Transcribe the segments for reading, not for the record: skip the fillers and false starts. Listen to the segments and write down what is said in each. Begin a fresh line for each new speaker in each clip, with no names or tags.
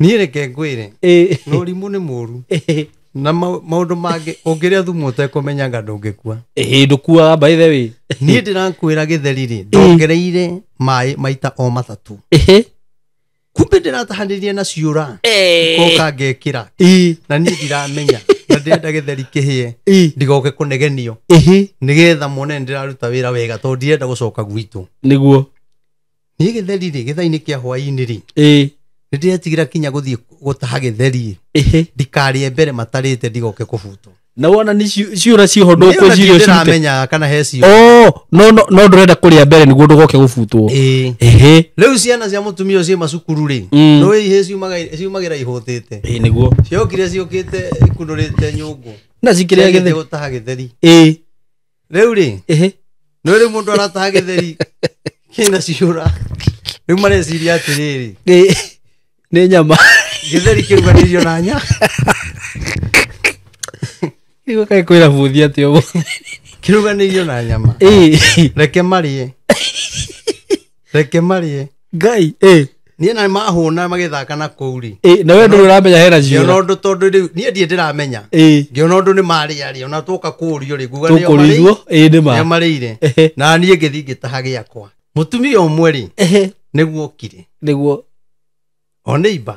Niĩ reke ngwĩre mũrimũ nĩ mũru na maũndũ mangĩ ũngĩrĩa thumu ũtekũmenyaga ndũngĩkua
ndũkuaga by the way.
Niĩ ndĩrakwĩra gĩtheri rĩ ndongereire maĩ maita o matatũ kumbe ndĩratahanĩrie na ciũra koka ngekĩra na niĩ ndiramenya na ndĩrenda gĩtheri kĩhĩe ndigoke kũnegenio nĩgetha mone ndĩraruta wĩra wega tondũ ndirenda gũcoka gwitũ
nĩguo
niĩ gĩtheri rĩ gĩthainĩ kĩa hwaĩ-inĩ rĩ nĩndĩretigira kinya gũthiĩ gũtaha gĩtheri ndikarĩe mbere matarĩte ndigoke kũbutwo
na wona ni ciũra ciho ndũkũ cirio
ndiramenya kana he ciũra
no ndũrenda kũrĩa mbere nĩguo ndũgoke gũbutwo
rĩu ciana cia mũtumia ũcio macukuru rĩ nũĩ ihĩ ciumagĩra ihũtĩte
nĩguo
ciokire ciũkĩte ikunũrĩte nyũngũ
na cikĩrĩa gĩtheri
gũtaha gĩtheri rĩu rĩ nũĩ rĩu mũndũ arataha gĩtheri kĩna ciũra rĩu mareciria atĩrĩrĩ
nĩ nyama
gĩtheri kĩruganĩirio na nyama
Igo kai kwĩra buthi atĩ ũguo
kĩruganĩirio na nyama reke marĩe
ngai
niĩ na mahũna magĩthaka na kũu rĩ
na we ndũrĩ ũramenya hena ciũra
ngĩona ũndũ tondũ rĩu niĩ ndiĩ ndĩramenya ngĩona ũndũ nĩ marĩaria ona tũka kũũrio rĩ nguga nĩo marĩire na niĩ ngĩthiĩ ngĩtaha gĩakwa mũtumia ũmwe rĩ nĩguo okire
nĩguo
o neighbor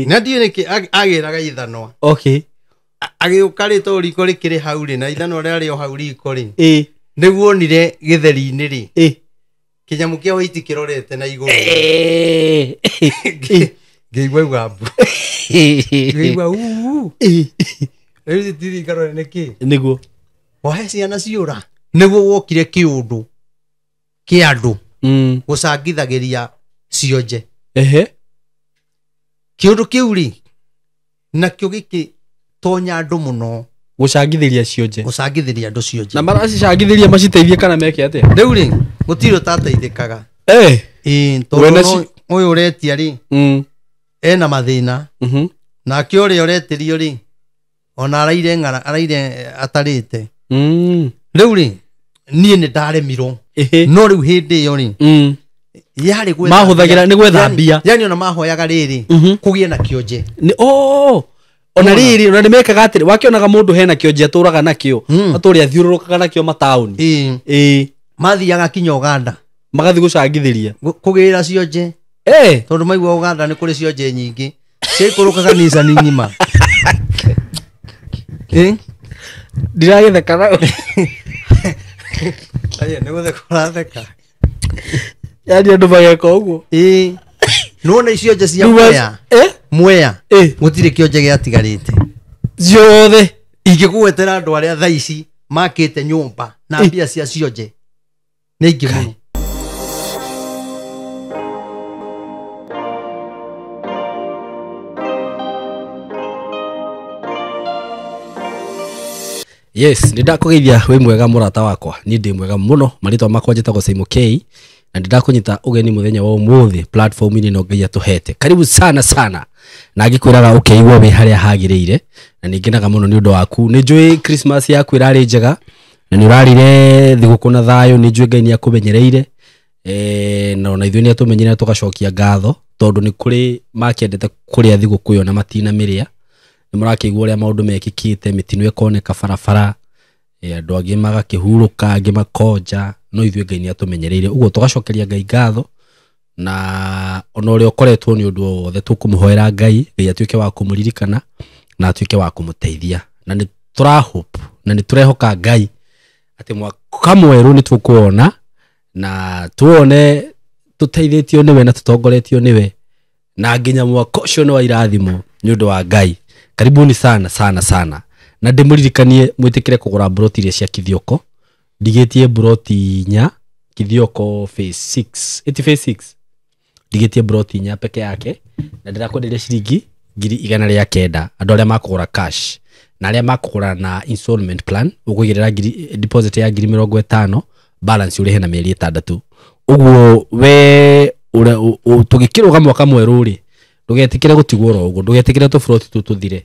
na ndiĩ nĩkĩ agĩraga ithanwa agĩũka rĩ to riko rĩkĩrĩ hau rĩ na ithanwa rĩarĩ o hau riko rĩ nĩguo onire gĩtheri-inĩ rĩ kĩnyamũ kĩa white kĩrorete na igũrũ ngĩigua ugambu ngĩigua rĩu thitiri ngarore nĩkĩ
nĩguo
wahe ciana ciũra nĩguo wokire kĩũndũ kĩa andũ gũcangithagĩria cionje kĩũndũ kĩu rĩ nakĩo gĩkĩ tonya andũ mũno
gũcangithĩria cionje
gũcangithĩria andũ cionje
na maracicangithĩria maciteithie kana meke atĩa
rĩu rĩ gũtirĩ ũtateithĩkaga tondũ ũyũ ũretia rĩ ena mathĩna nake ũrĩa ũretĩrio rĩ ona araire atarĩte rĩu rĩ niĩ nĩ ndaremirwo no rĩu hĩndĩ ĩyo rĩ yarĩ
mahũthagĩra nĩ gwetha mbia
yani ona mahoyaga rĩrĩ kũgĩe na kĩonje
ona rĩrĩ ona nĩmekaga atĩrĩ wakĩonaga mũndũ hena kĩonje atũraga nakĩo atũrĩa athiũrũrũkaga nakĩo mataũni
mathiaga kinya Uganda
magathiĩ gũcangithĩria
kũgĩra cionje tondũ maigua Uganda nĩ kũrĩ cionje nyingĩ ciaikũrũkaga nicani ng'ima
ndiragĩtheka nawe
nĩ gũtheka ũratheka
yani andũ mageka ũguo
nona icio nje cia Mwea gũtirĩ kĩonje gĩatigarĩte
ciothe
ingĩgwetera andũ arĩa thaa ici makĩte nyũmba na mbia cia cionje nĩ ingĩ mũno
yes nĩndakũgeithia wĩ mwega mũrata wakwa niĩ ndĩ mwega mũno marĩtwa makwa njĩtagwo Simon K na ndĩrakũnyita ũgeni mũthenya wa ũmũthĩ platform-inĩ ĩno Ngai atũhete karibu sana na ngĩkwĩraga ũkeigua wĩ harĩa hagĩrĩire na nĩngenaga mũno nĩ ũndũ waku nĩ njũĩ Christmas yaku ĩrarĩ njega na nĩ ũrarire thigũkũ na thayũ nĩ njũĩ Ngai nĩ akũmenyereire na ona ithuĩ nĩ atũmenyereire tũgacokia ngatho tondũ nĩ kũrĩ makĩendete kũrĩa thigũkũ ĩyo na matinamĩrĩa nĩ mũrakĩigua ũrĩa maũndũ mekĩkĩte mĩtino ĩkoneka barabara andũ angĩ magakĩhurũka angĩ makonja no ithuĩ Ngai nĩ atũmenyereire ũguo tũgacokeria Ngai ngatho na ona ũrĩa ũkoretwo nĩ ũndũ wothe tũkũmũhoera Ngai atuĩke wa kũmũririkana na atuĩke wa kũmũteithia na nĩ tũrahope na nĩ tũrehoka Ngai atĩ mwaka mwerũ nĩ tũkuona na tuone tũteithĩtio nĩwe na tũtongoretio nĩwe na nginya mwaka ũcio nĩ wa irathimo nĩ ũndũ wa Ngai karibuni sana na ndĩmũririkanie mwĩtĩkĩre kũgũra broti iria cia Kithioko ndigĩtie broti 4 Kithioko phase 6 ndigĩtie broti 4 peke yake na ndĩrakwenderia ciringi 109 andũ arĩa makũgũra cash na arĩa makũgũra na installment plan ũkũigĩrĩra deposit ya 50,000 balance ũrĩhe na mĩeri 6 ũguo we tũgĩkĩrũga mwaka mwerũ rĩ ndũgetĩkĩre gũtigwo ro ũguo ndũgetĩkĩre tũfroti tũthire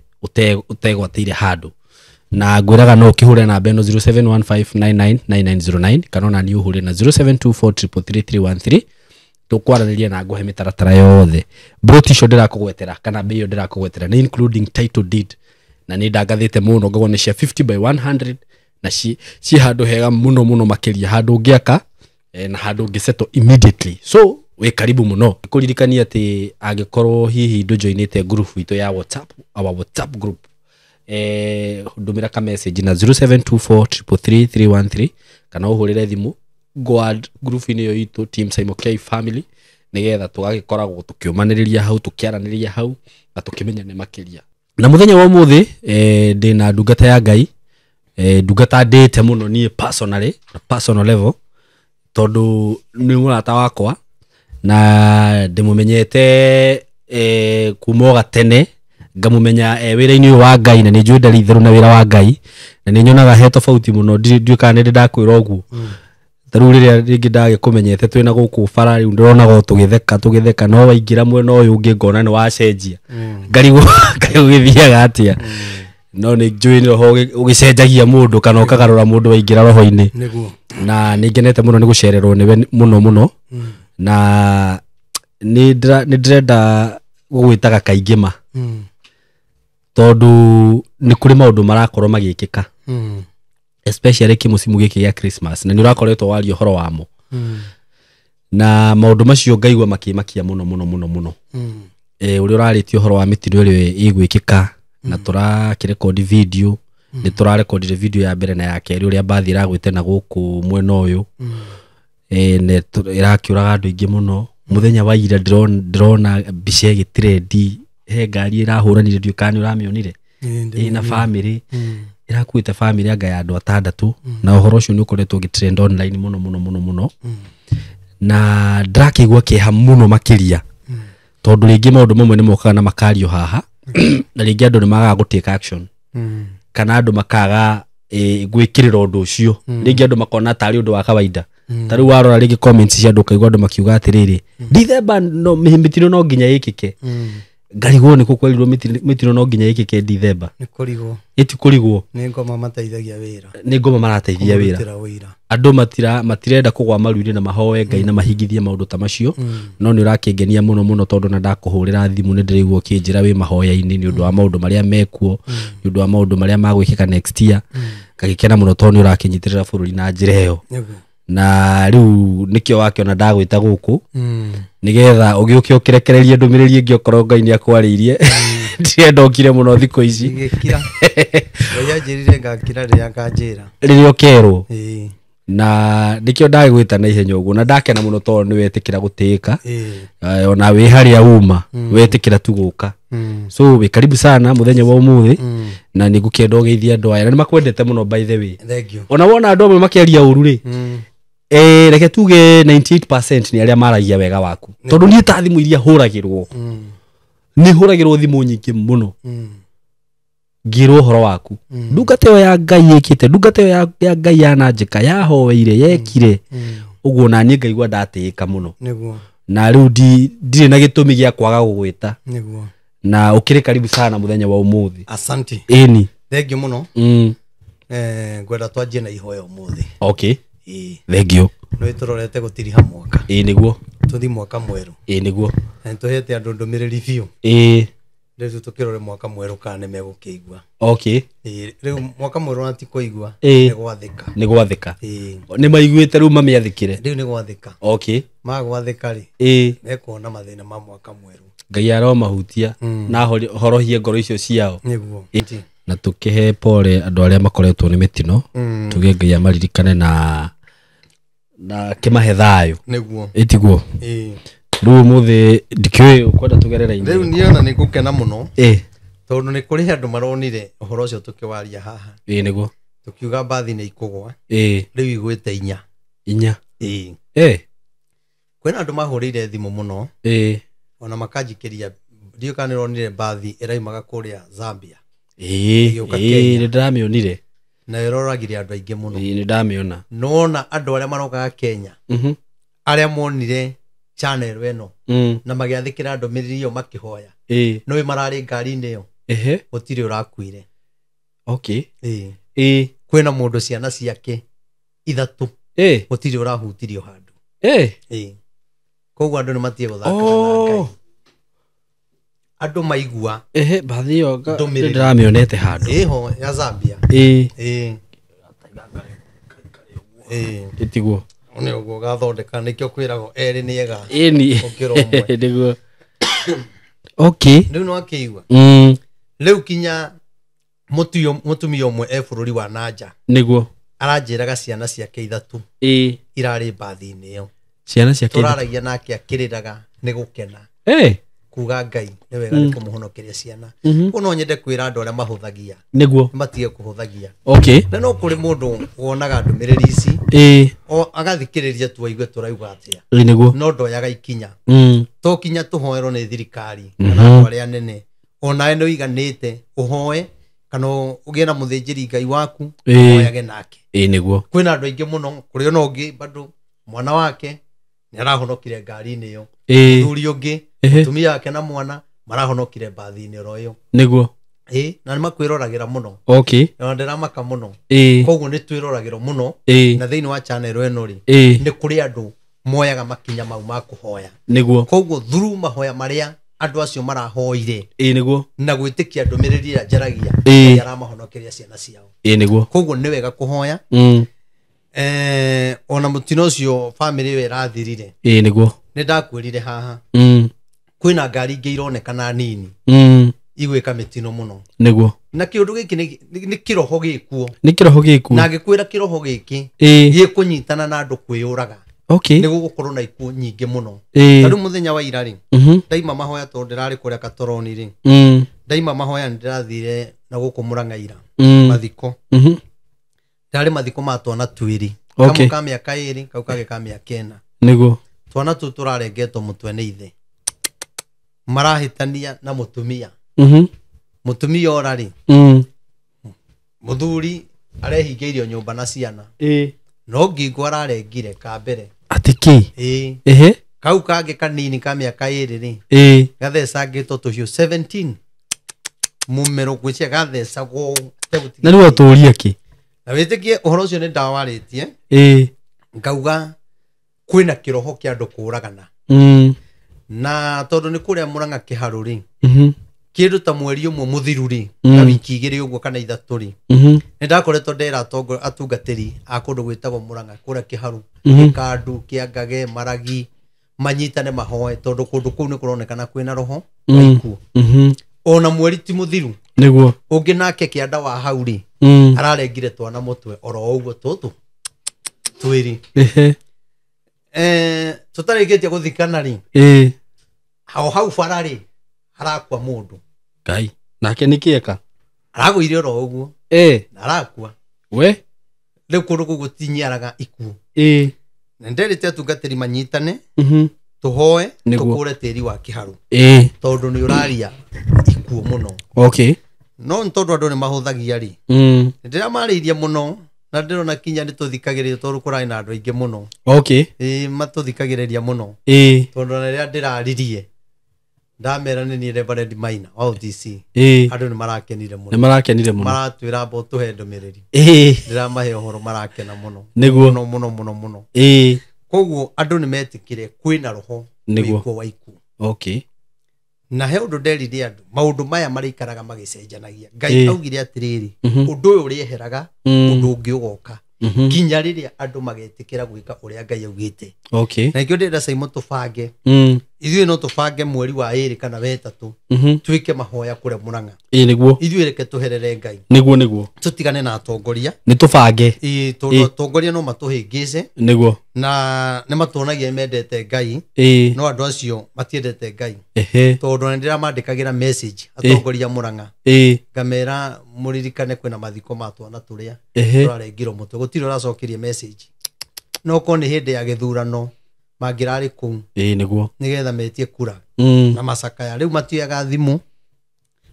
ũtegwatĩire handũ na ngwĩraga no ũkĩhũre namba ĩno 0715999909 kana ona niĩ ũhũre na 0724333313 tukwaraniria na nguhe mitaratara yothe broti cio ndirakugwetera kana bei ndirakugwetera na including title deed na ni ndangathite muno ngagwo ni cia 50/100 na ci handu hega muno makiria handu ngiaka na handu ngiseto immediately so we karibu muno kuririkania ati angikorwo hihi ndujoinite group itu ya WhatsApp our WhatsApp group ndumira ka message na 0724333313 kana uhurire thimu Goad group ini yo itu team Simon K family nigetha tugagikoragwo tukiumaniriria hau tukiaraniriria hau na tukimenya ne makiria na muthenya wa muthi ndina ndungata ya Ngai ndungata ndete muno nie personally na personal level tondu ni murata wakwa na ndimumenyete kumoga tene ngamumenya wira-ini wa Ngai na ninjue ndari theru na wira wa Ngai na ninyonaga he tofauti muno ndiuka nindi ndakwira uguo taru riria ringi ndagikumenyete twina guku bara riu ndirona go tugitheka no waingira mwena uyu ungi ngona ni wacenjia ngarigwo githiaga atia no ni njui ni roho ugicenjagia mundu kana ukagarura mundu waingira roho-ini na ningenete muno ni gucererwo niwe muno na ni ndirenda gugwitaga kaingima tondu ni kuri maundu marakorwo magikika especially kimusimu giki ya Christmas na ni urakoretwo wario horo wamo na maundu macio ngaigwa makimakia muno uri uraritio horo wa mitino iri igwikika na turakirecord video ni turarecord video ya mbere na ya keri uri bathi iragwite na guku mwena uyu ne irakiuraga andu ingi muno muthenya wa ira drone bice gitredi he ngari irahuranire ndiukani uramionire na family irakuite family anga ya andu atandatu na uhoro ucio ni ukoretwo gitrend online muno na ndrakigwa kiha muno makiria tondu ringi maundu mamwe ni mokaga na makario haha na ringi andu ni magaga gutake action kana andu makaga gwikirira undu ucio ringi andu makona tari undu wa kawaida tari warora ringi comments cia andu kaigwa andu makiuga atiriri Dithemba no mitino no nginya yikike ngarigwo ni kukwerirwo mitino no nginya yikike Dithemba
ni kurigwo
iti kurigwo
ni ngoma mateithagia wira
ni ngoma marateithia wira andu matirenda kugwa maruire na mahoe Ngai na mahingithie maundu ta macio no ni urakengenia muno tondu na ndakuhurira thimu ni ndirigwo kinjira wi mahoya-ini ni undu wa maundu maria mekuo ni undu wa maundu maria magwikika next year ngagikena muno tondu ni urakinyitirira bururi na njira iyo na riu nikio wakiona ndagwita guku nigetha ugiuke ukirekererie ndumirerie ngiokorwo Ngai ni akwariirie ndokire muno thiko ici
ngikira yajirire ngakira ria nganjira
ririo kerwo na nikio ndagwita na ihenya uguo na ndakena muno tondu ni wetikira gutika ona wi haria uma wetikira tuguka so we karibu sana muthenya wa umuthi na nigukenda ugeithia andu aya na makwendete muno by the way
thank you
ona wona andu amwe makiaria uru ri reke tuge 98% ni aria maragia wega waku tondu ni ta thimu iria huragirwo ni huragirwo thimu nyingi muno ngiro horo waku ndungateo ya Ngai ikite ndungateo ya Ngai ya nanjika ya howeire yekire uguo na ni ngaigwa ndatika muno
niguo
na riu ndire na gitumi gia kwaga gugwita
niguo
na ukire karibu sana muthenya wa umuthi
asante
eni
thank you muno ngwenda twanjie na ihoyo umuthi
okay thank you
no turorete gutiriha mwaka
niguo
tuthi mwaka mweru
niguo
na tuhete andu ndumiriri biu riu tukirore mwaka mweru kana megukigwa
okay
riu mwaka mweru na ti kuigwa
ni gwathika ni maiguite riu mamiathikire
riu ni gwathika
okay
magwathika ri mekuona mathina ma mwaka mweru
Ngai aro mahutia na horohie ngoro icio ciao
niguo
na tukihe pole andu aria makoretwo ni mitino tuge Ngai amaririkane na kimahe thayo
niguo
itiguo riu muthi ndikiwe ukwenda tugerera ine
riu niona ni gukena muno tondu ni kuri andu maronire uhoro ucio tukiwaria haha
niguo
tukiuga bathi ni ikugwa riu igwite inya kwena andu mahurire thimu muno ona makajikiria ndio kana ronire bathi iraimaga kuria Zambia
ni ndamionire
na iroragire andu aingi muno
ni ndamiona
nona andu aria marokaga Kenya aria monire channel eno na magiathikira ndumiriri iyo makihoya no we marari ngari-ini iyo gutiri urakuire
okay
kwena mundu ciana ciake 3 gutiri urahutirio handu koguo andu nimatie guthaka na Ngai andu maigua
bathi yo ndiramionete handu
ho ya Zambia
itiguo
one uguo gathondeka nikio kwiragwo eri ni ega
ni
ukiro mwe
ndiguo okay
riu no akiigua riu kinya mutumia umwe bururi wa nanja
niguo
aranjiraga ciana ciake ithatu irari bathi-ini iyo
ciana ciake
turaragia nake akiriraga ni gukena kuga Ngai ni wega ni kumuhonokeria ciana uno nyende kwira andu aria mahuthagia
niguo
matige kuhuthagia
okay
na no kuri mundu wonaga ndumiriri ici o agathikiriria tu aigue turauga atia
niguo
no ndoyaga ikinya to kinya tuhoerwo ni thirikari kana andu aria nene ona eno iganite uhoe kana ugie na muthinjiri Ngai waku uhoyage nake
niguo
kwina andu aingi muno kuri ona ungi bado mwana wake ni arahonokire ngari-ini iyo thuri ungi mutumia wake na mwana marahonokire bathi-ini ro iyo
niguo
na ni makwirораgira muno
okay
na ndiramaka muno koguo ni twiroragirwo muno na thiini wa channel eno ri ni kuri andu moyaga makinya mau ma kuhoya
niguo
koguo thuru mahoya maria andu acio marahoire
niguo
na gwitikia ndumiriri ya njaragia aramahonokeria ciana ciao
niguo
koguo ni wega kuhoya ona mutino ucio family we rathirire
niguo
ni ndakwirire haha kwina ngari ingi ironekana nini igwika mitino muno
niguo
na kiundu giki ni kiroho gikuo na ngikwira kiroho giki gikunyitana na andu kwiyuraga
okay
ni gugukorwo na ikuo nyingi muno tari muthenya wa irari ndaima mahoya to ndirari kuria Katoroni ri ndaima mahoya ndirathire na guku Murang'a mathiko ndari mathiko ma twana twiri kamwe ka miaka 2 kau kage ka miaka 4
niguo
twana tu turarengetwo mutwe ni ithe marahitania na mutumia mutumia orari muthuri arehingeirio nyumba na ciana no ngigwa ararengire ka mbere
atiki
kau kage kanini ka miaka 2 ri gathecangitwo tucio 17 mumero gwicia gathecagwo
na niwe turia ki
na witikie uhoro ucio ni ndawaritie ngauga kwina kiroho kia andu kuragana na tondu ni kuria Murang'a Kiharu ri kindu ta mweri umwe muthiru ri na wiki 2 uguo kana 3 ri ni ndakoretwo ndera atungatiri a kundu gwitagwo Murang'a kuria Kiharu Kandu Kiangage Maragi manyitane mahoe tondu kundu kuu ni kuronekana kwina roho waiku ona mweri ti muthiru
niguo
ungi nake kianda wa hau ri ararengire twana mutwe oro uguo tutu twiri tutarigetie guthikana ri hau farari harakwa mundu
Ngai nake nikieka
aragwire oro uguo na arakwa
we
riu kundu gugutinyaraga ikuo na nderite atungatiri manyitane tuhoe tukure tiri wa Kiharu tondu ni uraria ikuo muno
okay
no tondu andu ni mahuthagia ri ndiramariirie muno na ndirona kinya ni tuthikagiriria tondu kurai na andu aingi muno
okay
matuthikagiriria muno tondu na ria ndiraririe ndamera ni Reverend Maina wa OTC andu ni marakenire muno maratwira mbo tuhe ndumiriri ndiramahe uhoro marakena muno
niguo
muno koguo andu ni metikire kwina roho wiko waiku
okay
na he undu nderire andu maundu maya marikaraga magicenjanagia Ngai augire atiriri undu uyu uriheraga undu ungi ugoka kinya riria andu magetikira gwika uria Ngai augite
okay
na ikio ndira Simon tubange ithuĩ no tubange mweri wa 2 kana wa 3 twike mahoya kure Murang'a
niguo
ithuĩ reke tuherere Ngai
niguo
tutigane na atongoria
ni tubange
atongoria no matuhingice
niguo
na ni matuonagia mendete Ngai no andu acio matiendete Ngai tondu ndiramandikagira message atongoria Murang'a ngamera muririkane kwina mathiko ma twana turia turarengirwo mutwe gutiri uracokirie message no ko ni hindi ya githurano mangirari ku
niguo
nigetha metie kura na macakaya riu matiaga thimu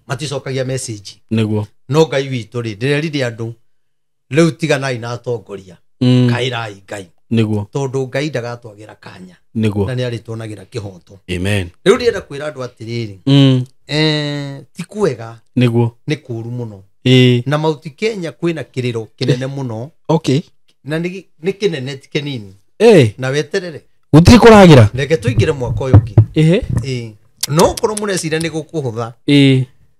maticokagia message
niguo
no Ngai witu ri ndirerire andu riu tiganai na atongoria kairai Ngai
niguo
tondu Ngai ndagatwagira kanya
niguo
na ni ari tuonagira kihoto
amen
riu ndienda kwira andu atiriri ti kwega
niguo
ni kuru muno na Mount Kenya kwina kiriro kinene muno
okay
na ni kinene ti kinini na weterere
Gutiri kuragira.
Reke tuingire mwaka uyu ungi. No korwo murecira ni gukuhutha.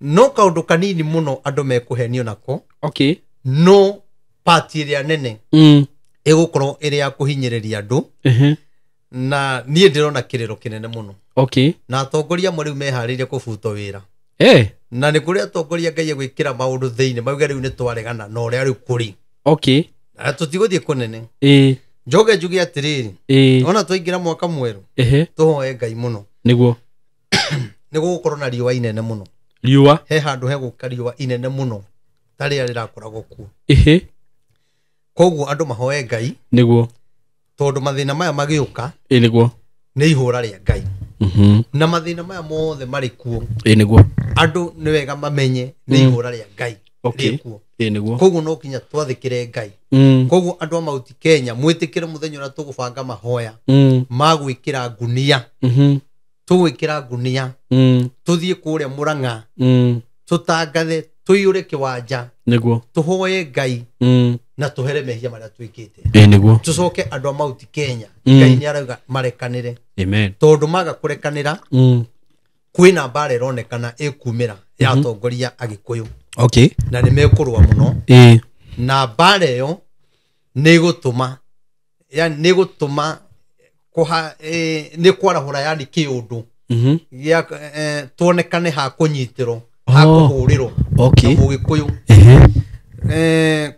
No kaundu kanini muno andu mekuhenio nako.
Okay.
No party iria nene. Egukorwo iri ya kuhinyiriria andu. Na nie ndirona kiriro kinene muno.
Okay.
Na atongoria muri meharirie kubuto wira. Na ni kuri atongoria Ngai gwikira maundu thiini mauga riu ni twaregana no ria riu kuri.
Okay.
Na tutiguthie kunene. Njoge njugi atiriri. Ona twaingira mwaka mweru. Tuhoe Ngai muno.
Niguo.
Niguo gukorwo na riua inene muno.
Riua?
He handu he gukariua inene muno. Tari rirakoragwo ku. Koguo andu mahoe Ngai.
Niguo.
Tondu mathina maya magiuka.
Niguo.
Ni ihura ria Ngai. Na mathina maya mothe mari kuo.
Niguo.
Andu ni wega mamenye ni ihura ria Ngai.
Okay. Niguo.
Koguo no kinya twathikire Ngai. Koguo andu a Mount Kenya mwitikire muthenya ura tugubanga mahoya. Magwikira ngunia. Tugwikira ngunia. Tuthie kuria Murang'a. Tutangathe tuyure kiwanja.
Niguo.
Tuhoye Ngai. Na tuhere mehia maria twikite.
Niguo.
Tucoke andu a Mount Kenya. Ngai ni arauga marekanire.
Amen.
Tondu maga kurekanira. Kwina mbara ironekana ikumira ya atongoria Agikuyu.
Okay.
Na ni mekurwa muno. Na mbara iyo ni gutuma yani ni gutuma kuha ni kwarahura yani kiundu. Ya tuonekane ha kunyitirwo ha kuhurirwo.
Okay.
Mugikuyu.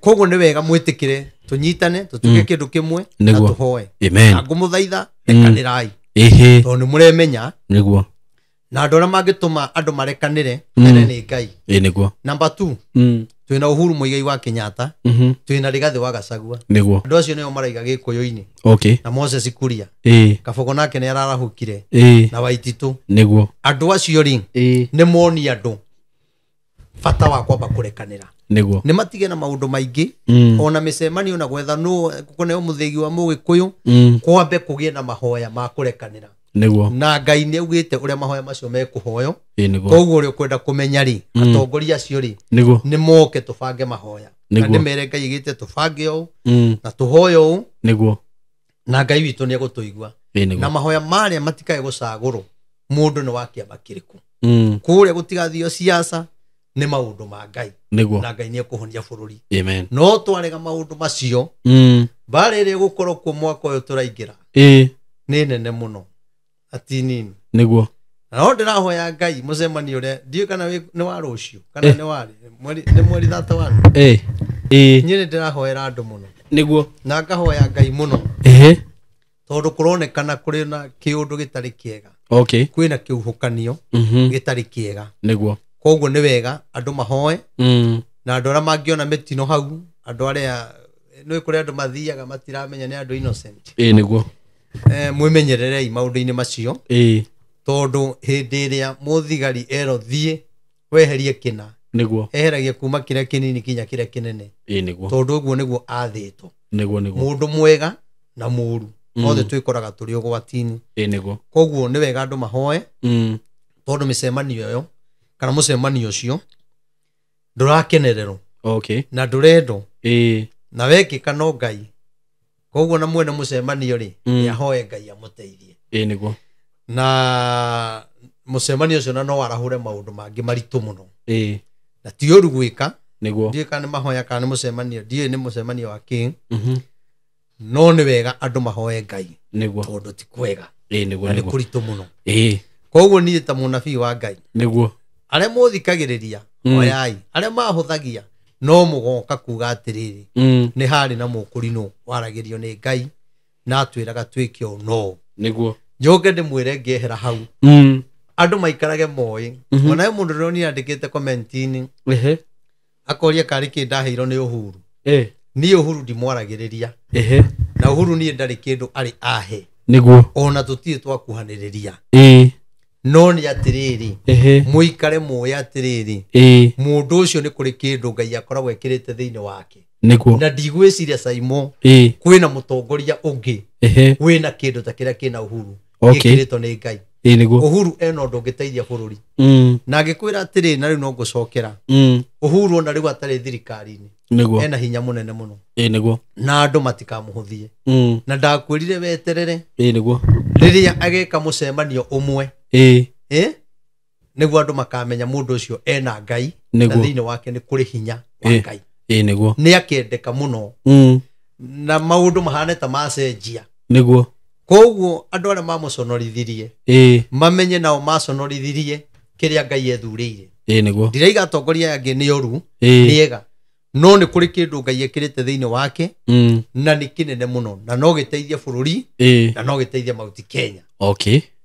Koguo ni wega mwitikire tunyitane tutuke kindu kimwe na tuhoe.
Amen.
Na ngumuthaitha rekanirai. Tondu muremenya.
Niguo.
Na andu aria mangituma andu marekanire nene ni Ngai.
Niguo.
Number 2. Twina Uhuru Muigai wa Kenyatta. Twina Rigathi wa Gachagua.
Niguo.
Andu acio nio maraiga Gikuyu-ini.
Okay.
Na Moses Kuria. Kabogo nake ni ararahukire. Na Waititu.
Niguo.
Andu acio ri ni moni andu bata wa kwamba kurekanira.
Niguo.
Ni matige na maundu maingi. Ona micemanio na gwetha no kuneo muthigi wa Mugikuyu. Kwambe kugie na mahoya ma kurekanira.
Niguo.
Na Ngai ni augite uria mahoya macio mekuhoyo.
Niguo.
Koguo uri kwenda kumenya ri atongoria acio ri ni moke tubange mahoya. Na ni mere Ngai igite tubange o na tuhoyo o.
Niguo.
Na Ngai witu ni agutuigua. Na mahoya maria matikae gucagurwo mundu ni wakia makiriku. Kuria gutigathio siasa ni maundu ma Ngai.
Niguo.
Na Ngai ni akuhonia bururi.
Amen.
No twarega maundu macio. Barere gukorwo ku mwaka uyu turaingira. Ni nene muno. Ati nini.
Niguo.
Na ndirahoya Ngai mucemani ure ndiu kana ni wa rucio kana ni wari ni mweri 31. Nyine ndirahoera andu muno.
Niguo.
Na ngahoya Ngai muno. Tondu kuronekana kuri na kiundu gitari kiega.
Okay.
Kwina kiuhukanio gitari kiega.
Niguo.
Koguo ni wega andu mahoe. Na andu aria mangiona mitino hau andu aria no kuri andu mathiaga matiramenya ni andu innocent.
Niguo.
Mwimenyererei maundu-ini macio. Tondu hindi iria muthigari ero thie weherie kina.
Niguo.
Eheragia kuma kiria kinini kinya kiria kinene.
Niguo.
Tondu uguo niguo athitwo.
Niguo.
Mundu mwega na muru othe twikoraga turi ugwatini.
Niguo.
Koguo ni wega andu mahoe. Tondu micemanio yo kana mucemanio ucio ndurakenererwo.
Okay.
Na ndurendo. Na wekika no Ngai. Koguo na mwene mucemanio ri yahoe Ngai amuteithie.
Niguo.
Na mucemanio ucio na no arahure maundu mangi maritu muno. Na ti uru gwika. Niguo. Ndie kana mahoya kana mucemanio ndie ni mucemanio wa king. No ni wega andu mahoe Ngai. Niguo. Tondu ti kwega.
Niguo.
Ni kuritu muno. Koguo ni ta munabii wa Ngai. Niguo. Aria muthikagiriria oyai aria mahuthagia no mugoka kuga atiriri ni hari na mukurino waragirio ni Ngai na atwiraga twikio no. Niguo. Njoge ndimwire ngehera hau. Andu maikarage moi. Ona mundu roni andikite comment-ini. Akoria kari kindaheiro ni Uhuru. Ni Uhuru ndimwaragiriria. Na Uhuru ni ndari kindu ari ahe. Niguo. Ona tutie twakuhaniriria. No ni atiriri muikare muoya atiriri mundu ucio ni kuri kindu Ngai akoragwo ekirite thiini wake. Niguo. Na ndigwiciria Saimo kwina mutongoria ungi wina kindu ta kiria kina Uhuru. Okay. Gikirito ni Ngai.
niguo
Uhuru eno ndũngĩteithia bũrũri na ngĩkwĩra atĩrĩ na rĩu no ngũcokera Uhuru ona rĩu atarĩ thirikari-inĩ
niguo
ena hinya mũnene mũno
niguo
na andũ matikamũhũthie na ndakwĩrire weterere
niguo
rĩrĩa ageka mũcemanio ũmwe nĩguo andũ makamenya mũndũ ũcio ena Ngai na thĩinĩ wake nĩ kũrĩ hinya wa Ngai
niguo
nĩ akĩendeka mũno na maũndũ mahane ta macenjia
niguo
koguo andũ arĩa mamũconorithirie mamenye nao maconorithirie kĩrĩa Ngai ethurĩire
niguo
ndiraiga atongoria angĩ nĩ oru nĩega no nĩ kũrĩ kĩndũ Ngai ekĩrĩte thĩinĩ wake na nĩ kĩnene mũno na no gĩteithie bũrũri na no gĩteithie Mount Kenya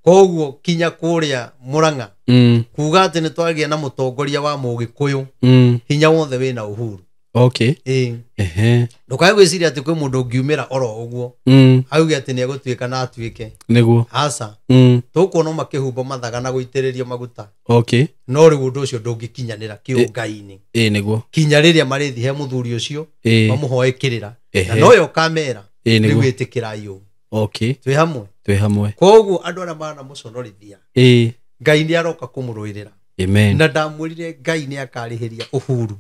koguo kinya kũrĩa Murang'a kuga atĩ nĩ twagĩa na mũtongoria wa Mũgĩkũyũ hinya wothe wĩna Uhuru ndũkae gwĩciria atĩ kwĩ mũndũ ũngiumĩra oro ũguo auge atĩ nĩ egũtuĩka na atuĩke
niguo
aca tũkuona makĩhumba mathaga na gũitĩrĩrio maguta no rĩu ũndũ ũcio ndũngĩkinyanĩra kĩũngai-inĩ
niguo
kinya rĩrĩa marĩthi he mũthuri ũcio mamũhoe kĩrĩra na noyo kamera rĩu ĩtĩkĩrai ũũ twĩ hamwe koguo andũ arĩa manamũconorithia Ngai nĩ aroka kũmũrũĩrĩra na ndamwĩrire Ngai nĩ akarĩhĩria Uhuru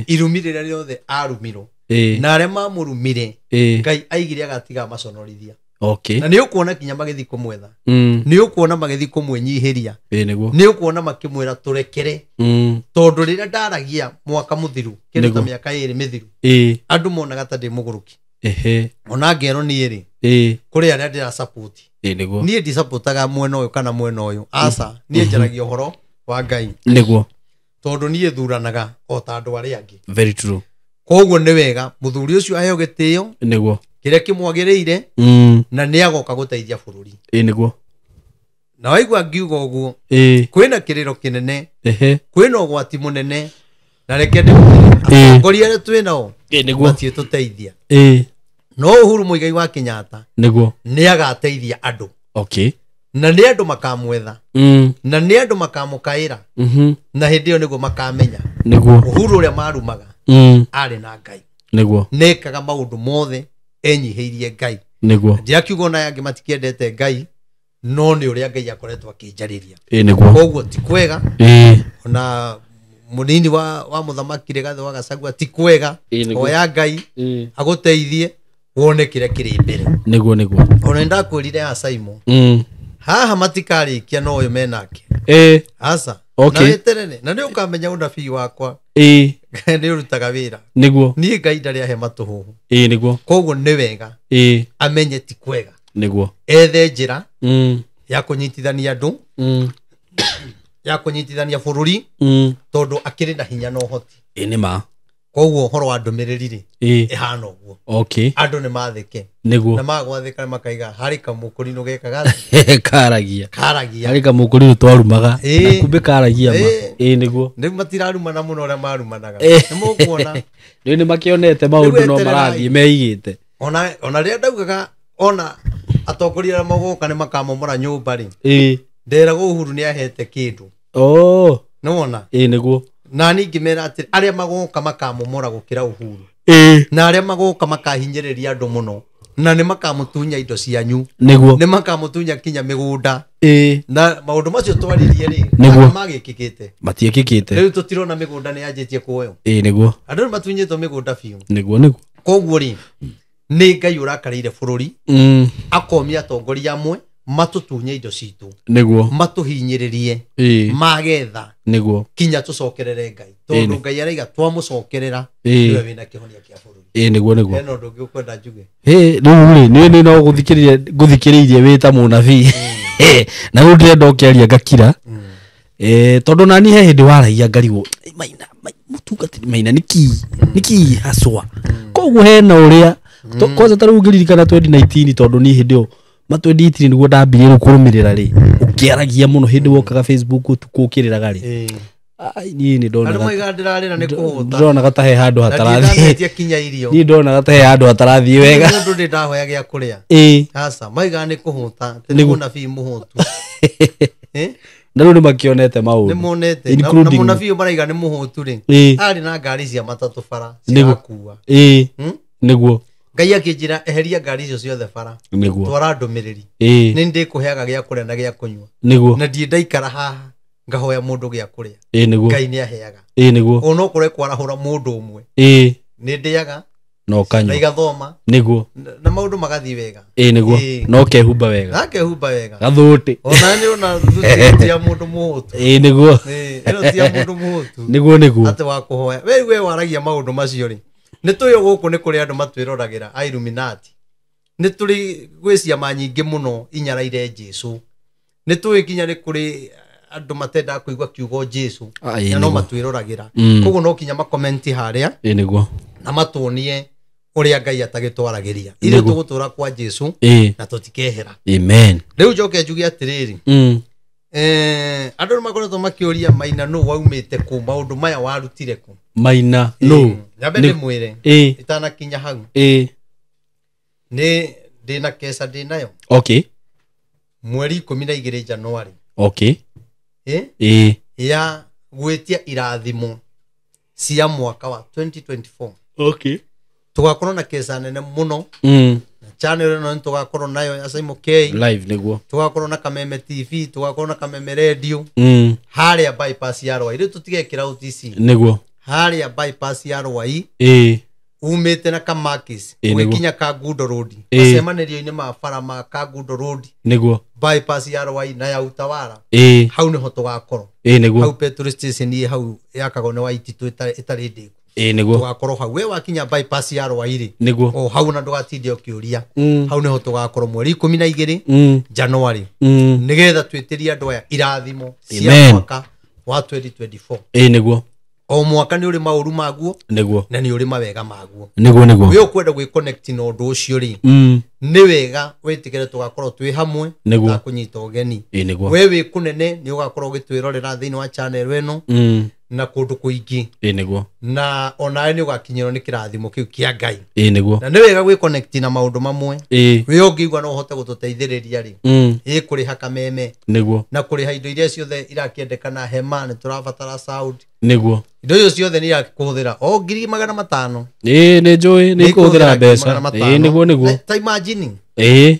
irumi rĩrĩa rĩothe arumirwo na arĩa mamũrumire Ngai aigire agatiga maconorithia na nĩ ũkuona kinya magĩthi kũmwetha nĩ ũkuona magĩthi kũmwenyihĩria nĩ ũkuona makĩmwĩra tũrekere tondũ rĩrĩa ndaragia mwaka mũthiru kĩndũ ta mĩaka 2 mĩthiru andũ monaga ta ndĩ mũgũrũki ona ngero niĩ kũrĩ arĩa ndĩra support niĩ ndi supportaga mwena ũyũ kana mwena ũyũ aca niĩ njaragia ũhoro wa Ngai
niguo
tondu niĩ thuranaga o ta andũ arĩa angĩ
very true
koguo nĩ wega mũthuri ũcio aheo gĩtĩo
niguo
kĩrĩa kĩmwagĩrĩire na nĩ agoka gũteithia bũrũri
niguo
na waigua ngiuga ũguo kwĩna kĩrĩro kĩnene kwĩna ũgwati mũnene na reke ndĩmũrie arĩa twĩnao nĩguo tũteithia no Uhuru Muigai wa Kenyatta
niguo
nĩ agateithia andũ na nĩ andũ makamwetha na nĩ andũ makamũkaĩra na hĩndĩ ĩyo nĩguo makamenya Uhuru ũrĩa marumaga arĩ na Ngai
niguo
nekaga maũndũ mothe enyihĩirie Ngai
niguo
ndiakiuga ona angĩ matikĩendete Ngai no nĩ ũrĩa Ngai akoretwo akĩnjarĩria
niguo
koguo ti kwega ona mũnini wa mũthamaki Rigathĩ wa Gachagua ti kwega oya Ngai agũteithie wone kĩrĩa kĩrĩ mbere
niguo
ona ndakwĩrire acaimo haha matikarĩkia no ũyũ menake aca na weterere na nĩ ũkamenya ũnabii wakwa nĩ ũrutaga wĩra
niguo
niĩ Ngai ndarĩ ahe matũhũhũ
niguo
koguo nĩ wega amenye ti kwega
niguo
ethe njĩra ya kũnyitithania andũ ya kũnyitithania bũrũri tondũ akĩrĩ na hinya na ũhoti
nĩ ma
koguo horo wa ndũmĩrĩri ĩhana ũguo andũ nĩ mathĩke
niguo
na magwathĩka makaiga harĩ kamũkũrinũ gekaga
karagia harĩ kamũkũrinũ twarumaga na kumbe karagia ma niguo
rĩu matirarumana mũno ũrĩa marumanaga nĩ mũkuona
rĩu nĩ makĩonete maũndũ no marathiĩ meigĩte
ona rĩrĩa ndaugaga ona atongoria arĩa magoka nĩ makamomora nyũmba nderagwo Uhuru nĩ ahete kĩndũ nĩwona
niguo
na ningĩ mera atĩ arĩa magoka makamomora gũkĩra Uhuru na arĩa magoka makahinyĩrĩria andũ mũno na nĩ makamũtunya indo cianyu nĩ makamũtunya kinya mĩgũnda na maũndũ macio twaririe magĩkĩkĩte
matiĩkĩkĩte
rĩu tũtirona mĩgũnda nĩ yanjĩtie kuoyo
niguo
andũ nĩ matunyĩtwo mĩgũnda biũ
niguo
koguo nĩ Ngai ũrakarĩire bũrũri akomia atongoria amwe matutunye indo citũ
niguo
matuhinyĩrĩrie magetha niguo kinya tũcokerere Ngai tondũ Ngai araiga twamũcokerera niwe wĩna kĩhonia kĩa bũrũri
niguo
eno ndũ ũngĩ ũkwenda njuge
rĩu nĩ no gũthikĩrĩirie wĩ ta mũnabii na rĩu ndĩrenda ũkĩaria ngakira tondũ nani he hĩndĩ waragia ngarigwo Maina mũtungatĩri Maina nĩki haswa koguo hena ũrĩa kwanza ta rĩu ngĩririkana 2019 tondũ niĩ hĩndĩ ĩyo matwenditire niguo ndambire kũrũmĩrĩra ũkĩaragia mũno hĩndĩ wokaga Facebook ũtukũ ũkĩrĩraga niĩ nĩ ndonaga ta he handũ hatarathiĩ niĩ ndonaga ta he handũ hatarathiĩ wega
mũndũ ndĩ ndahoya gĩa kũrĩa aca maiga nĩ kũhũta nĩ mũnabii mũhũtu
na rĩu nĩ makĩonete maũndũ
nĩ monete na mũnabii maraiga nĩ mũhũtu arĩ na ngari cia matatũ bara cigakua
niguo
Ngai akĩnjĩra eheria ngari icio ciothe bara.
Nĩguo.
Twara ndũmĩrĩri. Nĩ ndĩkũheaga gĩa kũrĩa na gĩa kũnyua.
Nĩguo.
Na ndiĩ ndaikara haha ngahoya mũndũ gĩa kũrĩa.
Nĩguo.
Ngai nĩ aheaga.
Nĩguo.
Ona ũkorwo kwarahũra mũndũ ũmwe. Nĩ ndĩaga.
No kanyua.
Na igathoma.
Nĩguo.
Na maũndũ magathi wega.
Nĩguo. No kehumba wega.
Na kehumba wega.
Gathũti.
Ona nĩ ona thuti ya mũndũ mũhũtu.
Nĩguo.
Ĩno ti ya mũndũ mũhũtu.
Nĩguo.
Atĩ wa kũhoya. We waragia maũndũ macio rĩ. Nĩ tũyo gũkũ nĩ kũrĩ andũ matwĩroragĩra Illuminati. Nĩ tũrĩ gwĩciama nyingĩ mũno inyaraire Jesũ. Nĩ tũĩ kinya nĩ kũrĩ andũ matenda kũigua kiugo Jesũ. Na no matwĩroragĩra. Koguo no kinya makomenti harĩa.
Nĩguo.
Na matuonie ũrĩa Ngai atagĩtwaragĩria. Ithuĩ tũgũtũra kwa Jesũ na tũtikehera.
Amen.
Rĩu njoke njuge atĩrĩrĩ. Andũ nĩmakoretwo makĩũria Maina nũ waumĩte kũ, maũndũ maya warutire kũ?
Maina nũ?
Nyambe ndĩmwĩre itanakinya hau. Nĩ ndĩna kesa ndĩnayo.
Okay.
Mweri 12 Januari.
Okay.
Ya gwĩtia irathimo cia mwaka wa 2024.
Okay.
Tugakorwo na kesa nene mũno. Channel ĩno tugakorwo nayo ya Saimo K
live nĩguo.
Tugakorwo na Kameme TV, tugakorwo na Kameme Radio. Harĩa bypass ya Rwai. Rĩu tũtigekĩra OTC.
Nĩguo.
Harĩa bypass ya Rwai. Umĩte na Kamakis. Ũgĩkinya Kangundo Road. Macemanĩrio-inĩ ma bara ma Kangundo Road.
Nĩguo.
Bypass ya Rwai na ya Utawala. Hau nĩho tũgakorwo.
Nĩguo.
Hau petrol station ye hau yakagwo nĩ Waititu ĩtarĩ ndĩku.
Nĩguo.
Tugakorwo hau we wakinya bypass ya Rwai-rĩ.
Nĩguo.
O hau na ndũgatinde ũkĩũria. Hau nĩho tũgakorwo mweri 12 Januari. Nĩgetha twĩtĩrie andũ aya irathimo cia mwaka wa 2024.
Nĩguo.
O mwaka nĩ ũrĩ maũru maguo.
Nĩguo.
Na nĩ ũrĩ mawega maguo.
Nĩguo.
We ũkwenda gwĩconnect na ũndũ ũcio rĩ. Nĩ wega wĩtĩkĩre tũgakorwo twĩ hamwe na kũnyita ũgeni. We wĩ kũnene nĩ ũgakorwo ũgĩtwĩrorera thĩinĩ wa channel ĩno na kũndũ kũingĩ.
Nĩguo. Na
onawe nĩ ũgakinyĩrwo nĩ kĩrathimo kĩu kĩa Ngai.
Nĩguo.
Na nĩ wega gwĩconnect na maũndũ mamwe. We ũngĩigua no ũhote gũtũteithĩrĩria rĩ. Kũrĩha Kameme.
Nĩguo.
Na kũrĩha indo iria ciothe irakĩendekana hema nĩ tũrabatara sound.
Nĩguo.
Indo icio ciothe nĩ irakũhũthĩra o 500.
Nĩ njũĩ nĩ kũhũthĩra mbeca. Nĩguo.
Ta imagine.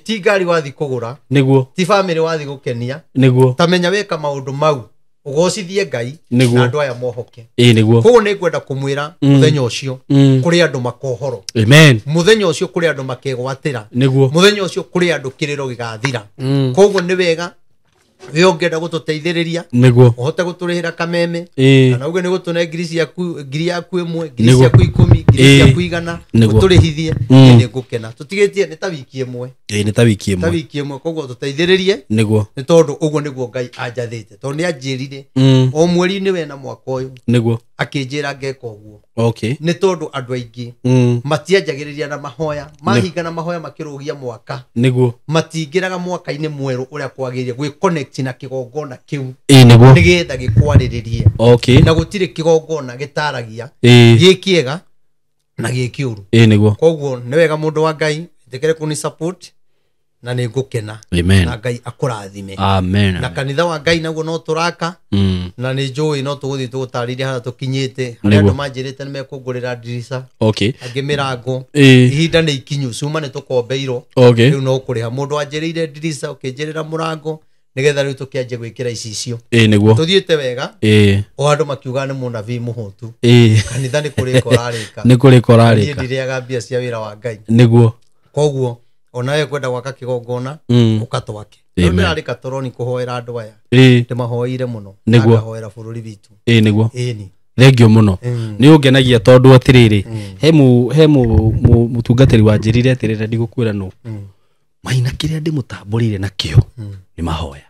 Ti ngari wathi kũgũra.
Nĩguo.
Ti family wathi gũkenia.
Nĩguo.
Ta menya weka maũndũ mau. Ũgocithie Ngai na andũ aya mohoke.
Nĩguo.
Koguo nĩ ngwenda kũmwĩra mũthenya ũcio kũrĩ andũ makohoro.
Amen.
Mũthenya ũcio kũrĩ andũ makegwatĩra.
Nĩguo.
Mũthenya ũcio kũrĩ andũ kĩrĩro gĩgathira. Koguo nĩ wega we ũngĩenda gũtũteithĩrĩria
nĩguo
ũhote gũtũrĩhĩra Kameme kana uge nĩ gũtũne ngiri yaku 1,000 ngiri yaku 10 ngiri yaku 100 gũtũrĩhithie nĩ ngũkena tũtigĩtie nĩ ta wiki ĩmwe
nĩ ta wiki ĩmwe
koguo tũteithĩrĩrie
nĩguo
nĩ tondũ ũguo nĩguo Ngai anjathĩte tondũ nĩ anjĩrire o mweri-inĩ we na mwaka ũyũ
nĩguo
akĩnjĩra ngeka ũguo
nĩ
tondũ andũ aingĩ matianjagĩrĩria na mahoya mahinga na mahoya makĩrũgia mwaka
nĩguo
matingĩraga mwaka-inĩ mwerũ ũrĩa kwagĩrĩire gwĩ connect na kĩgongona kĩu
nĩguo
nĩgetha gĩkwarĩrĩrie na gũtirĩ kĩgongona gĩtaragia gĩkĩega na gĩkĩũru
nĩguo
koguo nĩ wega mũndũ wa Ngai ndekere kũni support na nĩ ngũkena na Ngai akũrathime
amen
na kanitha wa Ngai naguo no tũraka na nĩ njũĩ no tũgũthiĩ tũgũtarĩria harĩa tũkinyĩte harĩa andũ manjĩrĩte nĩ mekũngũrĩra ndirica angĩ mĩrango ihinda nĩ ikinyu cuma nĩ tũkombeirwo rĩu no kũrĩha mũndũ anjĩrĩire ndirica ũkĩnjĩrĩra mũrango nĩgetha rĩu tũkĩanjie gwĩkĩra icicio
nĩguo
tũthiĩte wega o andũ makiuga nĩ mũnabii mũhũtu kanitha nĩ kũrĩ korarĩka ndirĩaga mbia cia wĩra wa Ngai
nĩguo
koguo onawe kwenda gwaka kĩgongona ũkatwake nĩrarĩka toroni kũhoera andũ aya ndĩmahoeire mũno ngahoera bũrũri witũ
nĩguo thengio mũno nĩ ũngenagia tondũ atĩrĩrĩ he mũtungatĩri wanjĩrire atĩrĩrĩ ndigũkwĩra nũ Maina kĩrĩa ndĩmũtambũrĩire nakĩo nĩ mahoya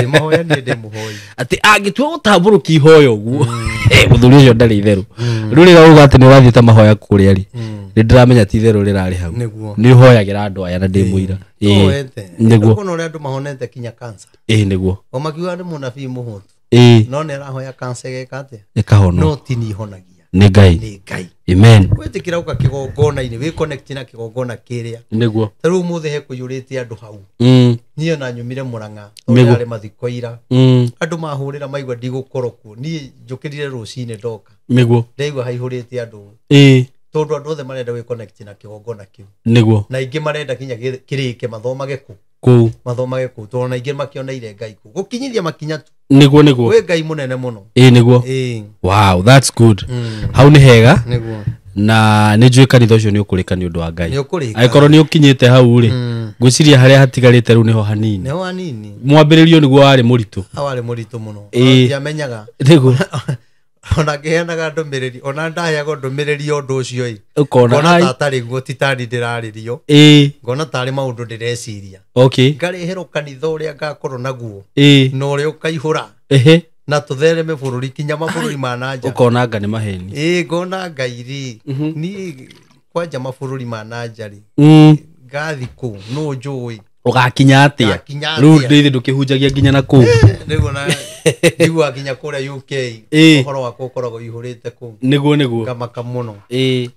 mahoya nĩ ndĩmũhoi
atĩ angĩtua gũtambũrũkia ihoya ũguo mũthuri ũcio ndarĩ itherũ rĩu rĩrĩa uga atĩ nĩ ũrathiĩte mahoya kũrĩa rĩ nĩ ndĩramenya ti itherũ rĩrarĩ hau nĩ ũhoyagĩra andũ aya na ndĩ mũira
nĩguo kuona ũrĩa andũ mahonete kinya cancer
nĩguo
o makiuga nĩ mũnabii mũhũtu no nĩ arahoya cancer geka atĩa
ĩkahona
no ti nĩ ihonagia
nĩ Ngai amen
wĩtĩkĩra ũka kĩgongona-inĩ wĩ connect na kĩgongona kĩrĩa
nĩguo
tarĩu mũthĩ he kũiyũrĩte andũ hau niĩ na nyumire Mũrang'a tondũ arĩ mathiko ira andũ mahũrĩra maigua ndigũkorwo kuo niĩ njũkĩrire rũcinĩ ndoka
nĩguo
ndaigua haihũrĩte andũ tondu andu othe marenda we connect na kigongona kiu
niguo
na ingi marenda kinya kirike mathomage ku to na ingi makioneire Ngai ku gukinyithia makinya tu niguo we Ngai munene muno
niguo wow that's good hau ni hega
niguo
na ni njui kanitha ucio ni ukurika ni undu wa Ngai aikorwo ni ukinyite hau ri ngwiciria haria hatigarite ru niho hanini mwambiririo niguo wari muritu
muno ndiamenyaga niguo ona ngeheanaga ndumiriri ona ndaheaga ndumiriri undu ucio i ngona tatari guo titani ndiraririo ngona tari maundu ndireciria ngarehero kanitha uria ngakorwo naguo no uria ukaihura na tuthereme bururi kinya mabũrũri ma nanja
ukona anga ni maheni
ngona Ngai ni kwanja mabũrũri ma nanja ri ngathi ku no njui
ugakinya atia riu ndithi ndukihunjagia nginya na ku
niguo na niguo kinya kuria UK uhoro wako ukoragwo ihurite ku
niguo
ngamaka muno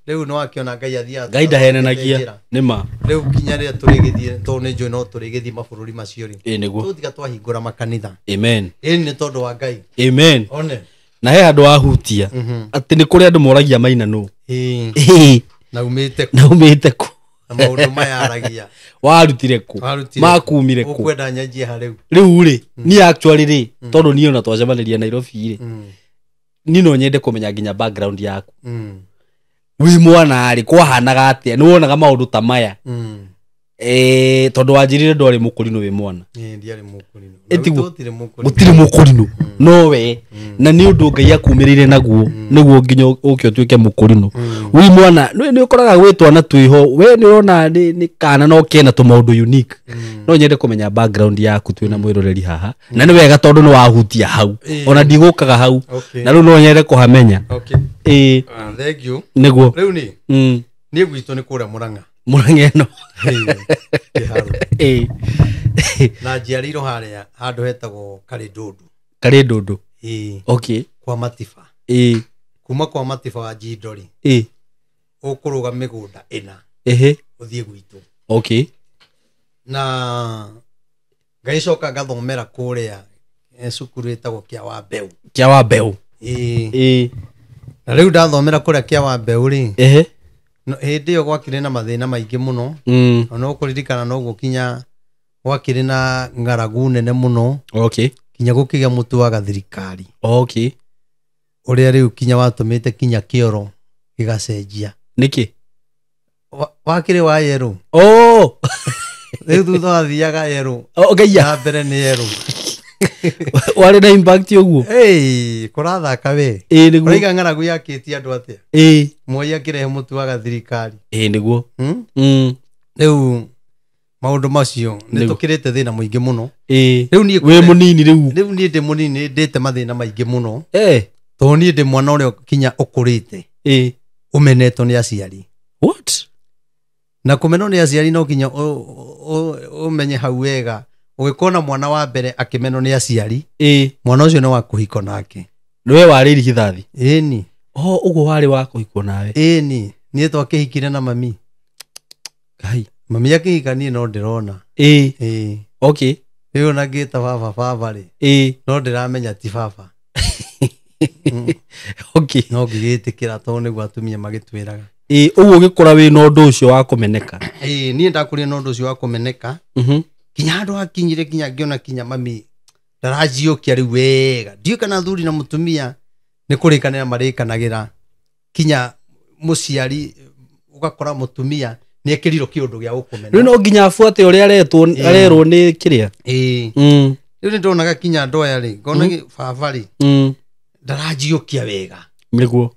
riu no akiona Ngai athia
Ngai ndahenenagia nima
riu kinya ria turigithie to ni njui no turigithie mabũrũri macio ri
niguo
tutiga twahingura makanitha
amen
ni tondu wa Ngai
amen
one
na he andu ahutia ati ni kuri andu moragia mainanu naumite ku
maundu mayaragia
warutire ku makumire ku
ukwenda nyanjie hariu
riu ri ni actually ri tondu ni ona twacemaniria Nairobi ri ni no nyende kumenya nginya background yaku wi mwana ari kwahanaga atia ni wonaga maundu ta maya tondu wanjirire ndwari mukurino wi mwana
ndiari mukurino
mutiri mukurino no we na ni undu Ngai akumirire naguo niguo nginya ukio tuike mukurino wi mwana ni ukoraga gwitwa na twiho we ni urona ni kana no kena to maundu unique no nyende kumenya background yaku twina mwiroreri haha na ni wega tondu ni wahutia hau ona ndigukaga hau na riu no nyende kuhamenya
thank you
niguo
riu ni gwitu ni kuria
Murang'a eno
na njiarirwo haria handu hetagwo
Karidundu okay
kwa Matiba kuma kwa Matiba wa Jindori ukuruga migunda ina uthie gwitu
okay
na ngaicoka ngathomera kuria cukuru etagwo Kia wa Mbeu na riu ndathomera kuria Kia wa Mbeu ri no hindi yo gwakire na mathina maingi muno ona ukuririkana no gukinya gwakire na ngaragu nene muno
okay
kinya gukigia mutu wa gathirikari
okay
uria riu kinya watumite kinya kioro gigacenjia
niki
wakire wa yeru riu thutha wathiaga yeru
ngaiya
mbere ni yeru
wari na impact uguo
kurathaka we
niguo
oiga ngaragu yakiti andu atia moi akirehe mutu wa gathirikari
niguo
riu maundu macio ni tukirite thina muingi muno
riu ni we munini riu
ni ndi munini ndite mathina maingi muno to ni ndi mwana uria kinya ukurite umenetwo ni aciari
what
na kumenwo ni aciari no kinya umenye hau wega ugikona mwana wa mbere akimenwo ni aciari mwana ucio no wa kuhiko nake
niwe wari irigithathi
ni
ugo wari wa kuhiko nawe
ni twakihikire na mami
Ngai
mami akihika ni no ndirona
okay
riu na ngita baba ri no ndiramenya ti baba
okay
no ngigitikira to niguo atumia magitwiraga
uguo gikora wi no ndu ucio wa kumeneka
ni ndakuria no ndu ucio wa kumeneka kinya andu akinyire kinya ngiona kinya mami ndarajiukia riu wega ndio kana thuri na mutumia ni kurikanira marikanagira kinya muciari ugakora mutumia ni ekiriro kiundu gia gukumena
riu no nginya afuate uria arerwo ni kiria
riu ni ndonaga kinya ndoya ri ngona baba ri ndarajiukia wega
niguo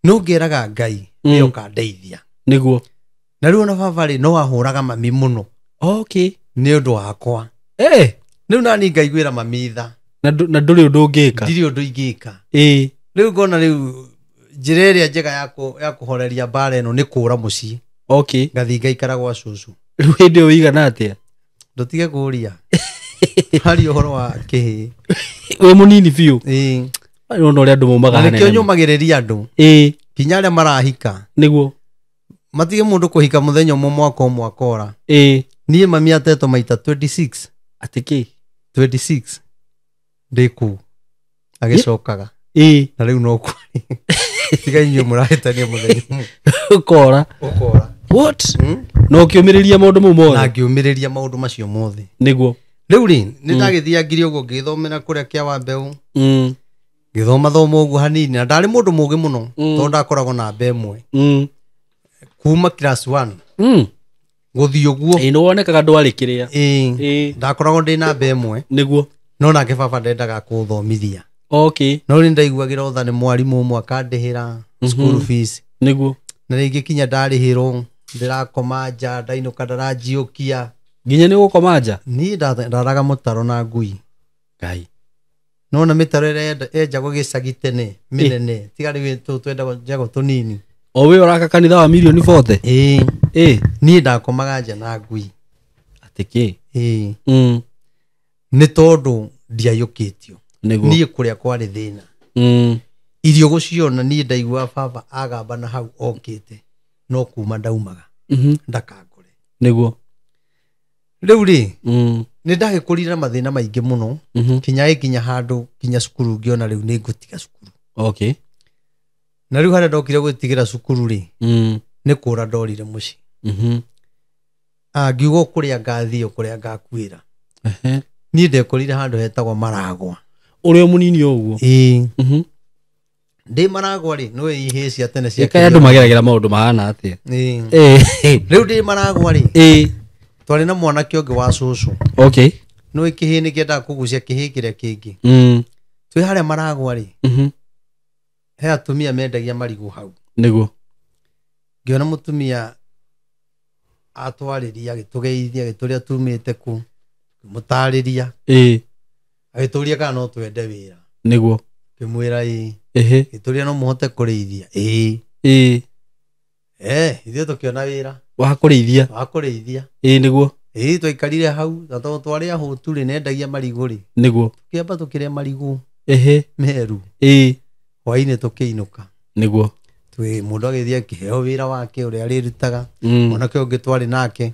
no ngeraga Ngai niyo kandeithia
niguo
na riu na baba ri no ahuraga mami muno
okay
ni undu wakwa riu nani ngaiguira mami tha
na nduri undu ungika
ndiri undu ingika riu ngona riu njira iria njega ya kuhoreria mbara ino ni kura mucii
okay
ngathi ngaikara gwa cucu
riu hindi uigana atia
ndutige kuria hari uhoro wa kihi
we munini biu no ria andu mumaga
hanene nikio nyumagiriria andu kinya aria marahika
niguo
matige mundu kuhika muthenya umwe mwaka ora nie mami atetwo maita 26
atiki
26 ndiku agicokaga na riu no kwari tiga inyo murahitania muthenya
ukora what no kiumiriria maundu mu mothe
na kiumiriria maundu macio mothe
niguo
riu ri nindagithia ngiri ugo ngithomera kuria kia wa mbeu ngithoma thomo ugo hanini na ndari mundu mugi muno to ndakoragwo na mbemwe kuma class 1 guthio guo
no wonekaga ndwari kiria
ndakoragwo ndina mbemwe
niguo
no nake baba ndendaga kuthomithia
okay
no ri ndaiguagira utha ni mwarimu umwe akandihira school fees
niguo
na ringi kinya ndarihirwo ndirakoma nja ndainuka ndarajiukia
nginya ni gukoma nja
ni ndaraga mutaro na ngui
ngai
no na mitaro enjagwo gicagi tene minene tigari witu twenda njago tunini
o we uraka kanitha wa milioni 40
ni ndakomaga nja na ngui
atiki
ni tondu ndiayukitio ni kuria kwari thina irio guciona ni ndaigua baba agamba na hau okite no kuma ndaumaga ndakangore
niguo
riu ri ni ndagikurira mathina maingi muno kinya handu kinya cukuru ngiona riu ni ngutiga cukuru
okay
na riu haria ndokire gwitigira cukuru ri ni kura ndorire muci ngiuga kuria ngathio kuria ngakwira ni ndekorire handu hetagwo Maragwa
uri munini uguo
ndi Maragwa ri no ihe cia tene cia
kaya andu mageragera maundu mahana atia
riu ndi Maragwa ri twari na mwana kionge wa cucu
okay
no ikihini kienda kugucia kihikire kingi twi haria Maragwa ri he atumia mendagia marigu hau
niguo
ngiona mutumia atwariria gitugeithia gituria tumite ku mutariria agituria kana no twende wira
niguo
kimwira gituria no muhote kurithia ithuĩ tukiona wira
wa kurithia niguo
twaikarire hau na to twari ahutu ri nendagia marigu ri
niguo
tukiamba tukiria marigu meru hwaini tukiinuka
niguo
twi mundu agithia kiheo wira wake uria arirutaga mwanake ungi twari nake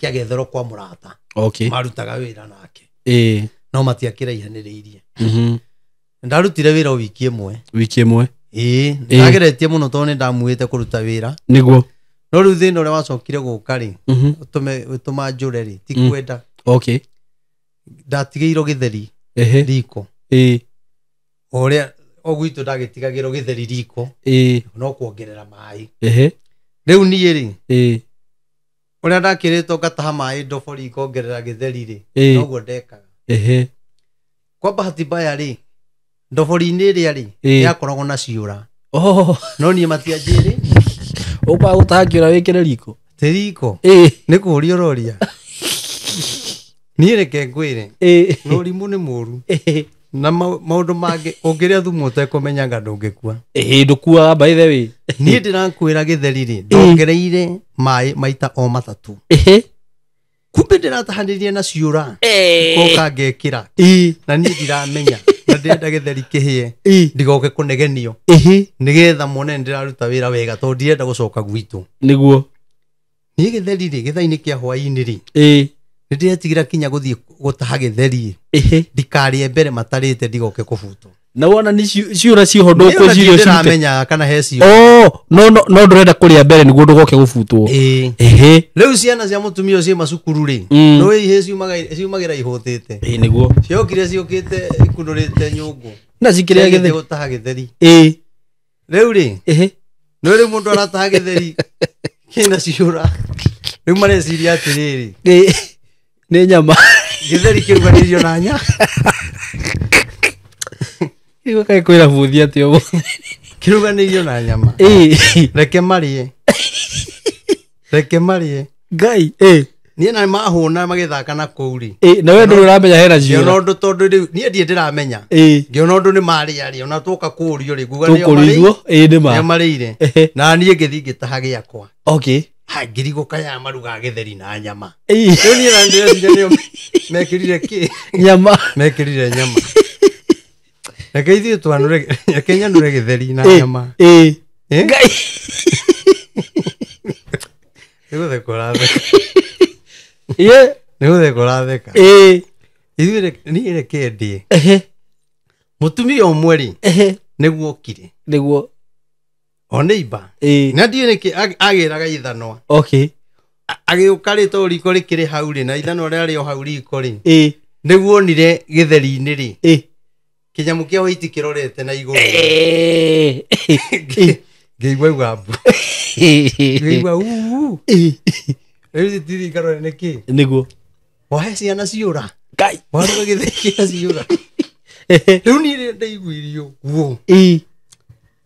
agetherwo kwa murata
okay
marutaga wira nake no matiakiraihaniriirie ndarutire wira wiki imwe ndageretie muno to ni ndamuite kuruta wira
niguo
no riu thina uria wacokire guka ri utuma njure ri ti kwenda
okay
ndatigeirwo githeri riko uria ogwitu ndagitigagirwo githeri riko no kuongerera mai riu nie ri uria ndakiritwo ngataha mai ndobori ikongerera githeri ri noguo ndekaga kwa bahati mbaya ri ndobori-inĩ ĩrĩa ri yakoragwo na ciũra no niĩ matianjĩrĩ
ũkwaga gũtaha kĩũra wĩkĩre riko
ti riko nĩ kũũria ũroria niĩ reke ngwĩre ũrimũ nĩ mũru na maũndũ mangĩ ũngĩrĩa thumu ũtekũmenyaga ndũngĩkua
ndũkuaga by the way
niĩ ndĩrakwĩra gĩtheri rĩ ndongereire maĩ maita o matatũ kumbe ndĩratahanĩrie na ciũra ngoka ngekĩra na niĩ ndiramenya na ndĩrenda gĩtheri kĩhĩe ndigoke kũnegenio nĩgetha mone ndĩraruta wĩra wega tondũ ndirenda gũcoka gwitũ
nĩguo
niĩ gĩtheri rĩ gĩthaa-inĩ kĩa hwaĩ-inĩ rĩ nĩ ndĩretigira kinya gũthiĩ gũtaha gĩtheri ndikarĩe mbere matarĩte ndigoke kũbutwo
na wona ni ciũra ciho ndũkũ cirio
ciramenya kana he cio
no ndũrenda kũrĩa mbere nĩguo ndũgoke gũbutwo
rĩu ciana cia mũtumia ũcio macukuru rĩ no ihe ciumagĩra ihũtĩte
nĩguo
ciokire ciũkĩte ikũnũrĩte nyũngũ
na cikĩrĩa gĩtheri
gũtaha gĩtheri rĩu rĩ no rĩu mũndũ arataha gĩtheri kĩna ciũra rĩu mareciria atĩrĩrĩ
nĩ nyama
gĩtheri kĩruganĩirio na nyama
igo kai kwira buthi atio bo
kiruganĩirio na nyama reke marie ngai niĩ na mahũna magĩthaka na kũu rĩ
na we ndũrĩ ũramenya hena ciũra
ngĩona ũndũ tondũ rĩu niĩ ndiĩ ndĩramenya ngĩona ũndũ nĩ marĩa ona tũka kũũrio rĩ nguga nĩo marĩire na niĩ ngĩthiĩ ngĩtaha gĩakwa
okay
ngĩrigũka ya maruga gĩtheri na nyama rĩu niĩ na ndĩreciria nĩo mekĩrire kĩ
nyama
mekĩrire nyama reke ithuĩ twanũre reke nyanũre gĩtheri na nyama
ngai
nĩgũtheka ũratheka nĩgũtheka ũratheka ithuĩ niĩ reke ndĩe mũtumia ũmwe rĩ nĩguo okire
nĩguo
o neighbor na ndiye niki agiraga ithano
okay
agiukari to riko rikiri hau ri na ithano ria hau riko ri niguo nire githeri-ini ri kinyamu kia waiti kirorete na iguru ngeigua ugambu ngeigua riu tiri karore niki
niguo
wahe ciana ciura
kai
waruga githeki ciura riu nire ndaiguirio guo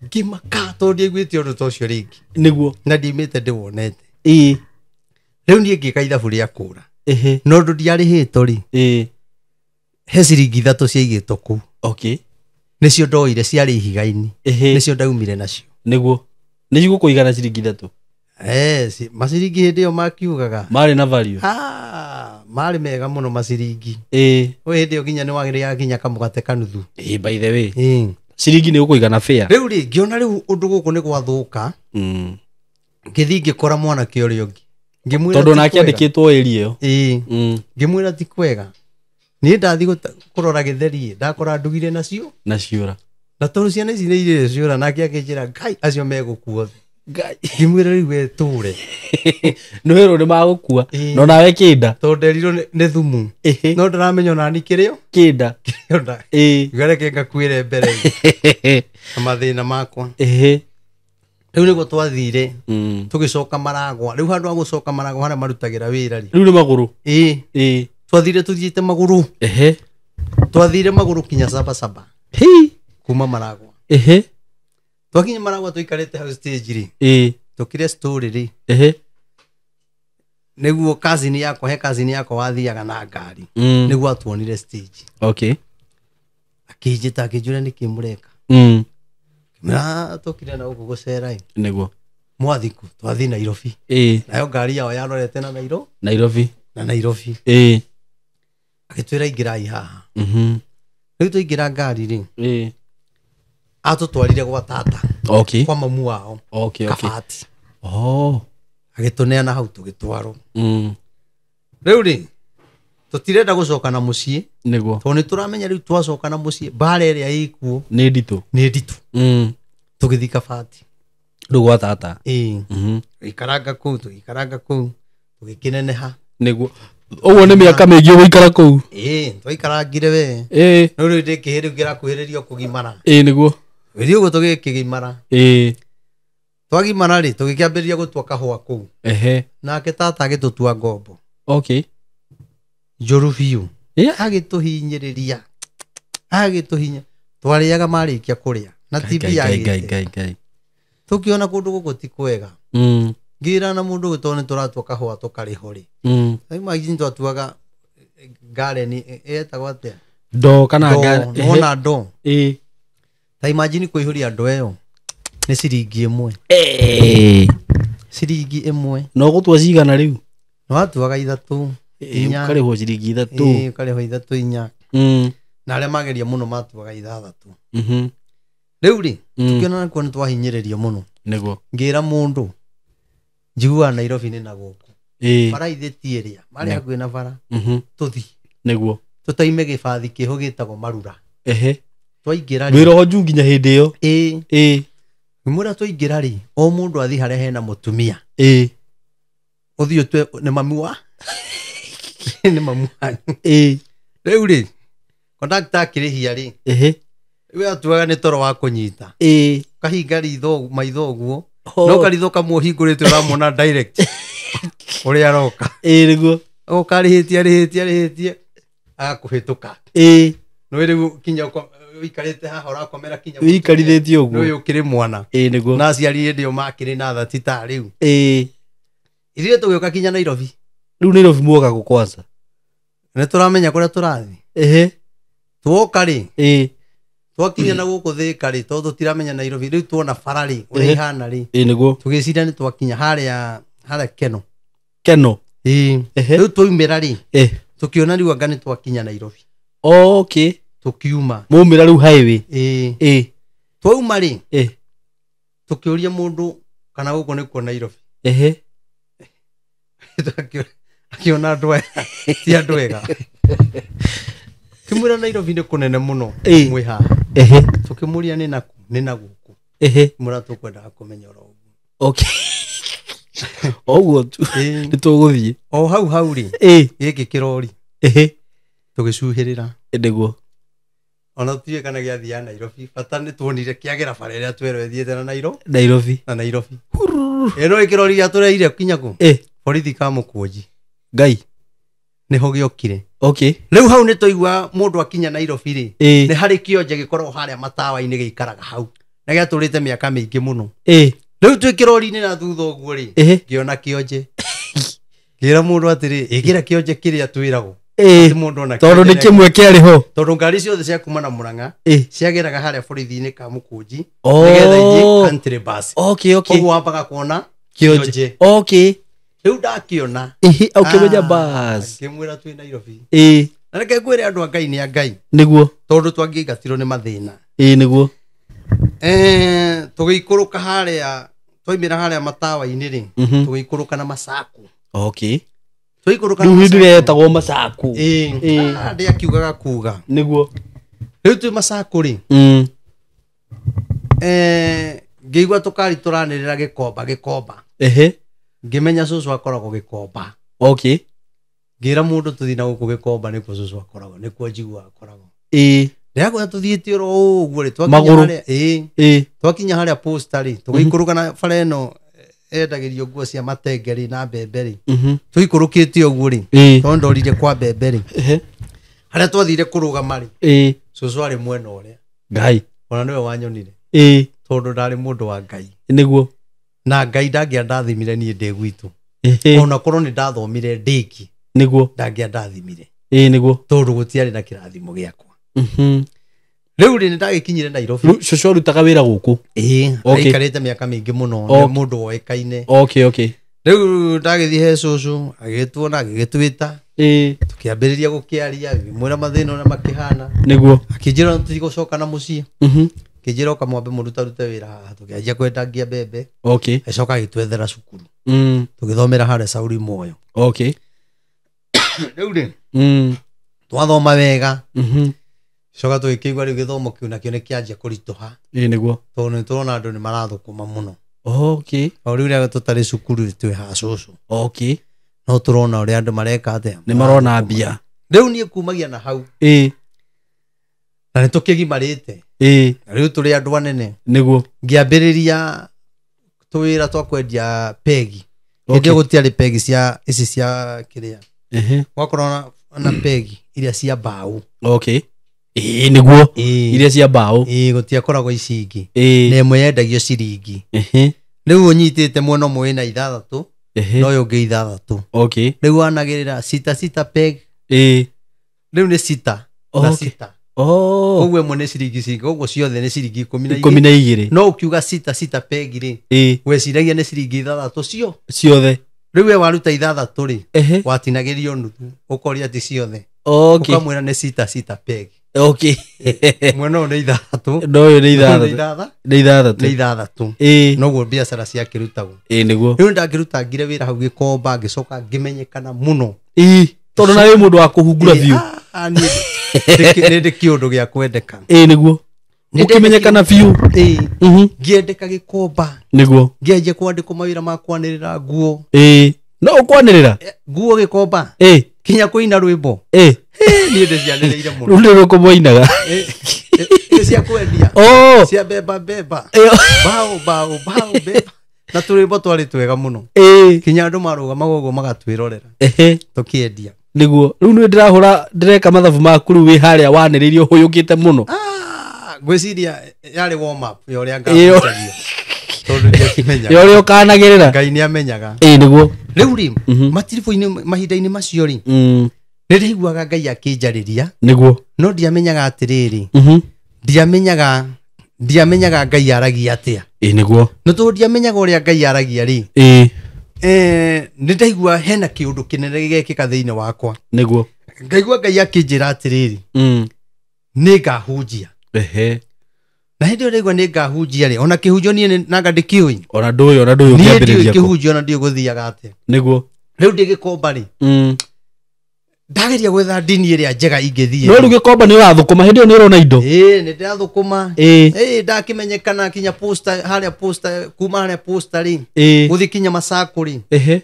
ngimaka to ndiguite undu tocio ringi
niguo
na ndimite ndiwonete riu nie ngika ithabu ria kura no ndu ndiarihitwo ri he ciringi 3 ciaigitwo kuu
okay
nicio ndoire ciari ihiga-ini nicio ndaumire nacio
niguo nicigukuigana ciringi 3
maciringi hindi iyo makiugaga
mari na value
mari mega muno maciringi o hindi iyo ginya ni wagire ginya kamugate kanuthu
by the way ciringi ni ukuigana fair
riu ri ngiona riu undu guku ni gwathuka ngithi ngikora mwana ki uri ungi ngimwira
tondu nake andikitwo eri iyo
ngimwira ti kwega ni ndathi kurora githeri ndakora ndugire nacio
na ciura
na tondu ciana ici ni irire ciura nake akinjira ngai acio megukuo ngai ngimwira riu weture
no hero ni magukua no nawe kinda
tondu nderirwo ni thumu no ndaramenya nani kirio
kinda
nda gareke ngakwire mbere amathina makwa riu niguo twathire tugicoka Maragwa riu handu ha gucoka Maragwa haria marutagira wira ri
riu ni maguru
twathire tuthiite maguru twathire maguru kinya Sabasaba kuma Maragwa twakinya Maragwa tuikarite hau stage ri tukire story ri niguo cousin yakwa wathiaga na ngari niguo atuonire stage
okay
akijita akijura nikimureka na tukire na ugu gucera
niguo
mwathiku twathi Nairobi nayo ngari yao yarorete na Nairobi agitwira ingirai haha riu tuingira ngari ri atutwarire gwa tata
okay
kwa mamu wao
okay
Kabati agituneana hau tugitwaro riu ri tutirenda gucoka na mucii
niguo
to ni turamenya riu twacoka na mucii bara iria ikuo
ni nditu
tugithi Kabati
riu gwa tata
ikaranga kuu tugikineneha
niguo uguo ni miaka mingi guikara kuu
twaikarangire we no riu ndikihiru ngirakuhiririo kugimara
niguo
riu uguo tugikigimara twagimara ri tugikiambiriria gutua kahua kuu nake tata agitutua ngombo
okay
njuru biu agituhinyiriria twariaga marikia kuria na TV yagite tukiona kundu guku ti kwega ngira na mundu gutone turatua kahua tukariho ri imagine twatuaga garden etagwo atia
ndo kana garden
ona ndo ta imagine kuihuria ndo eyo ni ciringi imwe ciringi imwe
no gutua cigana riu
no atuaga 3
inya kariho ciringi 3
kariho 3 inya na aria mageria muno matuaga 6 riu ri tukiona ko ni twahinyiririo muno
niguo
ngira mundu njigua Nairobi ni na guku bara ithetie ria mari hakuhi na bara tuthi
niguo
tutaime gibathi kiho gitagwo Marura twaingira
ri wiro njungi nya hindi yo
mura twaingira ri o mundu athi haria hena mutumia uthio twe ni mamua ni mamua riu ri conductor akirihia ri we atuaga ni toro wa kunyita kahinga ritho maitho guo no karitho kamuhingurite uramona direct uri aroka
niguo
ukarihitie agakuhituka no riu kinya wikarite haha urakomera kinya
wikarithitio guo
no ukiri mwana
niguo
na aciari ndio makiri na thati ta riu ithuĩ tũgĩũka kinya Nairobi
riu Nairobi muoka gũkwanza
nĩ tũramenya kũrĩa tũrathi tuoka rĩ twakinya na gũkũ Thĩka rĩ tondũ tũtiramenya Nairobi rĩu tuona bara rĩ ũrĩa ihana rĩ
nĩguo
tũgĩciria nĩ twakinya harĩa Keno
rĩu
twaumĩra rĩ tũkĩona rĩu anga nĩ twakinya Nairobi
okay
tukiuma
mumira riu highway
twauma ri tukiuria mundu kana guko ni ku Nairobi akiona ndwe ti andwega kimura Nairobi ni kunene muno mwi ha tukimuria ni naku ni na guku Mũrata ũkwenda kũmenya oro ũguo.
Okay. Oguo tu. Nĩ tũgũthiĩ.
O hau rĩ. Gĩkĩ kĩrori. Tũgĩcuhĩrĩra.
Nĩguo.
Ona tũtiũĩ kana gĩathiaga Nairobi. Bata nĩ tuonire kĩagera bara ĩrĩa twerwo ĩthiĩte na Nairobi. Ĩno kĩrori gĩatũreire kinya kũ? Borithi kamũkũnji.
Ngai.
Nĩho gĩokire.
Okay.
Rĩu hau nĩ tũigua mũndũ akinya Nairobi rĩ. Nĩ harĩ kĩonje gĩkorwo harĩa matawa-inĩ gĩikaraga hau. Na gĩatũrĩte mĩaka mĩingĩ mũno. Rĩu twĩ kĩrori-inĩ na thutha ũguo rĩ. Ngĩona kĩonje. Ngĩra mũndũ atĩrĩ, ĩkĩra kĩonje kĩrĩa twĩragwo.
Tondũ nĩ kĩmwe kĩarĩ ho.
Tondũ ngari ciothe cia kuma na Mũrang'a ciageraga harĩa borithi-inĩ ka Mũkũnji nĩgetha ingĩ country bus. Koguo wambaga kuona kĩonje. Rĩu ndakĩona
ũkĩmenya bus.
Ngĩmwĩra twĩ Nairobi. Na reke ngwĩre andũ a Ngai nĩ a Ngai.
Nĩguo.
Tondũ twangĩingatirwo nĩ mathĩna.
Nĩguo.
Tũgĩikũrũka harĩa twaimĩra harĩa matawa-inĩ rĩ. Tũgĩikũrũka na masaku.
Tũikũrũka na masaku. Rĩu ndĩretagwo masaku.
Ndĩ akiugaga kuga.
Nĩguo.
Rĩu twĩ masaku rĩ. Ngĩigua tũkari tũranĩrĩra gĩkomba. Ngĩmenya cũcũ akoragwo gĩkomba. Ngĩra mũndũ tũthiĩ na gũkũ gĩkomba nĩkuo cũcũ akoragwo, nĩkuo njigua akoragwo. Ndĩrakwĩra tũthiĩte oro ũguo rĩ, twakinya harĩa posta rĩ, tũgĩikũrũka na bara ĩno endagĩrio nguo cia matenge rĩ na mbembe rĩ. Tũikũrũkĩte ũguo rĩ, tondũ ndorire kwa mbembe rĩ. Harĩa twathire kũrũgama rĩ, cũcũ arĩ mwena ũrĩa.
Ngai.
Ona nĩwe wanyonire. Tondũ ndarĩ mũndũ wa Ngai.
Nĩguo.
Na Ngai ndangĩandathimire niĩ ndĩ gwitũ. Ona korwo nĩ ndathomire ndĩki.
Nĩguo.
Ndangĩandathimire.
Nĩguo.
Tondũ gũtiarĩ na kĩrathimo gĩakwa. Rĩu rĩ nĩ ndagĩkinyire Nairobi.
Cũcũ arutaga wĩra gũkũ.
Aikarĩte mĩaka mĩingĩ mũno. Nĩ mũndũ woĩkaine. Rĩu ndagĩthiĩ he cũcũ agĩtuona agĩgĩtwĩta. Tũkĩambĩrĩria gũkĩaria mwĩra mathĩna ũrĩa makĩhana.
Nĩguo.
Akĩnjĩra tũtigũcoka na mũciĩ. Akĩnjĩra oka mwambe mũrute wĩra haha. Tũkĩanjia kwendangia mbembe. Acoka agĩtwethera cukuru. Tũgĩthomera harĩa Sauri Moyo. Rĩu rĩ twathoma wega. Coka tũgĩkĩigua rĩu gĩthomo kĩu nakĩo nĩ kĩanjia kũritũha.
Nĩguo.
Tondũ nĩ tũrona andũ nĩ marathũkũma mũno.
O
rĩu rĩrĩa tũtarĩ cukuru twĩ haha cũcũ. No tũrona ũrĩa andũ mareka atĩa.
Nĩ marona mbia.
Rĩu niĩ kumagia na hau. Na nĩ tũkĩgimarĩte. Rĩu tũrĩ andũ anene.
Nĩguo.
Ngĩambĩrĩria tũwĩra twa kwendia pegi. Hĩndĩ ĩyo gũtiarĩ pegi cia ici cia kĩrĩa. Gwakorwo na pegi iria cia mbaũ.
Nĩguo. Iria cia mbaũ.
Gũtiakoragwo ici ingĩ. Na ĩmwe yendagio ciringi. Rĩu ũnyitĩte mwena ũmwe wĩna 6 na ũyũ ũngĩ 6. Rĩu wanagĩrĩra sita peg. Rĩu nĩ sita na sita. Ũguo ĩmwe nĩ ciringi ciringi. Ũguo ciothe nĩ ciringi 12. No ũkiuga sita peg rĩ, weciragia nĩ ciringi 6 ciothe. Rĩu we waruta 6 rĩ, watinagĩrio nuthu ũkoria atĩ ciothe. Ũkamwĩra nĩ sita peg. Mwena ũyũ nĩ 6.
No ũyũ nĩ 6.
Noguo biacara ciakĩrutagwo.
Nĩguo.
Rĩu ndangĩruta ngire wĩra hau gĩkomba ngĩcoka ngĩmenyekana mũno.
Tondũ na wĩ mũndũ wa kũhungura biũ.
Nĩ kĩũndũ gĩa kwendeka.
Nĩguo. Ũkĩmenyekana biũ.
Ngĩendeka gĩkomba.
Nĩguo.
Ngĩanjia kwandĩkwo mawĩra ma kwanĩrĩra nguo.
No ũkwanĩrĩra?
Nguo gĩkomba. Kinya kũina rwĩmbo. Niĩ ndĩcianĩrĩire mũno.
Rĩu nĩ rũkũmũinaga.
Cia kwendia. Cia mbemba. Bao mbemba. Na tũrĩmbo twarĩ twega mũno. Kinya andũ marũgamaga ũguo magatwĩrorera. Tũkĩendia.
Nĩguo. Rĩu nĩ ndĩreka mathabu maku rĩu wĩ harĩa wanĩrĩirio ũhũyũkĩte mũno.
Ngwĩciria yarĩ warm up ya ũrĩa ngahunjagia. Tondũ ndiakĩmenyaga.
Ya ũrĩa ũkanagĩrĩra.
Ngai nĩ amenyaga.
Nĩguo.
Rĩu rĩ matiribũ-inĩ mahinda-inĩ macio rĩ, nĩ ndĩiguaga Ngai akĩnjarĩria.
Nĩguo. No
ndiamenyaga atĩrĩrĩ. Ndiamenyaga Ngai aragia atĩa.
Nĩguo.
No tondũ ndiamenyaga ũrĩa Ngai aragia rĩ. Nĩ ndaigua hena kĩũndũ kĩnene gĩgekĩka thĩinĩ wakwa.
Nĩguo.
Ngaigua Ngai akĩnjĩra atĩrĩrĩ. Nĩ ngahunjia. Na hĩndĩ ĩyo ndaigua nĩ ngahunjia rĩ, ona kĩhunjio niĩ nanga ndĩkĩũĩ.
Ona ndũĩ ũkĩambĩrĩria
kĩhunjio ona ndiĩ gũthiaga atĩa.
Nĩguo.
Rĩu ndĩ gĩkomba rĩ. ndageria gwetha ndini iria njega ingithie
no ruge komba ni urathukuma hindi ni urona indo
ni ndathukuma ndakimenyekana kinya poster haria poster kuma haria poster ri guthi kinya masakuri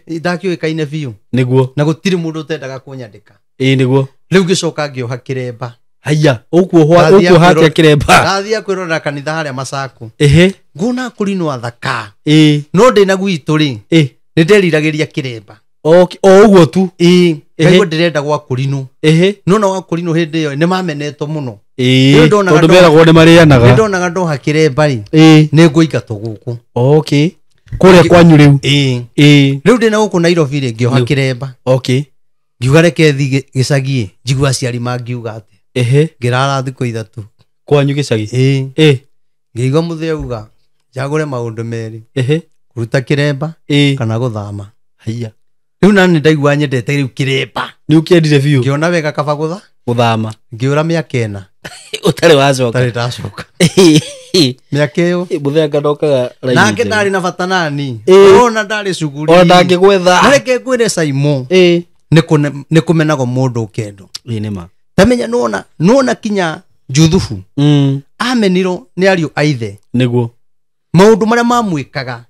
ndakiuikaine biu
niguo
na gutiri mundu utendaga kunyandika
niguo
riu ngicoka ngioha kiremba
haya ukuo hatia kiremba
ndathia kwirora kanitha haria masaku nguna kurino athaka no ndina gwitu ri ni nderiragiria kiremba
uguo tu
ngaigua ndirenda gwa kurino no na gwa kurino hindi iyo ni mameneto muno
tondu meragwo ni marianaga
ndonaga ndoha kiremba ri ni nguingatwo guku
kuria kwanyu riu
riu ndina guku Nairobi ri ngioha kiremba ngiuga reke thi gicagi njigua aciari mangiuga ati ngirara thiku ithatu
kwanyu gicagi
ngiigua muthee uga njagure maundu meri kuruta kiremba kana guthama
haya
riu nani ndaigua nyendete riu kiremba
ni ukiendire biu
ngiona wega kaba guthama ngiura miaka ena
utari wacoka
utari ndacoka miaka iyo
muthee ngadokaga
nake ndari na bata nani ona ndari cuguri
ona ndangigwetha
nareke ngwire Saimo ni kumenago mundu ukendo
nima
tamenya nona kinya Juthufu ameniro ni ariu aithe
niguo
maundu maria mamwikaga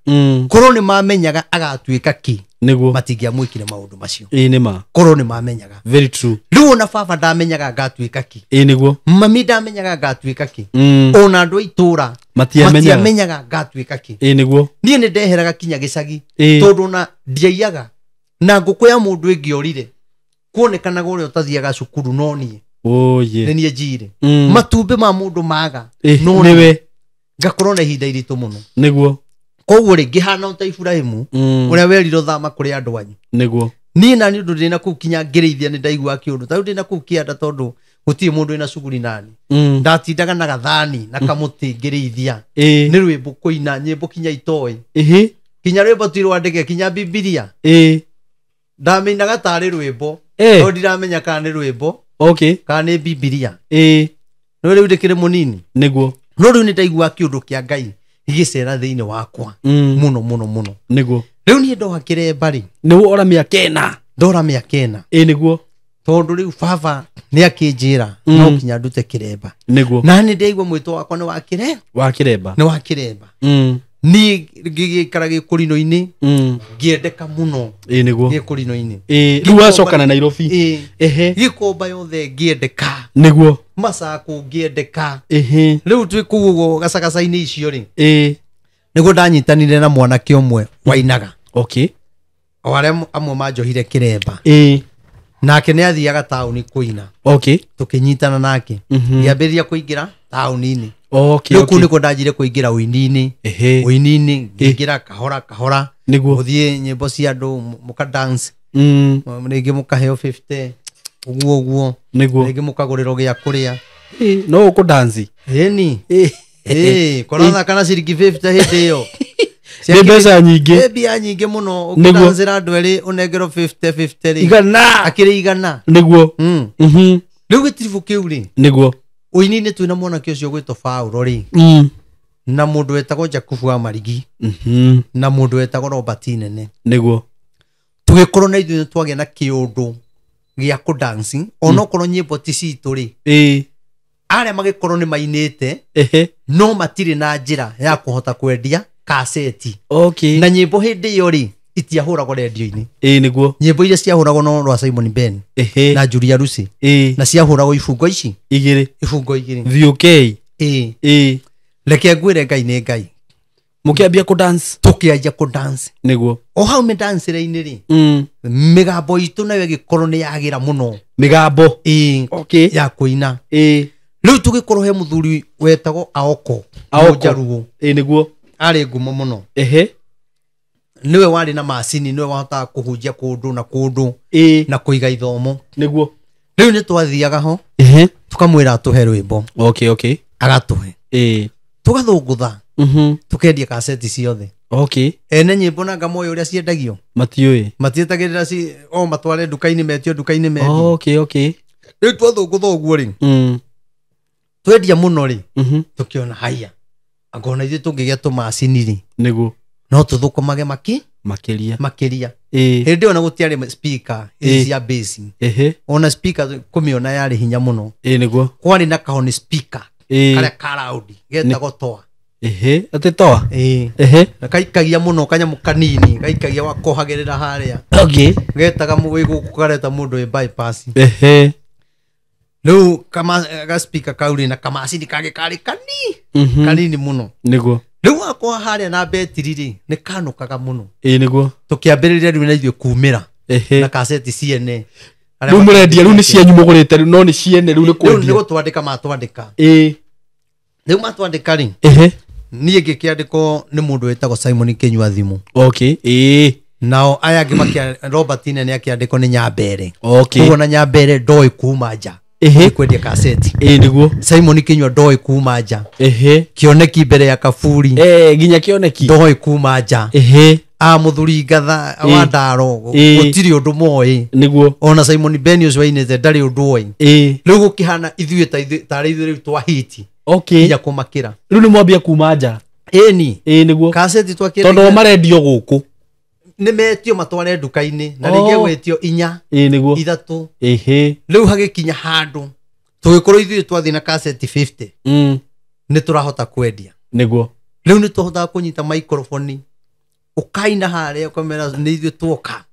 korwo ni mamenyaga agatuika ki
niguo
matingiamwikire maundu macio
nima
korwo ni mamenyaga
very true
riu na baba ndamenyaga agatuika ki
niguo
mami ndamenyaga agatuika ki ona andu aitura matiamenyaga agatuika ki
niguo
nie ni ndeheraga kinya gicagi tondu na ndiaiyaga na nguku ya mundu ingiorire kuonekanaga uria utathiaga cukuru no nie ni nie njire matumbi ma mundu maga
no niwe
ngakorwo na ihinda iritu muno
niguo
koguo ri ngihana uta Ibrahimu uria weriro thama kuri andu anyu
niguo
nie na ni undu ndina ku kinya ngereithia ni ndaigua kiundu tau ndina ku kianda tondu gutie mundu ina cuguri nani ndatindaga na gathani na kamuti ngereithia ni rwimbo kuina nyimbo kinya itoi kinya rwimbo tirwa ndege kinya Biblia ndaminaga tari rwimbo no ndiramenya kana ni rwimbo kana ni Biblia no riu ndikire munini
niguo
no riu ni ndaigua kiundu kia Ngai igicera thiini wakwa muno
niguo
riu ni ndoha kiremba ri
ni ora miaka ena
ndora miaka ena
niguo
tondu riu baba ni akinjira no kinya ndute kiremba
niguo
na ni ndaigua mwito wakwa ni wa kiremba ni ngigikara gikurino-ini ngiendeka muno
niguo
gikurino-ini
riu wacoka na Nairobi
gikomba yothe ngiendeka
niguo
masaku ngiendeka riu twi kuguo gacagaca-ini icio ri niguo ndanyitanire na mwanake umwe wainaga o aria amwe manjohire kiremba nake ni athiaga tauni kuina tukinyitana nake ngiambiriria kuingira tauni-ini riu kuu nikuo ndanjire kuingira uini-ini ngiingira kahora guthie nyimbo cia andu muka dance ringi mukaheo 50 uguo ringi mukagurirwo gia kuria
no uku dance
ni korona kana ciringi 50 hindi iyo
ni mbeca nyingi
mbia nyingi muno ukidanzira andu eri unengerwo 50 ri akiri igana
niguo
riu gitiribu kiu ri
niguo
uini-ini twina mwanake ucio gwitwo Paulo ri na mundu wetagwo Jakubu wa Marigi na mundu wetagwo Robert Nene
niguo
tugikorwo na ithuĩ twagia na kiundu gia ku dance onokorwo nyimbo ti citu ri aria magikorwo ni mainite no matire na njira ya kuhota kwendia kaseti na nyimbo hindi iyo ri itiahuragwo radio-ini
niguo
nyimbo iria ciahuragwo no rwa Simon Ben na Julia Rusi na ciahuragwo ibungo ici ibungo igiri
VOK
reke ngwire Ngai ni Ngai
mukiambia ku dance
tukianjia ku dance
niguo
o hau me dance-ine ri migambo itu nayo gikorwo ni yagira muno
migambo
ya kuina riu tugikorwo he muthuri wetagwo Aoko Jaruo
niguo
ari ngumo muno niwe wari na macini niwe wahota kuhunjia kundu na kuiga ithomo
niguo
riu ni twathiaga ho tukamwira atuhe rwimbo agatuhe tugathungutha tukendia kaseti ciothe ene nyimbo na ngamoyo uria ciendagio matietagirira o matware nduka-ini metio nduka-ini metio riu twathungutha uguo ri twendia muno ri tukiona haya angona ithuĩ tũngĩgĩa tũmacini ri
niguo
no tũthũkũmage makiria hindi ona gutiari speaker cia bass ona speaker kumiona yari hinya muno
niguo
kwani na kahoni speaker kare karaudi geta gotoa
ate toa
kaikagia muno kanyamu kanini kaikagia wakohagirira haria getaga muwigu kukareta mundu e bypass Lu kama speaker kauri na kama asini kage kari kanini muno
niguo
riu akwa haria na betiri ni kanukaga muno
niguo
tukiambiriria riu na ithio kumira na cassette ciene
riu murendia riu ni cianyu mugurite riu no ni ciene riu ni kwendia
ni gutwandika matwandika riu matwandika ri nie ngikiandiko ni mundu wetagwo Simon Kinyua thimu nao aya angi makia Robert Ine ni akiandiko ni Nyambere kugo na Nyambere ndoi kuma nja kwendia cassette
niguo
Simon Kinyua ndoi kuma nja kioneki mbere ya Kaburi
ginya kioneki
ndoi kuma nja muthuri ngatha wa Ndaro gutiri undu moi
niguo
ona Simon Benius wainete ndari undu oi riu gukihana ithuĩ ta ithuĩ riu twa hiti ya kumakira
riu ni mwambia kuma nja niguo
cassette twakira
tondo marendio guku
ni metio matware nduka-ini na ringi gwetio 4
niguo
3 riu hagikinya handu tugikorwo ithuĩ twathi na cassette 50 ni turahota kwendia
niguo
riu ni tuhota kunyita microphone ukaina haria ukamera ni ithuĩ twoka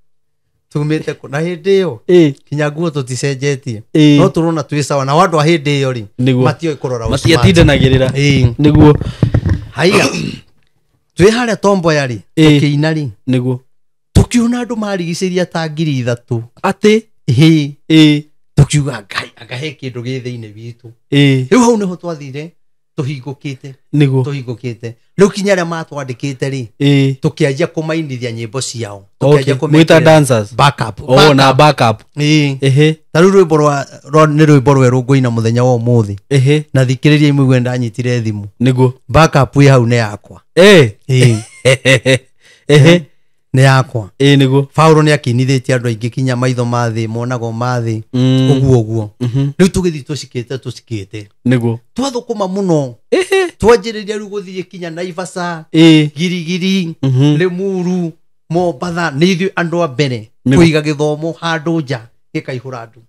tumite na hindi iyo kinya nguo tuticenjetie no turona twi sawa na wandu a hindi iyo ri matio ikurora
matiatindanagirira niguo
haiga twi haria tombo yari tukiina ri
niguo
tukiuna andu marigiciria ta 3,000
ati
tukiuga agahe kindu gi thiini witu riu hau niho twathire tuhingukite
niguo
tuhingukite riu kinya ria matwandikite ri tukianjia kumainithia nyimbo ciao
tukianjia kumwita dancers
backup
na backup
ta riu rwimbo rwa ni rwimbo rweru nguina muthenya wa umuthi na thikiriria imwe ndanyitire thimu
niguo
backup wi hau ne yakwa ne yakwa
niguo
Paulo ni akinithitie andu aingi kinya maitho mathi monago mathi uguo riu tugithi tucikite
niguo
twathukuma muno twanjiriria riu guthie kinya Naivasha Girigiri Limuru Mombatha ni ithuĩ andu a mbere kuiga githomo handu nja gikaihura andu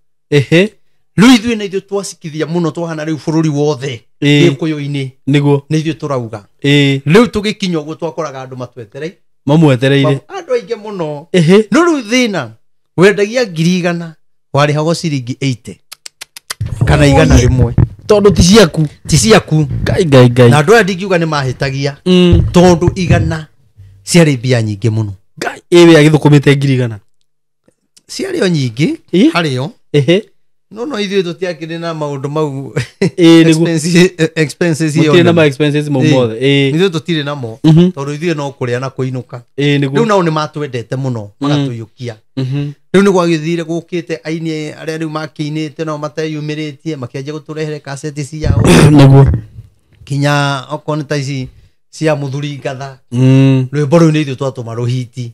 riu ithuĩ na ithuĩ twacikithia muno twahana riu bururi wothe gikuyu-ini
niguo
ni ithuĩ turauga riu tugikinya uguo twakoraga andu matwetereire
mamwetereire
andu aingi muno no riu thina wendagia 100 warihagwo ciringi 80 kana 100
tondu ti ciaku ngai
na andu aya ndingiuga ni mahitagia tondu 100 ciari mbia nyingi muno
ngai ewe agithukumite 100
ciari o nyingi hario no ithuĩ tutiakire na maundu mau expenses
iyo na expenses mo mothe
ithuĩ tutire namo tondu ithuĩ no kuria na kuinuka riu nao ni matwendete muno magatuyukia riu ni gwagithire gukite aini aria riu makiinite no mateyumiritie makianjia guturehere cassette ciao
niguo
kinya okoni ta ici cia muthuri ngatha rwimbo rũu nĩ ithuĩ twatũma rũhiti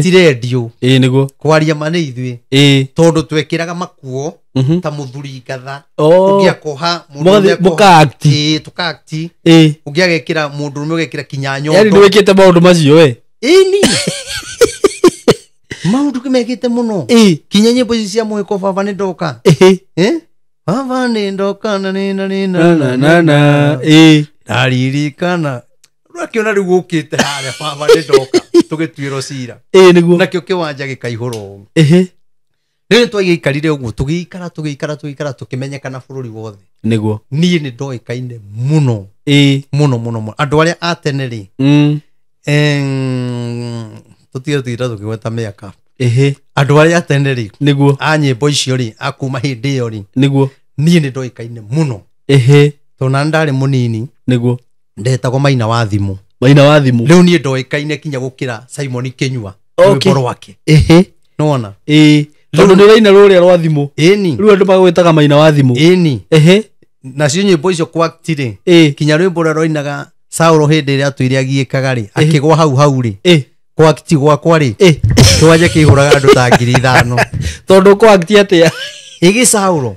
ti redio
niguo
kwaria ma nĩ ithuĩ tondu twekĩraga makuo ta muthuri ngatha ũngĩakoha
mũkaakti
tũkaakti ũngĩagekĩra mũndũrũme ũgekĩra kinya nyondo
yani nĩwĩkĩte maũndũ macio we
ĩni maũndũ kĩmekĩte mũno kinya nyĩmbo ici cia mũhĩko baba nĩ ndoka baba nĩ ndoka na ndaririkana rakiona riu gukite haria baba nĩ ndoka tũgĩtuĩrwo cira
niguo
nakĩo kĩwanja gĩkaihũrwo rĩu twagĩikarire ũguo tũgĩikara tũkĩmenyekana bũrũri wothe
niguo
niĩ nĩ ndoĩkaine mũno mũno andũ arĩa a tene rĩ tũtigatũira tũkĩgweta mĩaka andũ arĩa a tene rĩ
niguo
a nyĩmbo icio rĩ a kuma hĩndĩ ĩyo rĩ
niguo
niĩ nĩ ndoĩkaine mũno tona ndarĩ mũnini
niguo
ndetagwo Maina wa Thimũ
rĩu
niĩ ndoĩkaine kinya gũkĩra Simon Kinyua rwĩmbo rwake nona
tondu nĩ ũraina rũrĩa rwa thimũ
ĩni
rĩu andũ magwĩtaga Maina wa Thimũ
ĩni nacio nyĩmbo icio kwakti rĩ kinya rwĩmbo rũrĩa rwainaga Saulo hĩndĩ ĩrĩa atwĩre agĩĩkaga rĩ akĩgwa hau rĩ kwakti gwakwa rĩ kĩwanja kĩihũraga andũ ta 5,000
tondu kwakti atĩa
igi Saulo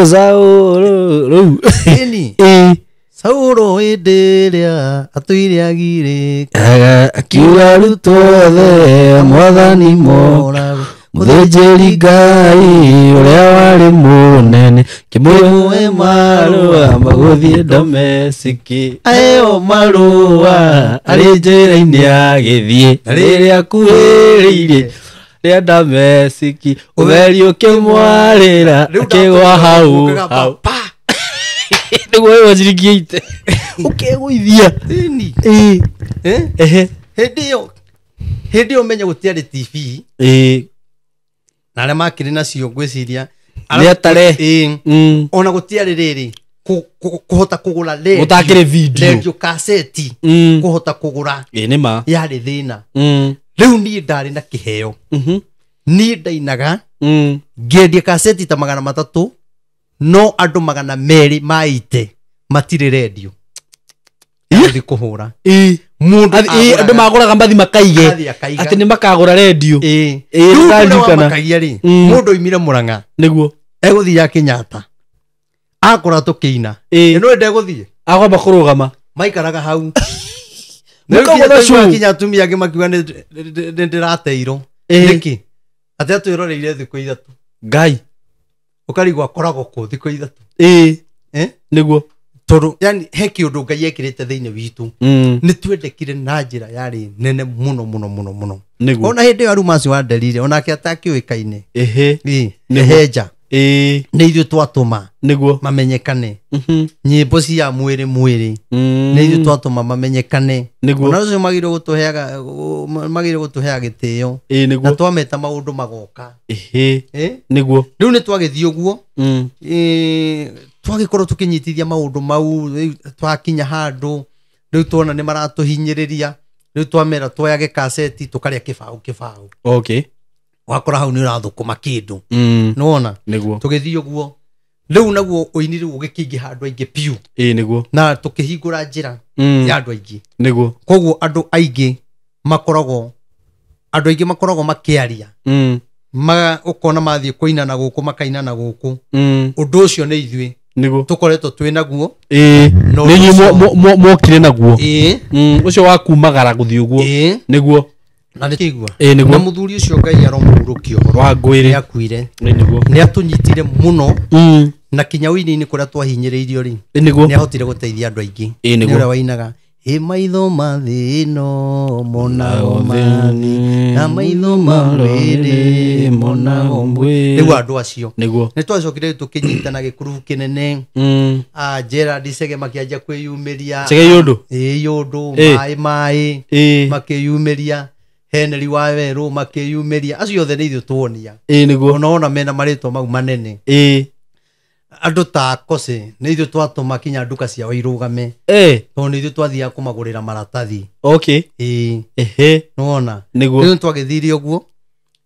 Saulo
rĩu
ĩni Sauro hĩndĩ atuire agire
akiuga rutothe mwathani morago muthĩnjĩri Ngai ũrĩa warĩ mũnene kĩmũhe marũa magũthiĩ Dameski aheo marũa arĩ njĩra-inĩ agĩthiĩ na rĩrĩa akuhĩrĩirie rĩa Dameski ũtheri ũkĩmwarĩra akĩgwa hau nĩguo ĩyo ciringi 8 ũkĩgũithia
hĩndĩ ĩyo menye gũtiarĩ TV na arĩa makĩrĩ nacio ngwĩciria ona gũtiarĩ rĩrĩ kũhota kũgũra
gũtakĩrĩ video
radio cassette kũhota kũgũra yarĩ thĩna rĩu niĩ ndarĩ na kĩheo niĩ ndainaga ngĩendia cassette ta 300 no andũ 200 maite matirĩ radio yathi kũhũra
andũ magũraga mbathi makaige atĩ nĩ makagũra radio
mũndũ oimire Mũrang'a
nĩguo
egũthiĩ ya Kenyatta akora tũkĩina no ende gũthiĩ
agomba kũrũgama
maikaraga hau
nĩkinya
atumia angĩ makiuga ndĩrateirwo nĩkĩ atĩ atwĩroreire thikũ 3
Ngai
ũkarigwo akoragwo kũ thikũ 3
nĩguo
tondũ yani he kĩũndũ Ngai ekĩrĩte thĩinĩ witũ nĩ twendekire na njĩra yarĩ nene mũno ona hĩndĩ ĩyo Arumaci wa Nderire onake atakĩũĩkaine nĩhenja nĩ ithuĩ twatũma nĩguo mamenyekane nyĩmbo cia mwĩrĩ nĩ ithuĩ twatũma mamenyekane ona ũcio magĩrĩirwo gũtũhea gĩtĩo na twameta maũndũ magoka
nĩguo
rĩu nĩ twagĩthiĩ ũguo twagĩkorwo tũkĩnyitithia maũndũ mau twakinya handũ rĩu tuona nĩ maratũhinyĩrĩria rĩu twamera twoyage cassette tũkarĩa kĩbaũ wakora hau nĩ ũrathũkũma kĩndũ nĩwona tũgĩthiĩ ũguo rĩu naguo ũini rĩu ũgĩkĩingĩha andũ aingĩ piũ
nĩguo
na tũkĩhingũra njĩra ya andũ aingĩ
nĩguo
koguo andũ aingĩ makoragwo makĩaria ũkona mathiĩ kũina na gũkũ makaina na gũkũ ũndũ ũcio nĩ ithuĩ tũkoretwo twĩ naguo
nĩnyuĩ mokire naguo ũcio wakumagara gũthiĩ ũguo nĩguo
na nĩkĩigua na mũthuri ũcio Ngai aromũhurũkia ũhoro
wa ngwĩrĩ
akuire nĩ atũnyitire mũno na kinya wĩini-inĩ kũrĩa twahinyĩrĩirio rĩ nĩ ahotire gũteithia andũ aingĩ nĩ ũrĩa wainaga maitho mathĩ ĩno monago mani na maitho ma rĩrĩ monago mbwĩ rĩu andũ acio nĩ twacokire tũkĩnyitana gĩkurubu kĩnene Gerard Chege makĩanjia kwĩyumĩria yũndũ maĩ makĩyumĩria Henry Wawerũ makĩyumĩria acio othe nĩ ithuĩ tuonia ona mena marĩtwa mau manene andũ ta Kose nĩ ithuĩ twatũma kinya nduka ciao irũgame tondũ nĩ ithuĩ twathiaga kũmagũrĩra maratathi nĩwona rĩu twagĩthire ũguo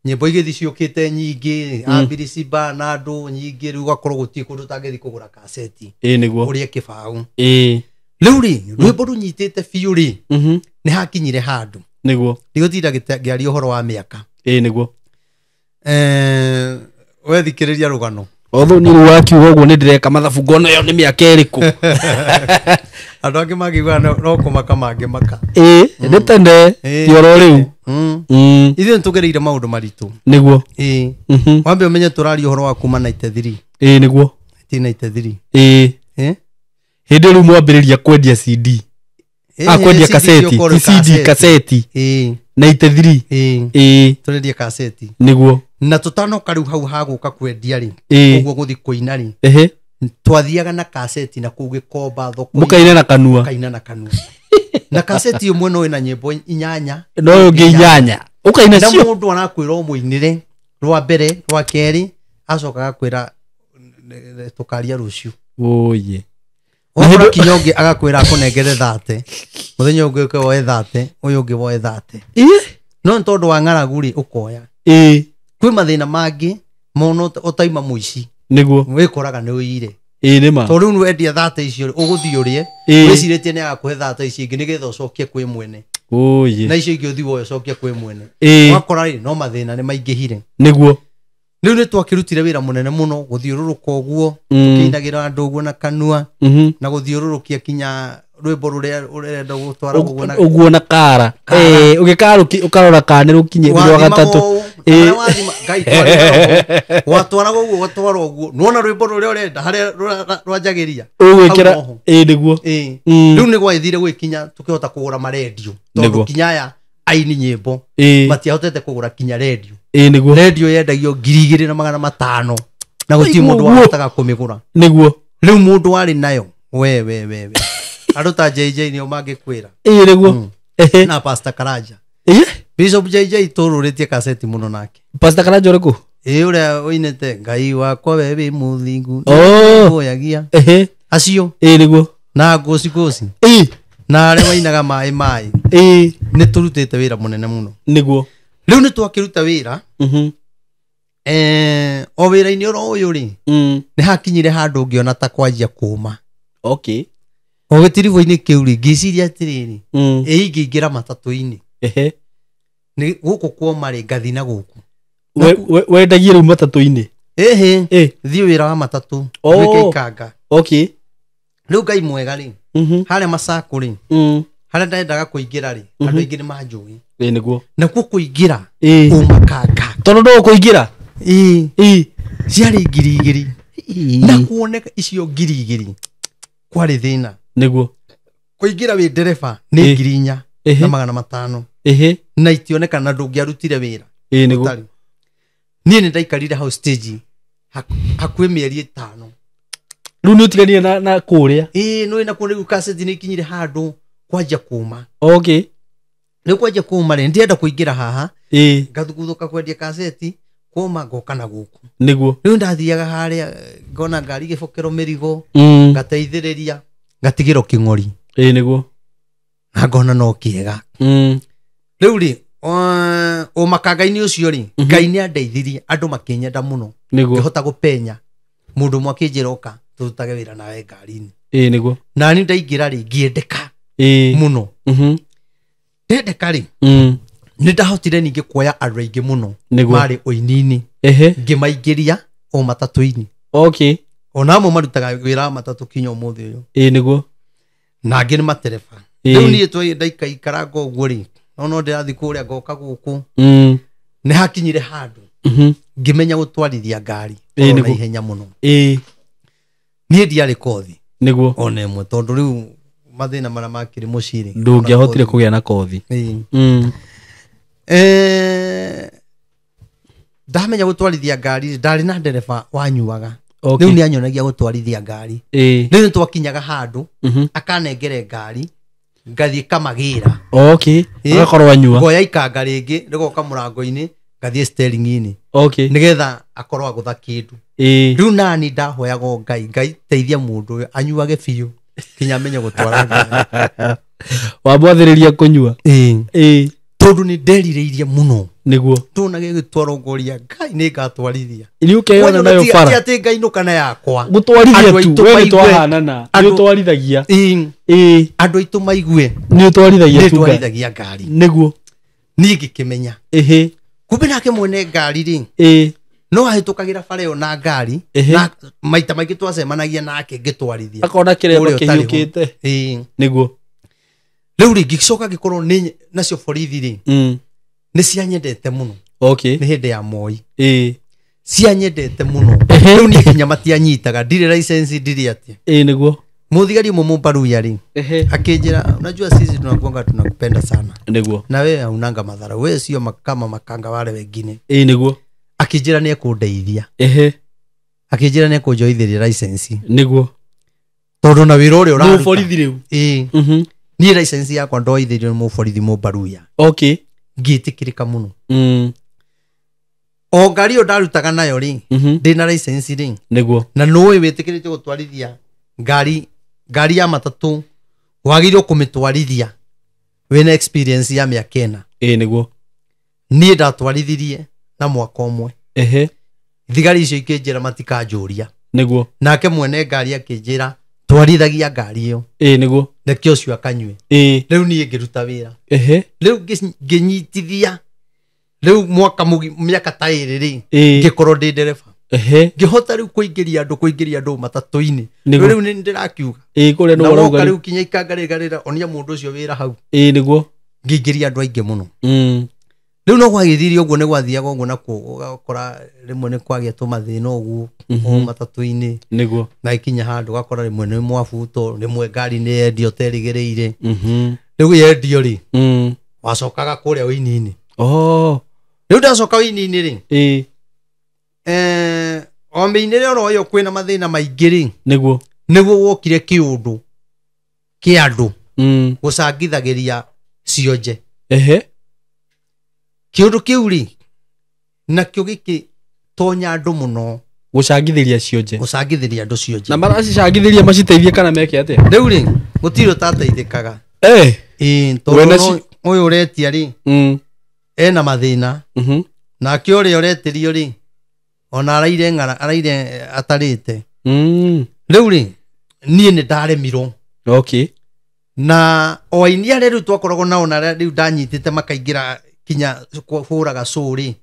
nyĩmbo igĩthi ciũkĩte nyingĩ Ambiriciba na andũ nyingĩ rĩu gakorwo gũtirĩ kũndũ tangĩthi kũgũra cassette ũrĩa kĩbaũ rĩu rĩ rwĩmbo rũnyitĩte biũ rĩ nĩ hakinyire handũ
nĩguo
ndigũtinda ngĩaria ũhoro wa mĩaka
nĩguo
wethikĩrĩria rũgano
otho nĩ wakiuga ũguo nĩ ndĩreka mathabu ngono ĩyo nĩ mĩaka ĩrĩkũ
andũ angĩ makiuga no kũmaka mangĩmaka
nĩ tene ti oro rĩu
ithuĩ nĩtũgereire maũndũ maritũ
nĩguo
wambe ũmenye tũraria ũhoro wa kuma 93
nĩguo
93
hĩndĩ rĩu mwambĩrĩria kwendia CD kwendia cassette 93
tũrendia cassette
nĩguo
na tũtanoka rĩu hau hagũka kwendia rĩ ũguo gũthi kũina rĩ twathiaga na cassette na kũu Gĩkomba thoko
mũkaina na kanua
na cassette ĩmwe no ĩna nyĩmbo 8
no ũngĩ 8 ũkaina cio
na mũndũ anakwĩra mũinire rwa mbere rwa kerĩ acokaga kwĩra tũkaria rũciũ
oye
Wahora kinyonge agakwĩra akũnengere 30 mũthenya ũngĩ ũke woe 30 ũyũ ũngĩ woe 30 no ntondũ wa ng'aragu rĩ ũkoya kwĩ mathĩna mangĩ mono ũtaima mũici
nĩguo
wĩkoraga nĩ ũire
nĩma
tondũ rĩu wendia 30 icio ũgũthiĩ ũrĩe wĩcirĩtie nĩ agakũhe 30 ici ingĩ nĩgetha ũcokie kwĩ mwene na icio ingĩ ũthiĩ woe ũcokie kwĩ mwene wakora rĩ no mathĩna nĩ maingĩhire
nĩguo
riu ni twakirutire wira munene muno guthiururuka uguo tukiinagira andu uguo na kanua na guthiururukia kinya rwimbo ruria urenda gutwara
uguo na kara ugikaruki ukarora kana rukinye rwa gatatu
watwara uguo watwara uguo nuona rwimbo ruria urenda haria rwajagiria
ugikira niguo
riu ni gwaithire gwikinya tukihota kugura maredio tondu kinya ya aini nyimbo matiahotete kugura kinya redio
niguo
redio yendagio 2,500 na guti mundu wahotaga kumigura
niguo
riu mundu wari nayo we andu ta JJ nio mangikwira
niguo
na Pastor Karanja Bishop JJ tururitie kaseti muno nake
Pastor Karanja uriku
uria uinete ngai wakwa wewe muthingu oyagia acio
niguo
na gosi na aria wainaga mai ni turutite wira munene muno
niguo
riu ni twakiruta wira o wira-ini oro uyu ri ni hakinyire handu ungiona ta kwanjia kuma o gitirivo-ini kiu ri ngiciria atiriri ingiingira matatu-ini ni guku kwoma ri ngathi na guku
wendagie riu matatu-ini
thii wira wa matatu wikeikanga riu ngai mwega ri haria masaku ri haria ndendaga kuingira ri andu aingi ni manjui
niguo
na kuingira umakanga
tondu ndo kuingira
ciari 2,000 na kuoneka icio 2,000 kwari thina
niguo
kuingira wi ndereba ni 4,000 na 500 na itioneka na ndungiarutire wira
niguo
nie ni ndaikarire hau stage hakwi mieri 5
riu ni utiganie na kuria
no ina kuria kaseti ni ikinyire handu kwanja kuma riu kwanja kuma ri ndienda kuingira haha ngathuguthuka kwendia kaseti kuma ngoka na guku
niguo
riu ndathiaga haria ngona ngari gibokero mirigo ngateithiriria ngatigiro king'ori
niguo
na ngona no kiega riu ri o makanga-ini ucio ri ngai ni andeithirie andu makinyenda muno ngihota gupenya mundu mwakinjira uka turutage wira nawe ngari-ini
niguo
nani ndaingira ri ngiendeka muno ndendeka ri ni ndahotire ningi kuoya andu aingi muno mari uini-ini ngimaingiria o matatu-ini ona amwe marutaga wira wa matatu kinya umuthi uyu
niguo
na angi ni matereba riu nie ndaikaikara uguo ri no ndirathi kuria ngoka guku ni hakinyire handu ngimenya gutwarithia ngari na ihenya muno nie ndiari kothi
niguo
ona imwe tondu riu mathina maria makiri muciri
ndungiahotire kugia na kothi
ndamenya gutwarithia ngari ndari na ndereba wanyuaga riu ni anyonagia gutwarithia ngari riu twakinyaga handu akanengere ngari ngathie kamagira
agakorwo anyua
ngoya ikanga ringi rigoka murango-ini ngathie steering-ini nigetha akorwo agutha kindu riu nani ndahoyaga ngai teithia mundu uyu anyuage biu kinya menye gutwara ngari
wamwathiriria kunyua
tondu ni ndeririirie muno
niguo
tunage gitwaro ngoria ngai ni ngatwarithia
ni ukeyona nayo bara
ati ngai no kana yakwa
gutwarithia tu we twahanana ni utwarithagia andu aitu maigue
ni utwarithagia ngari
niguo
ni ngikimenya kumbe nake mwene ngari ri no ahitukagira bara yo na ngari na maita maingi twacemanagia nake ngitwarithia
akona kirembo kihiukite niguo
riu ri ngicoka ngikorwo ni nacio borithi ri ni cianyendete muno ni hindi ya Moi cianyendete muno riu ni kinya matianyitaga ndire license ndire atia
niguo
muthigari umwe mumbaruya ri akinjira unajua sisi tunakuanga tunakupenda sana
niguo
na wewe haunanga madhara wewe sio kama makanga wale wengine
niguo
akinjira ni kundeithia akinjira ni kunjoithiria license
niguo
tondu na wira uria uraruta
muborithi riu
ni license yakwa ndoithirio ni muborithi mumbaruya ngitikirika muno o ngari yo ndarutaga nayo ri ndina license ri
niguo
na nowe witikirite gutwarithia ngari ya matatu wagirwo kumitwarithia wena experience ya miaka 4
niguo
nie ndatwarithirie na mwaka umwe thigari icio ikinjira matikanjuria
niguo
nake mwene ngari akinjira twarithagia ngari iyo
niguo
nake ucio akanywe riu nie ngiruta wira riu nginyitithia riu mwaka miaka ta iri ri ngikorwo ndi ndereba ngihota riu kuingiria andu matatu-ini riu ni ndirakiuga
kuria no
urauga riu kinya ikangarira onia mundu ucio wira hau
niguo
ngiingiria andu aingi muno riu no gwagithirio uguo ni gwathiaga uguo nakuo ugakora rimwe ni kwagia tumathina uguo matatu-ini
niguo
na ikinya handu ugakora rimwe ni mwabuto rimwe ngari ni endio terigiriire riu yendio ri wacokaga kuria wini-ini riu ndacoka wini-ini ri o mĩinĩre oro yo kwĩna mathĩna maingĩ ri nĩguo wokire kĩũndũ kĩa andũ gũcangithagĩria cionje kĩũndũ kĩu ri nakĩo gĩkĩtonya andũ mũno
gũcangithĩria cionje
andũ cionje
na maracicangithĩria maciteithie kana meke atĩa
rĩu ri gũtirĩ ũtateithĩkaga tondũ ũyũ ũretia ri ena mathĩna nake ũrĩa ũretĩrio ri ona araire atarĩte rĩu ri niĩ nĩ ndaremirwo na o aini arĩa rĩu twakoragwo nao na rĩu ndanyitĩte makaingĩra kinya kũhũraga show ri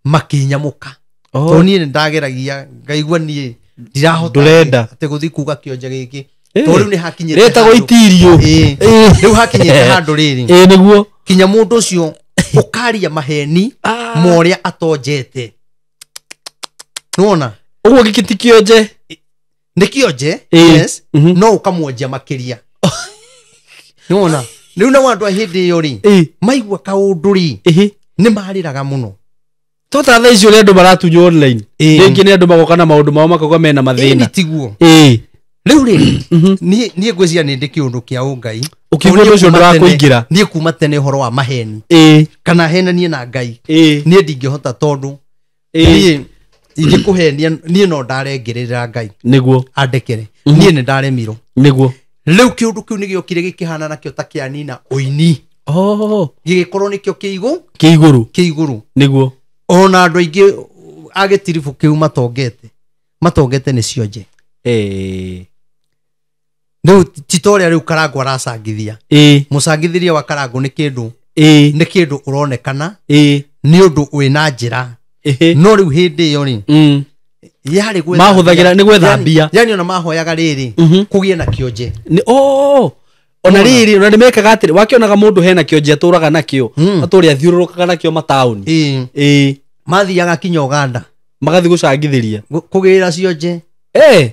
makĩnyamũka tondũ niĩ nĩ ndageragia ngaigua niĩ ndirahota atĩ gũthiĩ kuga kĩonje gĩkĩ tondũ rĩu nĩ hakinyĩte
retagwo itirio
rĩu hakinyĩte handũ rĩrĩ
nĩguo
kinya mũndũ ũcio ũkaria maheni morĩa atonjete nona
uguo gĩkĩ ti kĩonje
nĩ kĩonje yes no ũkamwonjia makĩria nona rĩu na andũ a hĩndĩ ĩyo ri maigua kaũndũ ri nĩ marĩraga mũno
tota thaa icio nĩ andũ maratunywo online rĩngĩ nĩ andũ magoka na maũndũ mao makauga mena mathĩna
tiguo rĩu rĩ niĩ ngwĩciria nĩ ndĩ kĩũndũ kĩa ũngai
ũkiuga ũndũ ũcio ndũrakũingĩra
niĩ kuma tene ũhoro wa maheni kana henanie na Ngai niĩ ndingĩhota tondũ ingĩkũhenia niĩ no ndarengerera Ngai
nĩguo
andekere niĩ nĩ ndaremirwo
nĩguo
rĩu kĩũndũ kĩu nĩ gĩokire gĩkĩhana nakĩo ta kĩanina ũini gĩgĩkorwo nĩkĩo kĩigũrũ
nĩguo
ona andũ aingĩ a gĩtiribũ kĩu matongete nĩ cionje rĩu titorĩa rĩu Karangũ aracangithia mũcangithĩria wa Karangũ nĩ kĩndũ ũronekana nĩ ũndũ wĩna njĩra no rĩu hĩndĩ ĩyo rĩ yarĩ
mahũthagĩra nĩ gwetha mbia
yani ona mahoyaga rĩrĩ kũgĩe na kĩonje
ona rĩrĩ ona nĩmekaga atĩrĩ wakĩonaga mũndũ hena kĩonje atũraga nakĩo atũrĩa athiũrũrũkaga nakĩo mataũni
mathiaga kinya Uganda
magathiĩ gũcangithĩria
kũgĩra cionje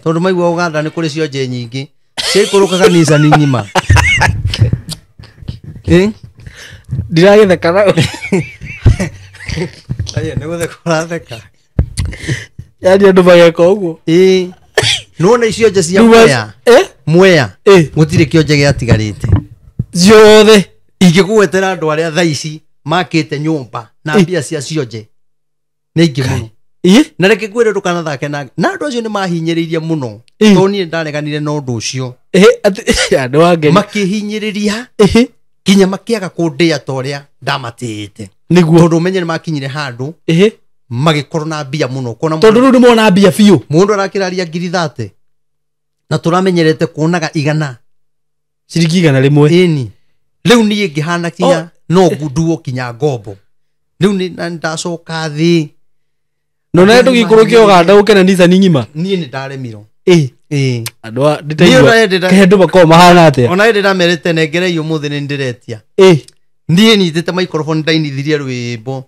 tondũ maigua Uganda nĩ kũrĩ cionje nyingĩ ciaikũrũkaga nicani ng'ima
ndiragĩtheka
nĩ gũtheka ũratheka
yani andũ mageka ũguo
nona icionje cia Mwea gũtirĩ kĩonje gĩatigarĩte
ciothe
ingĩgwetera andũ arĩa thaa ici makĩte nyũmba na mbia cia cionje nĩ ingĩ mũno na reke kwĩre ndũkanathake na andũ acio nĩ mahinyĩrĩirie mũno tondũ niĩ ndareganire na ũndũ ũcio makĩhinyĩrĩria kinya makĩaga kũndĩa ta ũrĩa ndamatĩĩte tondũ ũmenye nĩ makinyire handũ magĩkorwo na mbia mũno
tondũ rĩu nĩ mona mbia biũ
mũndũ arakĩraria ngiri 30 na tũramenyerete kuonaga 100
ciringi 100
ĩni rĩu niĩ ngĩhana kinya no ngunduo kinya ngombo rĩu nĩ ndacoka thĩ
nona ndũgĩikũrũkia Uganda ũkena nicani ng'ima
niĩ nĩ ndaremirwo
andũ a ndĩtaigua kahendũ makorwo mahana atĩa
ona hĩndĩ ndamerĩte nengerei ũmũthĩ nĩ ndĩretia niĩ nyitĩte microphone ndainithirie rwĩmbo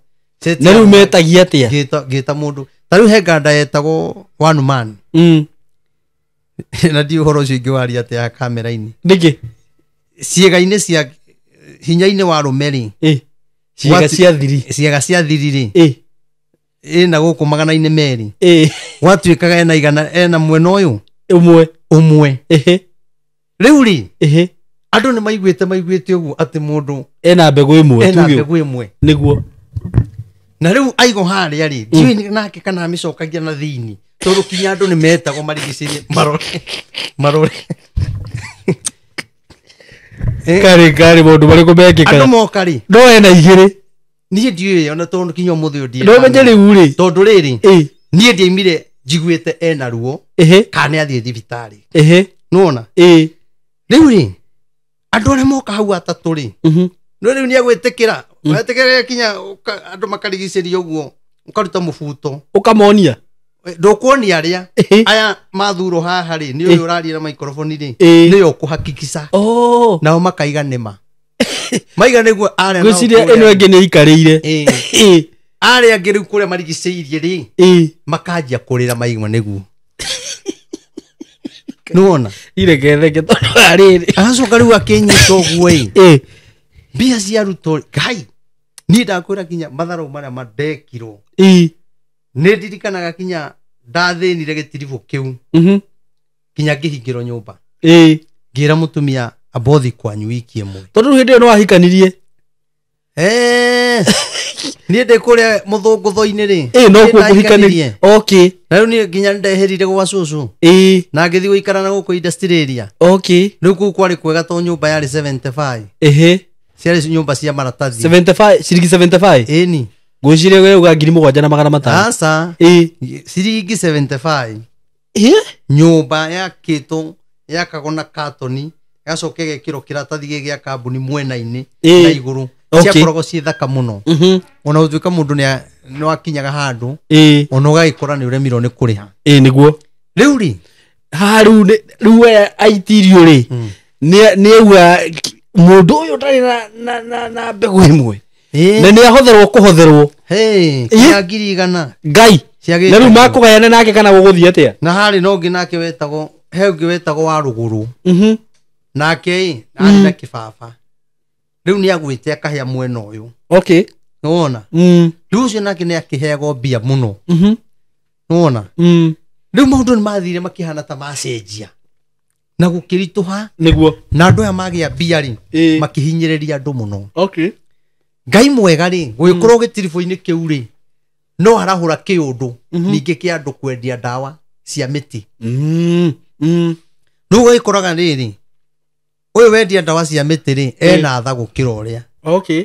na rĩu metagia atĩa
ngĩta mũndũ ta rĩu he nganda yetagwo One Man na ndi ũhoro ũcio ingĩwaria atĩa ya kamera-inĩ
nĩkĩ
ciĩga-inĩ cia hinya-inĩ wa rũme-rĩ ciĩga cia thiri-rĩ ĩna gũkũ 200 gwatuĩkaga ena mwena ũyũ ũmwe rĩu-rĩ andũ nĩ maiguĩte ũguo atĩ mũndũ
ena mbegũ ĩmwe nĩguo
na rĩu aigo harĩa-rĩ ndiũĩ nake kana amĩcokagia na thĩinĩ tondũ kinya andũ nĩ metagwo marigicĩrie marore
karĩ maũndũ marĩkũ mekĩkaga
andũ moka-rĩ
no ena igĩrĩ
niĩ ndiũĩ ona tondũ kinya ũmũthĩ ũyũ
ndũmenye rĩu-rĩ
tondũ rĩrĩ niĩ ndiaumire njiguĩte ena ruo kana athiĩ thibitarĩ nona rĩu-rĩ andũ arĩa moka hau atatũ-rĩ no rĩu nĩ agwĩtĩkĩra wetegerera kinya andu makarigiceria uguo ukaruta mubuto
ukamonia
ndukuonia aria aya mathuro haha ri ni uyu uraria na microphone ri ni ukuhakikisha nao makaiga nima maiga niguo aria nao
gwiciria ino engi ni ikarire
aria angi riu kuria marigiceirie ri makanjia kurira maigwa niguo nuona
ireketheke tondu ariri
acoka riu akinyita uguo mbia cia ruto ngai ni ndakwira kinya matharo maria mandekirwo ni ndirikanaga kinya ndathinire gitiribu kiu kinya ngihingirwo nyumba ngira mutumia abothi kwanyu wiki imwe
tondu hindi iyo no wahikanirie
ni ndi kuria muthungu thoini ri
no kuhikanirie okay
na riu ni kinya ndeherire gwa cucu na ngithi guikara na guku industry area
okay
riu ku kwari kwega to nyumba yari 75 ciari nyumba cia maratathi
75 ciringi 75
ni
gwiciria we uga 7,500
asa ciringi 75 nyumba ya kitu yakagona katoni gacoke gekiro kiratathi gya kambuni mwena-ini na iguru ciakoragwo ci thaka muno ona utuika mundu no akinyaga handu ona ugagikora ni uremirwo ni kuriha
niguo
riu ri
haru riu aitirio ri ni ewa mundu uyu ndari na mbegu imwe na ni ahotherwo kuhotherwo
kinya ngiri igana
ngai na riu makugayana nake kana guguthie atia
na hari no ngi nake wetagwo he ngi wetagwo wa ruguru nake ari na kibaba riu ni agwite akahia mwena uyu
okay
nuona riu cio nake ni akihego mbia muno nuona riu maundu ni mathire makihana ta macenjia na gukirituha
niguo
na andu aya magia mbia ri makihinyiriria andu muno
okay
ngai mwega ri guikorwo gitirifu-ini kiu ri no harahura kiundu ningi ki andu kwendia ndawa cia miti no guikoraga riri uyu wendia ndawa cia miti ri ena tha gukira uria
okay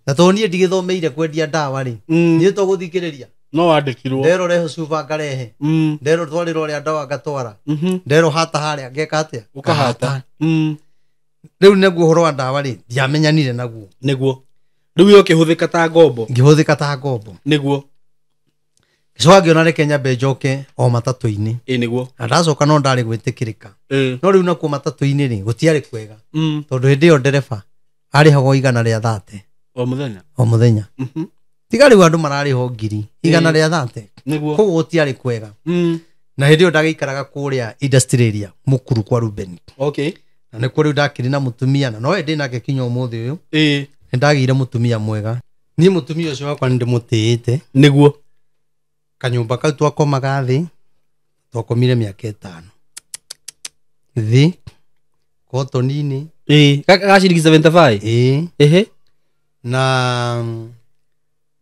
na to nie ndigithomeire kwendia ndawa ri nie to guthikiriria
no wandikirwo
ndero reho cuba ngarehe ndero twariro uria ndawa ngatwara ndero hata haria ngeka atia
ukahata
riu neguo horo wa ndawa ri ndiamenyanire naguo
niguo riu yo kihuthika ta ngombo
ngihuthika ta ngombo
niguo
gicoka ngiona reke nyambe njoke o matatu-ini
niguo
na ndacoka no ndari gwitikirika no riu nakuo matatu-ini ri gutiari kwega tondu hindi iyo ndereba arihagwo igana ria 30 o muthenya tiga riu andu marariho ngiri igana ria 30
niguo
koguo gutiari kwega na hindi iyo ndagiikaraga kuria industry area mukuru kwa Ruben
okay
na nikuo riu ndakiri na mutumia na no ndi nake kinya umuthi uyu ndagire mutumia mwega ni mutumia ucio wakwa ndimutiite
niguo
kanyumba kau twakomaga thi twakomire miaka 5 thi kotonini
kaka gaciringi 75
na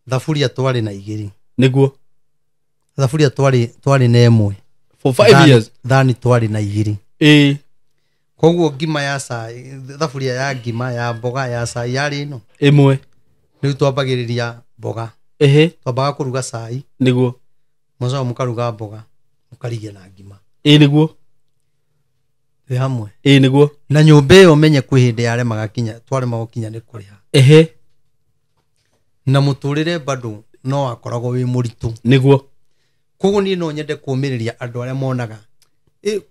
thaburia twari na igiri
niguo
thaburia twari na emwe
for 5 years
thani twari na igiri koguo ngima ya cai thaburia ya ngima ya mboga ya cai yari no
imwe
riu twambagiriria mboga twambaga kuruga cai
niguo
mucoka mukaruga mboga mukarigia na ngima
niguo
thi hamwe
niguo
na nyumba iyo menye kwi hindi yaremaga kinya twaremagwo kinya ni kuriha na muturire bado no akoragwo wi muritu
niguo
koguo ni no nyende kumiriria andu aria monaga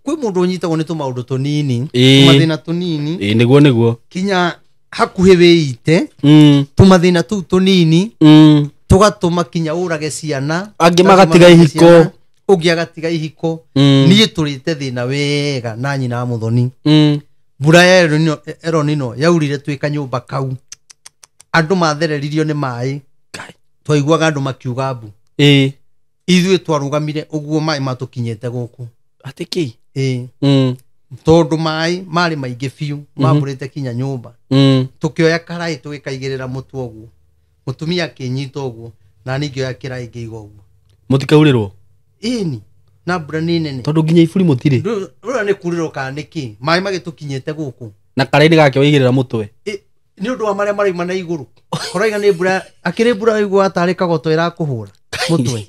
kwi mundu unyitagwo ni tumaundu tunini tumathina tunini
niguo
kinya hakuhi wiite tumathina tu tunini tugatuma kinya urage ciana
angi magatiga ihiko
ungi agatiga ihiko nie turite thina wega na nyina wa muthoni mbura ya eronino yaurire twika nyumba kau andu mathereririo ni mai twaiguaga andu makiuga mbu ithuĩ twarugamire uguo mai matukinyete guku
atiki
tondu mai mari maingi biu mamburite kinya nyumba tukioya karai tugikaigirira mutu oguo mutumia akinyita oguo na ningioya kirai ngiiga oguo
mutikaurirwo
ini na mbura ni nene
tondu nginya iburi mutiri
rura ni kurirwo kana niki mai magitukinyete guku
na karai-ini gake waigirira mutwe
ni undu wa maria maraima na iguru koraiga ni mbura akiri mbura igwa atari kagoto irakuhura mutwe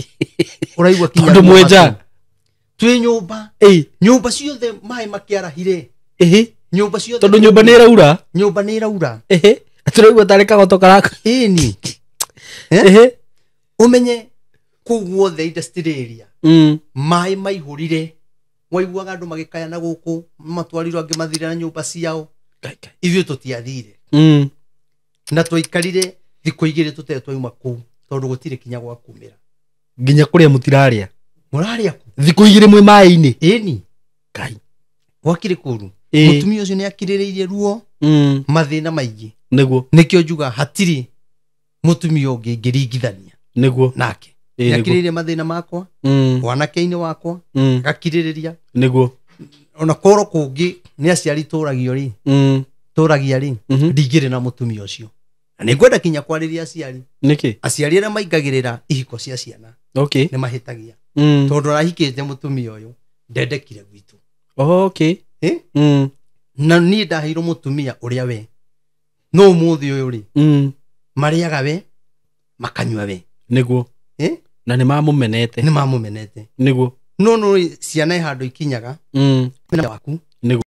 uraigwa kinya
tondu mwenja
twi nyumba ciothe mai makiarahire nyumba ciothe
tondu nyumba ni iraura Aturaigua tari kagoto karako.
Ini. Umenye kuguo the industry area. Mai maihurire. Waiguaga andu magikayana guku matwarirwo angi mathire na nyumba ciao. Ithuĩ tũtiathire. Na twaikarire thikũ igĩrĩ tũtarĩ twauma kũu tondũ gũtirĩ kinya gwa kumĩra.
Nginya kũrĩa mũtiraria.
Mũraria kũ?
Thikũ igĩrĩ mwĩ maĩ-inĩ.
Ĩni. Ngai. Gwakire kũru. Mũtumia ũcio nĩ akirĩrĩirie ruo. Mathĩna maingĩ.
Nĩguo.
Nĩkĩo njuga hatirĩ mũtumia ũngĩ ngĩringithania.
Nĩguo.
Nake. Nĩ akirĩrĩirie mathĩna makwa. Wanake-inĩ wakwa. Gakirĩrĩria.
Nĩguo.
Ona koro kũngĩ nĩ aciari tũragio rĩ. Tũragia rĩ. Ndingĩrĩ na mũtumia ũcio. Na nĩngwenda kinya kwarĩria aciari.
Nĩkĩ?
Aciari arĩa maingagĩrĩra ihiko cia ciana.
Okay.
Nĩ mahĩtagia. Tondũ arahikĩte mũtumia ũyũ ndendekire gwitũ.
Okay.
Na niĩ ndaheirwo mũtumia ũrĩa we. No ũmũthĩ ũyũ rĩ. Marĩaga we makanyua we.
Nĩguo. Na nĩ mamũmenete.
Nĩ mamũmenete.
Nĩguo.
No ciana handũ ikinyaga. Mena waku.
Nĩguo.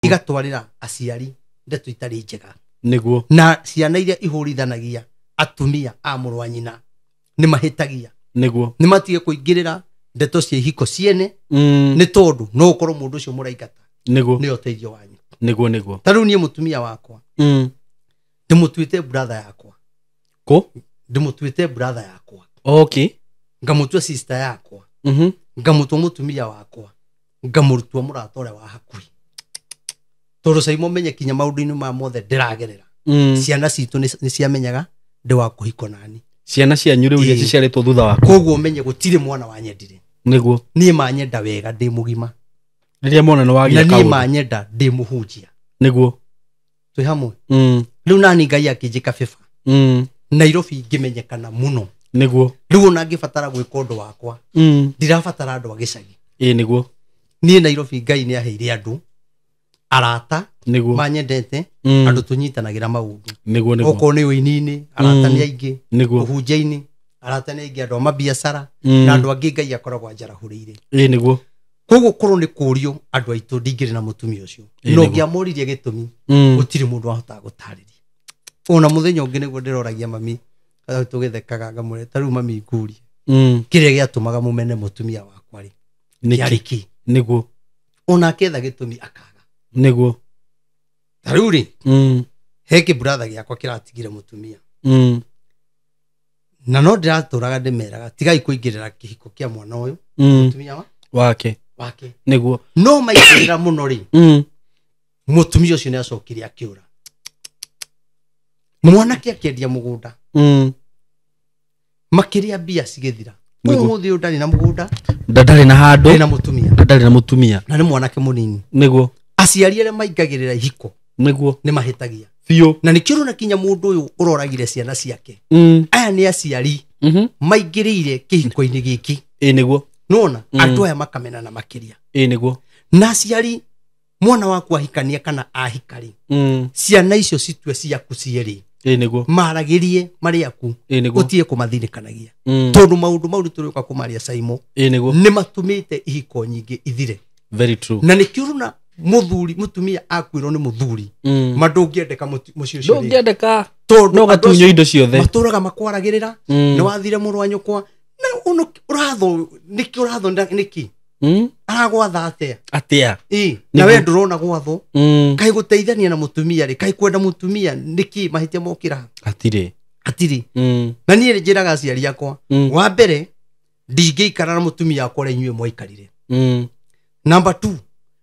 Igatwarĩra aciari ndeto itarĩ njega.
Nĩguo.
Na ciana iria ihũrithanagia atumia a mũrũ wa nyina nĩ mahĩtagia.
Nĩguo.
Nĩ matige kũingĩrĩra ndeto cia ihiko ciene. Nĩ tondũ no ũkorwo mũndũ ũcio mũraingata.
Nĩguo.
Nĩ ũteithio wanyu.
Nĩguo nĩguo.
Ta rĩu niĩ mũtumia wakwa. Ndĩmũtuĩte brother yakwa.
Kũ?
Ndĩmũtuĩte brother yakwa.
Okay.
Ngamũtua sister yakwa. Ngamũtua mũtumia wakwa. Ngamũtua mũrata ũrĩa wa hakuhĩ. Tondũ Saimo menye kinya maũndũ-inĩ ma mothe ndĩragerera. Ciana citũ nĩ ciamenyaga ndĩ wa kũhiko nani.
Ciana cianyu rĩu iria ciciarĩtwo thutha waku.
Koguo ũmenye gũtirĩ mwana wa nyendire.
Nĩguo.
Niĩ manyenda wega ndĩ mũgima.
Rĩrĩa mona nĩ wagĩa kaũndũ.
Na niĩ manyenda ndĩ mũhunjia.
Nĩguo.
Twĩ hamwe. Rĩu nani Ngai akĩnjĩka beba. Nairobi ngĩmenyekana mũno.
Nĩguo.
Rĩu ona ngĩbatara gwĩka ũndũ wakwa. Ndirabatara andũ a gĩcagi.
Nĩguo.
Niĩ Nairobi Ngai nĩ aheire andũ arata. Nĩguo. Manyendete andũ tũnyitanagĩra maũndũ.
Nĩguo nĩguo.
Okorwo nĩ ũini-inĩ arata nĩ aingĩ.
Nĩguo.
Ũhunjia-inĩ arata nĩ aingĩ, andũ a mabiacara na andũ angĩ Ngai akoragwo anjarahũrĩire.
Nĩguo.
Koguo korwo nĩ kũrio andũ aitũ ndingĩrĩ na mũtumia ũcio. No ngĩamũririe gĩtũmi gũtirĩ mũndũ wahota gũtarĩria. Ona mũthenya ũngĩ nĩguo ndĩroragia mami tũgĩthekaga ngamũre ta rĩu mami ngũrie. Kĩrĩa gĩatũmaga mũmene mũtumia wakwa rĩ. Kĩarĩ kĩ?
Nĩguo.
Ona aketha gĩtũmi akaga.
Nĩguo.
Ta rĩu rĩ. He kĩbrother gĩakwa kĩratigire mũtumia. Na no ndĩratũraga ndĩmeraga tigai kũingĩrĩra kĩhiko kĩa mwana ũyũ. Mũtumia
wake. Nĩguo.
No maingĩrĩra mũno rĩ. Mũtumia ũcio nĩ acokire akĩũra. Mwanake akĩendia mũgũnda. Makĩria mbia cigĩthira. Mũthĩ ũyũ ndarĩ na mũgũnda.
Ndarĩ na handũ.
Ndarĩ na mũtumia.
Ndarĩ na mũtumia.
Na nĩ mwanake mũnini.
Nĩguo.
Aciari arĩa maingagĩrĩra ihiko.
Nĩguo.
Nĩ mahĩtagia.
Biũ.
Na nĩ kĩrona kinya mũndũ ũyũ ũroragire ciana ciake. Aya nĩ aciari maingĩrĩire kĩhiko-inĩ gĩkĩ.
Nĩguo.
Nona andũ aya makamenana makĩria.
Nĩguo.
Na aciari mwana waku ahikania kana ahikari. Ciana icio citue ciaku cierĩ.
Nĩguo.
Maragĩrie marĩ aku. Ũtige kũmathirĩkanagia. Tondũ maũndũ mau tũrĩũka kũmaria Saimo.
Nĩguo.
Nĩ matũmĩte ihiko nyingĩ ithire.
Very true.
Na nĩkĩrona mũtumia akwĩrwo nĩ mũthuri. Mandũngĩendeka mũciĩ ũcio.
Ndũngĩendeka.
Tondũ
gatunywo indo ciothe.
Matũraga makwaragĩrĩra. Nĩ wathire mũrũ wa nyũkwa. Na ũratho nĩkĩ? Aragwatha atĩa? Na we ndũrona gwathwo. Kaĩ gũteithania na mũtumia rĩ? Kaĩ kwenda mũtumia nĩkĩ mahĩtia mokĩra? Hatirĩ. Na niĩ njĩraga aciari akwa. Wa mbere ndingĩikara na mũtumia wakwa ũrĩa inyuĩ mwaikarire. Number 2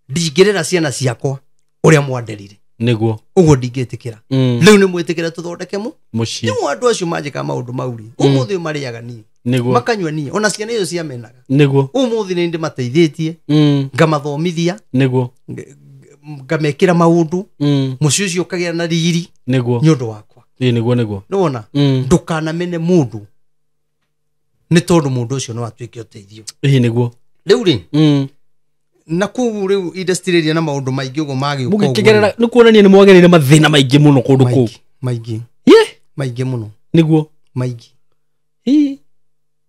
ndingĩrera ciana ciakwa ũrĩa mwanderire.
Nĩguo.
Ũguo ndingĩtĩkĩra. Rĩu nĩ mwĩtĩkĩra tũthondeke
mũciĩ.
Nĩ andũ acio manjĩka maũndũ mau rĩ. Ũmũthĩ marĩaga niĩ.
Nĩguo.
Makanyua niĩ. Ona ciana icio ciamenaga.
Nĩguo.
Ũmũthĩ nĩ ndĩmateithĩtie. Ngamathomithia.
Nĩguo.
Ngamekĩra maũndũ. Mũciĩ ũcio ũkagĩa na riri.
Nĩguo.
Nĩ ũndũ wakwa.
Nĩguo.
Nĩwona? Ndũkanamene mũndũ. Nĩ tondũ mũndũ ũcio no atuĩke ũteithio.
Nĩguo.
Rĩu rĩ. Na kũu rĩu industry ĩrĩa na maũndũ maingĩ ũguo magĩũka.
Mũgĩkĩgerera nĩ kuonania nĩ mwagereire mathĩna maingĩ mũno kũndũ kũu.
Maingĩ mũno.
Nĩguo.
Maingĩ.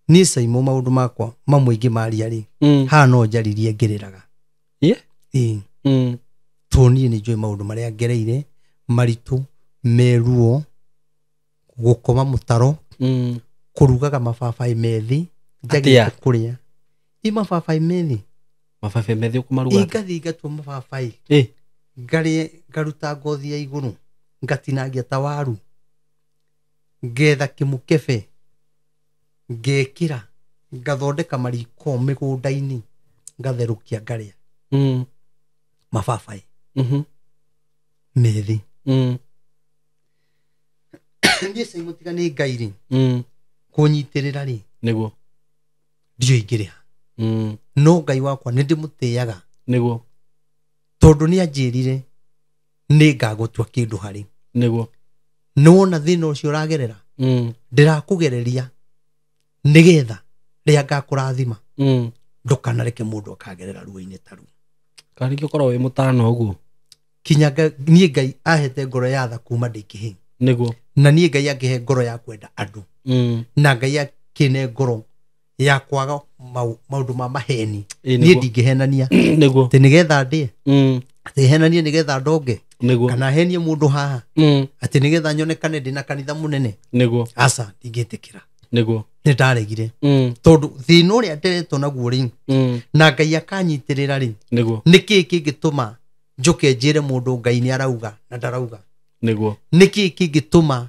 Niĩ Saimo maũndũ makwa mamwe ingĩ maria rĩ. Haha no njaririe ngereraga. Tondũ niĩ nĩ njũĩ maũndũ marĩa ngereire maritũ meruo gukoma mutaro kurugaga mababai methi njagi kuria mababai methi
ukumaruga
igathi gatua mababai ngaruta ngothi ya iguru ngatinagia ta waru ngetha kimukebe ngekira ngathondeka mariko migunda-ini ngatherukia ngaria mababai methi ndiye saimutika ni ngairi kunyitirira ri
niguo
ndio ingiriha no ngai wakwa ni ndimutiaga
niguo
tondu ni anjirire ni ngagutua kindu hari
niguo
nona thina ucio uragerera ndirakugereria nigetha ria ngakurathima ndukanareke mundu akagerera ruo-ini taru
kari gikorwo wi mutano uguo
kinya nie ngai ahete ngoro ya tha kuma ndikihi
niguo
na nie ngai angihe ngoro ya kwenda andu na ngai akine ngoro ya kwaga maundu ma maheni nie ndingihenania
niguo
te nigetha ndie te henanie nigetha ndonge kana henie mundu haha ati nigetha nyonekane ndina kanitha munene
niguo
asa ndingitikira
niguo
ni ndaregire tondu thina uria nderetwo naguo ri na ngai akanyitirira ri
niguo
niki kingituma njuke njire mundu ngai ni arauga na ndarauga
niguo
niki kingituma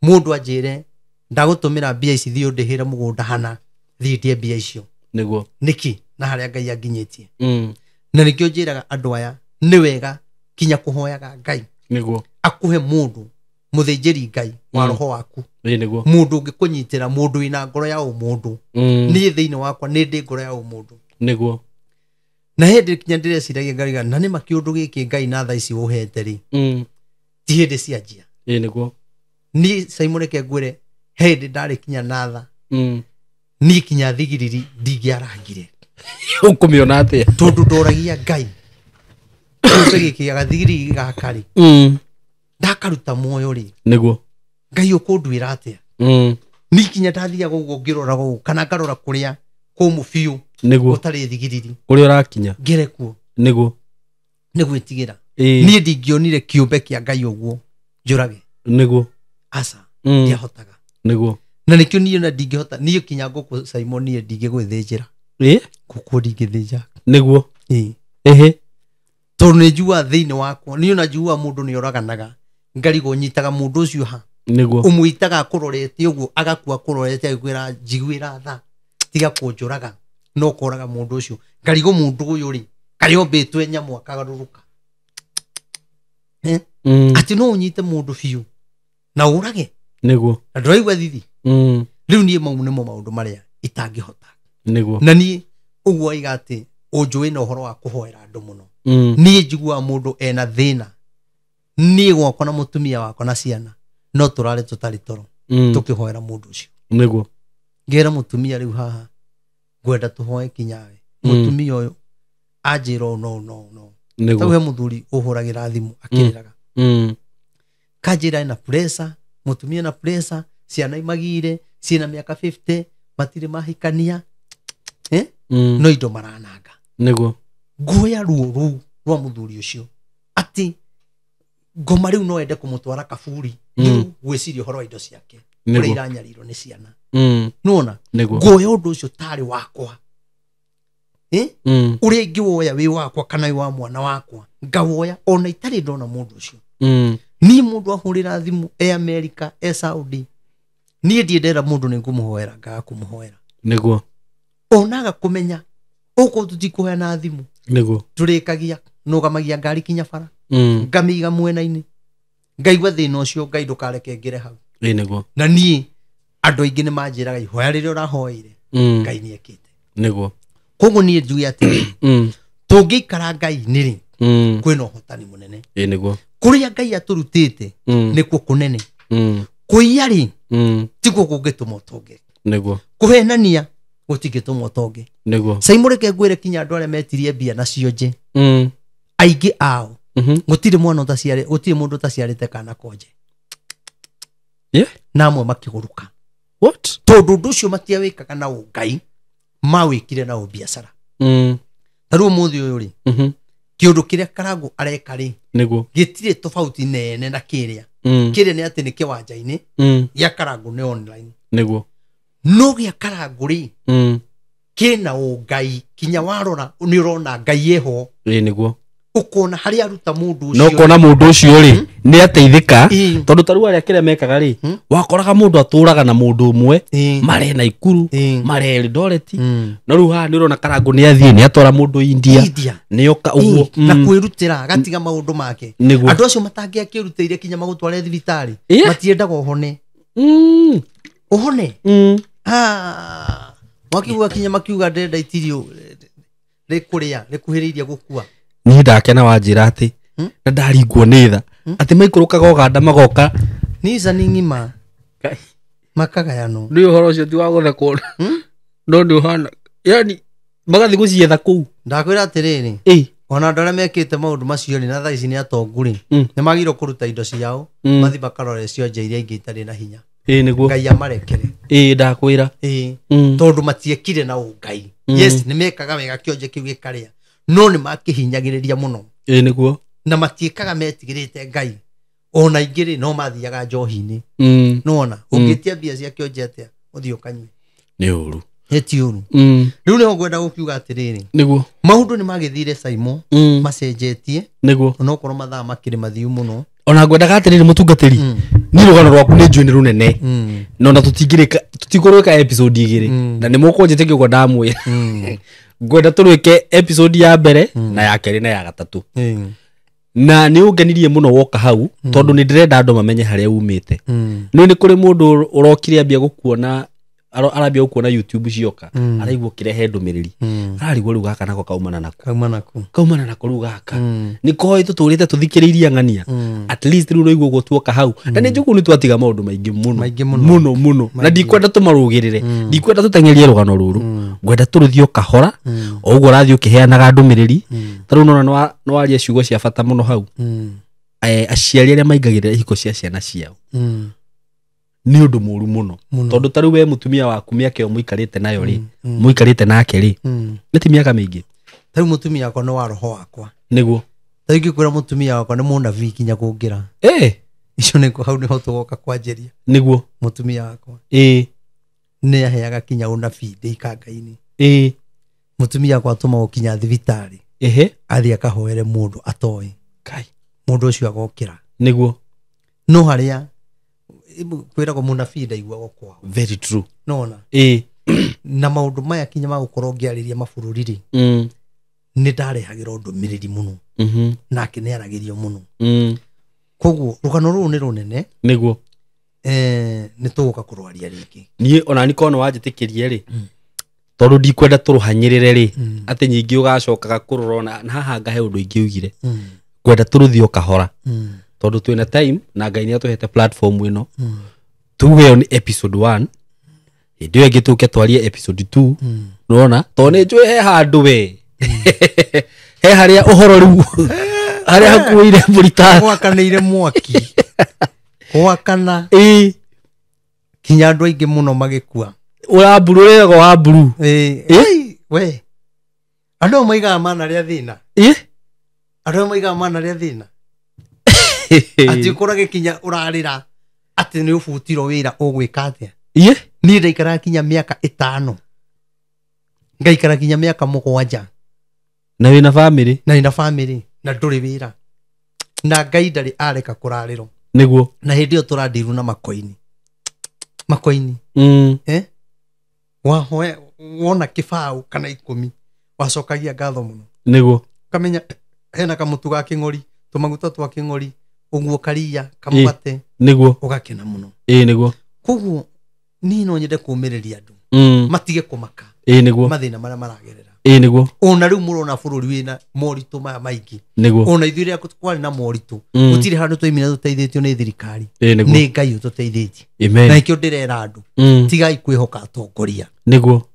mundu anjire ndagutumira mbia ici thio ndihire mugunda hana thindie mbia icio
niguo
niki na haria ngai anginyitie na nikio njiraga andu aya ni wega kinya kuhoyaga ngai
niguo
akuhe mundu muthinjiri ngai wa roho waku
niguo
mundu ngikunyitira mundu ina ngoro ya umundu ni thiini wakwa ni ndi ngoro ya umundu
niguo
na hindi kinya ndireciragia ngariga na ni makiundu giki ngai na tha ici uhete ri ti hindi cianjia
niguo
ni saimureke ngwire hindi ndari kinya na tha ni kinya thigiriri ndingiarangire
ukumiona atia
tondu ndoragia ngai giki gathigiriri gakari ndakaruta muoyo ri
niguo
ngai ukundwira atia ni kinya ndathia gugu ngirora gugu kana ngarora kuria kumu biu
niguo
utari thigiriri
kuria urakinya
ngere kuo
niguo
nigwitigira ni ndingionire kiumbe kia ngai uguo njurage
niguo
asa ndiahotaga
niguo
na nikio ni na ndingihota ni kinya nguku Simon ni ndingigwithinjira kuku ndingithinja
niguo ehe
tondu ni njua thiini wakwa ni ona njua mundu ni oraganaga ngarigo nyitaga mundu ucio ha
niguo
umuitaga kurorete uguo agakua kurorete agwira njiguira tha tiga kunjuraga no koraga mundu ucio ngarigo mundu uyu ri kario betwe nyamu akagaruruka ati no unyite mundu biu na urage
niguo
na ndiraigua thithi riu nie mau nimo maundu maria itangihota
niguo
na nie uguo igati unjui na uhoro wa kuhoera andu muno nie njigua mundu ena thina nie gwakwa na mutumia wakwa na ciana no turare tutari toro tukihoera mundu ucio
niguo
ngera mutumia riu haha ngwenda tuhoe kinyawe mutumia uyu ajiro no tawe muthuri uhuragira thimu akiriraga kajira na pressure mutumia na pressure ciana imagire ciana miaka 50 matire mahikania no indo marananga
niguo
nguya ruo rwa muthuri ucio ati ngoma riu no ende kumutwara kaburi gwiciria horo indo ciake uri iranyarirwo ni ciana nona nguya undu ucio tari wakwa uri ngiwoya wi wakwa kana wi wa mwana wakwa ngawoya ona itari ndona mundu ucio ni mundu ahurira thimu America Saudi ni ndiendera mundu ni ngumuhoera ngaga kumuhoera
niguo
onaga kumenya uko tutikuhoya na thimu
niguo
turikagia nugamagia ngari kinya bara ngamiga mwena-ini ngaigua thina ucio ngai ndukareke ngire hau
niguo
na ni andu aingi ni manjiraga ihoya riria urahoire ngai ni ekite
niguo
koguo ni njuge ati tungikara ngai ni ri kwina uhotani munene
niguo
kuria ngai aturutite nikuo kunene kuiya ri tikuo kungituma utonge
niguo
kuhenania gutingituma utonge
niguo
saimureke ngwire kinya andu aria metirie mbia nacio nje aingi ao gutire mwana utaciare gutire mundu utaciarite kana konje namwe makiguruka
what
tondu ndu ucio matiawikaga na ungai mawikire na biashara taru muthi uyu ri kiundu kiria Karagu areka ri
niguo
gitire tofauti nene na kiria kire ni ati ni kiwanja-ini ya Karangu ni online
niguo
no gya Karangu ri kina ungai kinya warora ni urona ngai eho
niguo
ukona hari aruta mundu ucio
no kona mundu ucio ri ni ateithika tondu taru aria kire mekaga ri wakoraga mundu aturaga na mundu umwe mare na ikuru mare Eldoret no ru ha ni urona Karangu ni athie ni atwara mundu India ni oka uguo
na kwirutira gatiga maundu make andu acio matangia kiruteire kinya magutware thibitari matiendaga uhone uhone makiuga kinya makiuga ndenda itirio rikuria rikuhiriria gukua
ni ndakena wanjira ati na ndaringwo ni tha ati maikurukaga Uganda magoka
ni za ningima makagayano
ni uhoro ucio ti wa guthekwo no ndi uhana yani magathi gucietha kuu
ndakwira atiriri ona ndore mekite maundu macio ni na thaa ici ni atongu ri ni magiro kuruta indo ciao mathi bakarore cio nje iria ingi itari na hinya
niguo
ngai amarekere
ndakwira
tondu matiekire na ungai yes ni mekaga wega kionje kiu gikaria no ni makihinyagiriria muno
niguo
na matiekaga metigirite ngai ona ingiri no mathiaga njohi-ini no ona ungitia bia cia kionje atia uthio kanywe
ni uru
hetiuru riu ni ngwenda gukiuga atiriri
niguo
maundu ni magithire Saimo macenjetie
niguo
no korwo mathaa makiri mathiu muno
ona ngwendaga atiriri mutungatiri ni rugano rwaku ni njui ni runene no na tutigurika episode igiri na ni mukunjite kiugo ndamwe ngwenda turwike episode ya mbere na ya keri na ya gatatu na ni ungenirie muno woka hau tondu ni ndirenda andu mamenye haria umite ni kuri mundu urokire ambia gukuona arabia gukuona YouTube cioka araigwo kirehe ndumiriri ararigwo riu gaka nako kaumana nako riu gaka ni koi tuturite tuthikiriria ngania at least riu roigwo gutwoka hau na ni njuku ni twatiga maundu maingi muno na ndikwenda tumarugirire ndikwenda tutengerie rugano ruru ngwenda turuthio kahora oguo rathio kiheanaga ndumiriri taru nona no waria ciugo cia bata muno hau aciari aria maingagirira ihiko cia ciana ciao ni undu muru muno tondu taru we mutumia waku miaka yo muikarite nayo ri muikarite nake ri ni ti miaka mingi
taru mutumia wako no wa roho wakwa
niguo
taru ngikwira mutumia wakwa ni munabii kinya kungira icio ni hau niho tugoka kwanjeria
niguo
mutumia wakwa ni aheaga kinya unabii ndikangai-ini mutumia wakwa atuma gukinya thibitari athie akahoere mundu atoi
kai
mundu ucio agokira
niguo
no haria kwira ko munabii ndaigua gokwa
very true
nona na maundu maya kinya magukorwo ngiariria mabururi ri ni ndarehagira undu miriri muno nake ni aragirio muno koguo rugano ruru ni runene
niguo
ni tuguka kurwaria ringi
nie ona ni kono wanjitikirie ri tondu ndikwenda turuhanyirire ri ati nyingi ugacokaga kurorona na haha ngahe undu ingi ugire kwenda turuthio kahora tondu twina time na ngai ni atuhete platform ino tuwe on episode 1 ndio ingituke twarie episode 2 unaona tone njwe he handu we he haria uhoro riu haria hakuire burita
gwakaniire mwaki gwakana kinya andu aingi muno magikua
uramburu rego wa buru
we andu maigaga mana ria thina andu maigaga mana ria thina ati kurage kinya urarira ati ni ubutiro wira ugwika atia ni ndaikara kinya miaka 5 ngaikara kinya miaka 7
na wina
family na nduri wira na ngai ndari areka kurariro
niguo
na hindi yo turandiru na makoini wahoe wona kibau kana 10 wacokagia ngatho muno
niguo
kamenya hena kamutu ga king'ori tumaguta twa king'ori uguo karia kamwate
niguo
ugakena muno
niguo
koguo ni no nyende kumiriria andu matige kumaka
niguo
mathina maria maragerera
niguo
ona riu murona bururi wina moritu maya maingi
niguo
ona ithuire kwari na moritu gutire handu twaimira tuteithitio ni thirikari ni ngai ututeithitie na ikio ndirera andu tigai kwihoka atongoria
niguo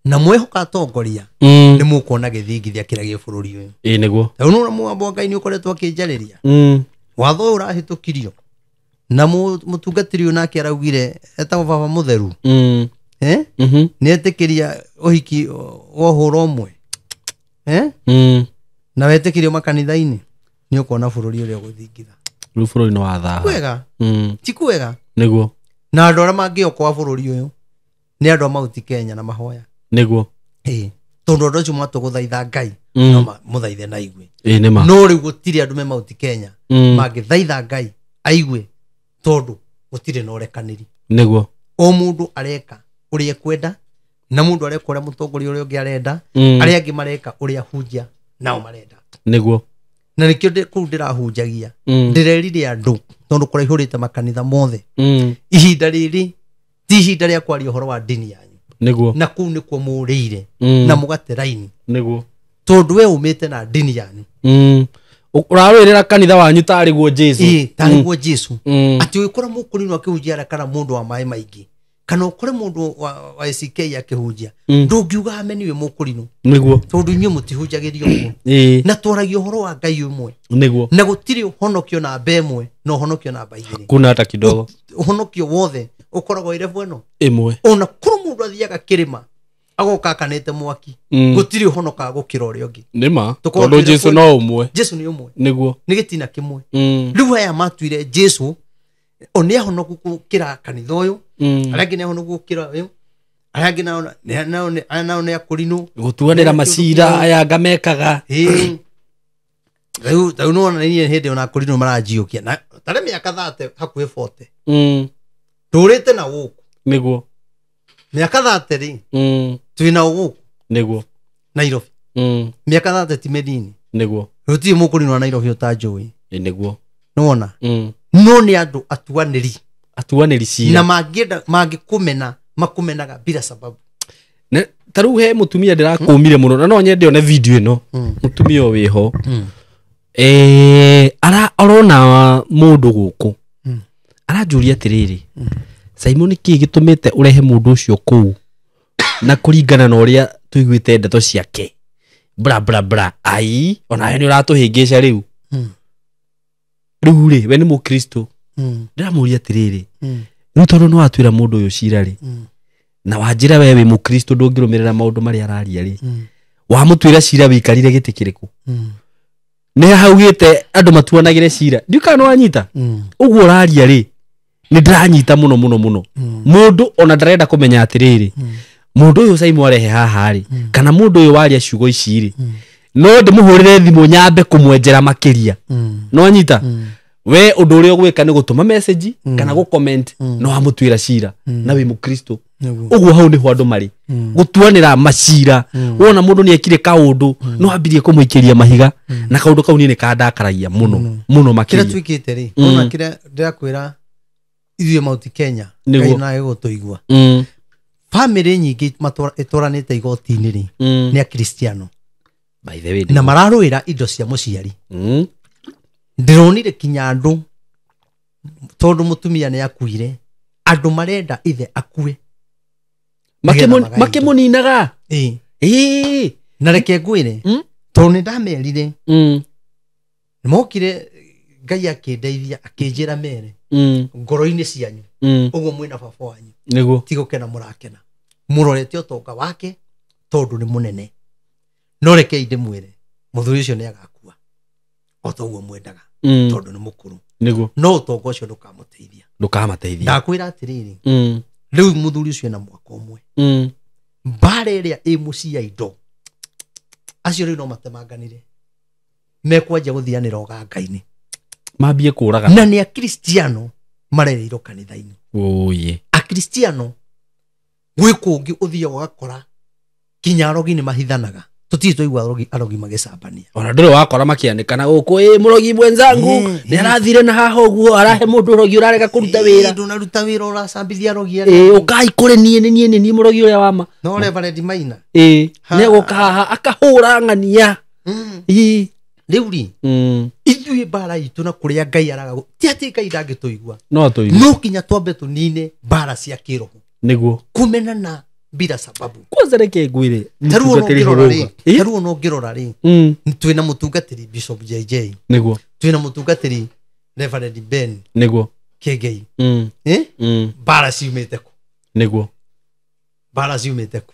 na mwehoka atongoria ni mukuona githingithia kiria gi bururi uyu
niguo
unaona mwambo ngai ni ukoretwo akinjariria watho urahitukirio na mutungatiri unake araugire etagwo baba mutheru ni etikiria uhiki wohoro mwe na wetikirio makanitha-ini ni ukona bururi uria guthingitha
Rufuro ino atha.
Kwega. Ti kwega.
Niguo.
Na andu aria mangioka wa bururi uyu ni andu mauti Kenya na mahoya.
Niguo.
Tondu andu acio matuguthaitha Ngai no muthaithe na igwe.
Nima.
No riu gutiri andu me mauti Kenya mangithaitha Ngai aigwe tondu gutiri na urekaniri.
Niguo.
O mundu areka uria kwenda na mundu areka uria mutongoria uria ungi arenda, aria angi mareka uria hunjia nao marenda.
Niguo.
Na nikio kuu ndirahunjagia ndirerire andu tondu kuraihurite makanitha mothe ihinda riri ti ihinda ria kwaria uhoro wa dini yanyu.
Niguo.
Na kuu nikuo murire na mugate raini.
Niguo.
Tondu we umite na dini yanyu
urarwirira kanitha wanyu tariguo Jesu.
Tariguo Jesu. Ati ukora mukurino akihunjia kana mundu wa mai maingi kana ukore mundu wa SK akihunjia ndungiuga ameni we mukurino.
Niguo.
Tondu inyu mutihunjagirio uguo na twaragio uhoro wa Ngai umwe.
Niguo.
Na gutiri uhonokio na bemwe no uhonokio na baigiri.
Kuna hata kidogo.
Uhonokio wothe ukoragwo ire bweno
imwe.
Ona kuru mundu athiaga kirima agoka kanete mwaki gutiri uhonoka gukira uria ungi.
Nima. Tondu Jesu no umwe.
Jesu ni umwe.
Niguo.
Ni gitina kimwe. Riu aya matuire Jesu oni ahonoku gukira kanitha uyu aragi ni ahonoku gukira uyu aragi nao ni akurinu
gutuanira macira aya ngamekaga.
Riu no na ni hindi ona akurinu marajiukia na tare miaka 30 hakuhe 40 ndurite na guku.
Niguo.
Miaka 30 ri twina guku.
Niguo.
Nairobi miaka 30 ti medini.
Niguo.
Ruti mukurinu wa Nairobi utajui.
Niguo.
Nona no ni andu atuaniri cira na mangikumena makumenaga bila sababu.
Ne taru he mutumia ndirakumire muno na no nyende one video ino mutumia wiho arona mundu guku arajuria atiriri Simon ki gitumite urehe mundu ucio kuu na kuringana na uria tuiguite ndeto ciake bra bra bra ai ona ni uratuhingica riu riu ri we ni mukristo ndiramuria atiriri riu tondu no atwira mundu uyu cira ri na wanjira we wi mukristo ndungirumirira maundu mari araria ri wa mutwira cira wikarire giti kiriku ne haugite andu matuanagire cira ndika no anyita uguo raria ri ni ndiranyita muno mundu ona ndarenda kumenya atiriri mundu uyu Simon arehe haha ri kana mundu uyu waria ciugo ici ri no ndimuhurire thimu nyambe kumwenjera makiria no anyita we undu uria gwika ni gutuma message kana go comment no amutwira cira na wi mukristo uguo hau ni ho andu mari gutuanira macira wona mundu ni ekire kaundu no ambirie kumuikiria mahiga na kaundu kau ni kandakaragia muno makiria
kira twikite ri ona kira ndirakwira ithuĩ mauti Kenya Ngai na egutuigua family nyingi itoranite igoti-ini ri ni a Kristiano
by the way
na mararwira indo cia muciari ndironire kinya andu tondu mutumia ni akuire andu marenda ithe akue
makimuninaga
na reke ngwire tondu ndamerire mokire Ngai akindeithia akinjira mere ngoro-ini cianyu uguo mwina baba wanyu
niguo
tigukena murakena murorete utonga wake tondu ni munene no reke ndimwire muthuri ucio ni agakua o toguo mwendaga tondu ni mukuru
niguo
no utonga ucio
ndukamateithia
ndakwira atiriri riu muthuri ucio na mwaka umwe mbara iria i mucia indo acio riu no matemanganire mekwanja guthianira oga-Ngai-ini
mambie kuraga
na ni a Kristiano marereirwo kanitha-ini
oye
a Kristiano gwi kungi uthia ugakora kinya arogi ni mahithanaga tuti twaigua arogi magicambania
ona ndure wakora makianikana guku murogi mwenzangu ni arathire na haha uguo arahe mundu urogi urarega kuruta wira
ndunaruta wira uracambithia arogi
ukai kuri nie murogi uria wama
no Reverend Maina
ne gukaha akahura ngania
riuri ithuĩ mbara itu na kuria Ngai araga ti ati Ngai ndangituigua
no
kinya twambe tunine mbara cia kiroho
niguo
kumena na bila sababu
kwanza reke ngwire
taruo no ngirora ri twina mutungatiri Bishop JJ
niguo
twina mutungatiri Reverend Ben
niguo
Kegei mbara ciumite ku
niguo
mbara ciumite ku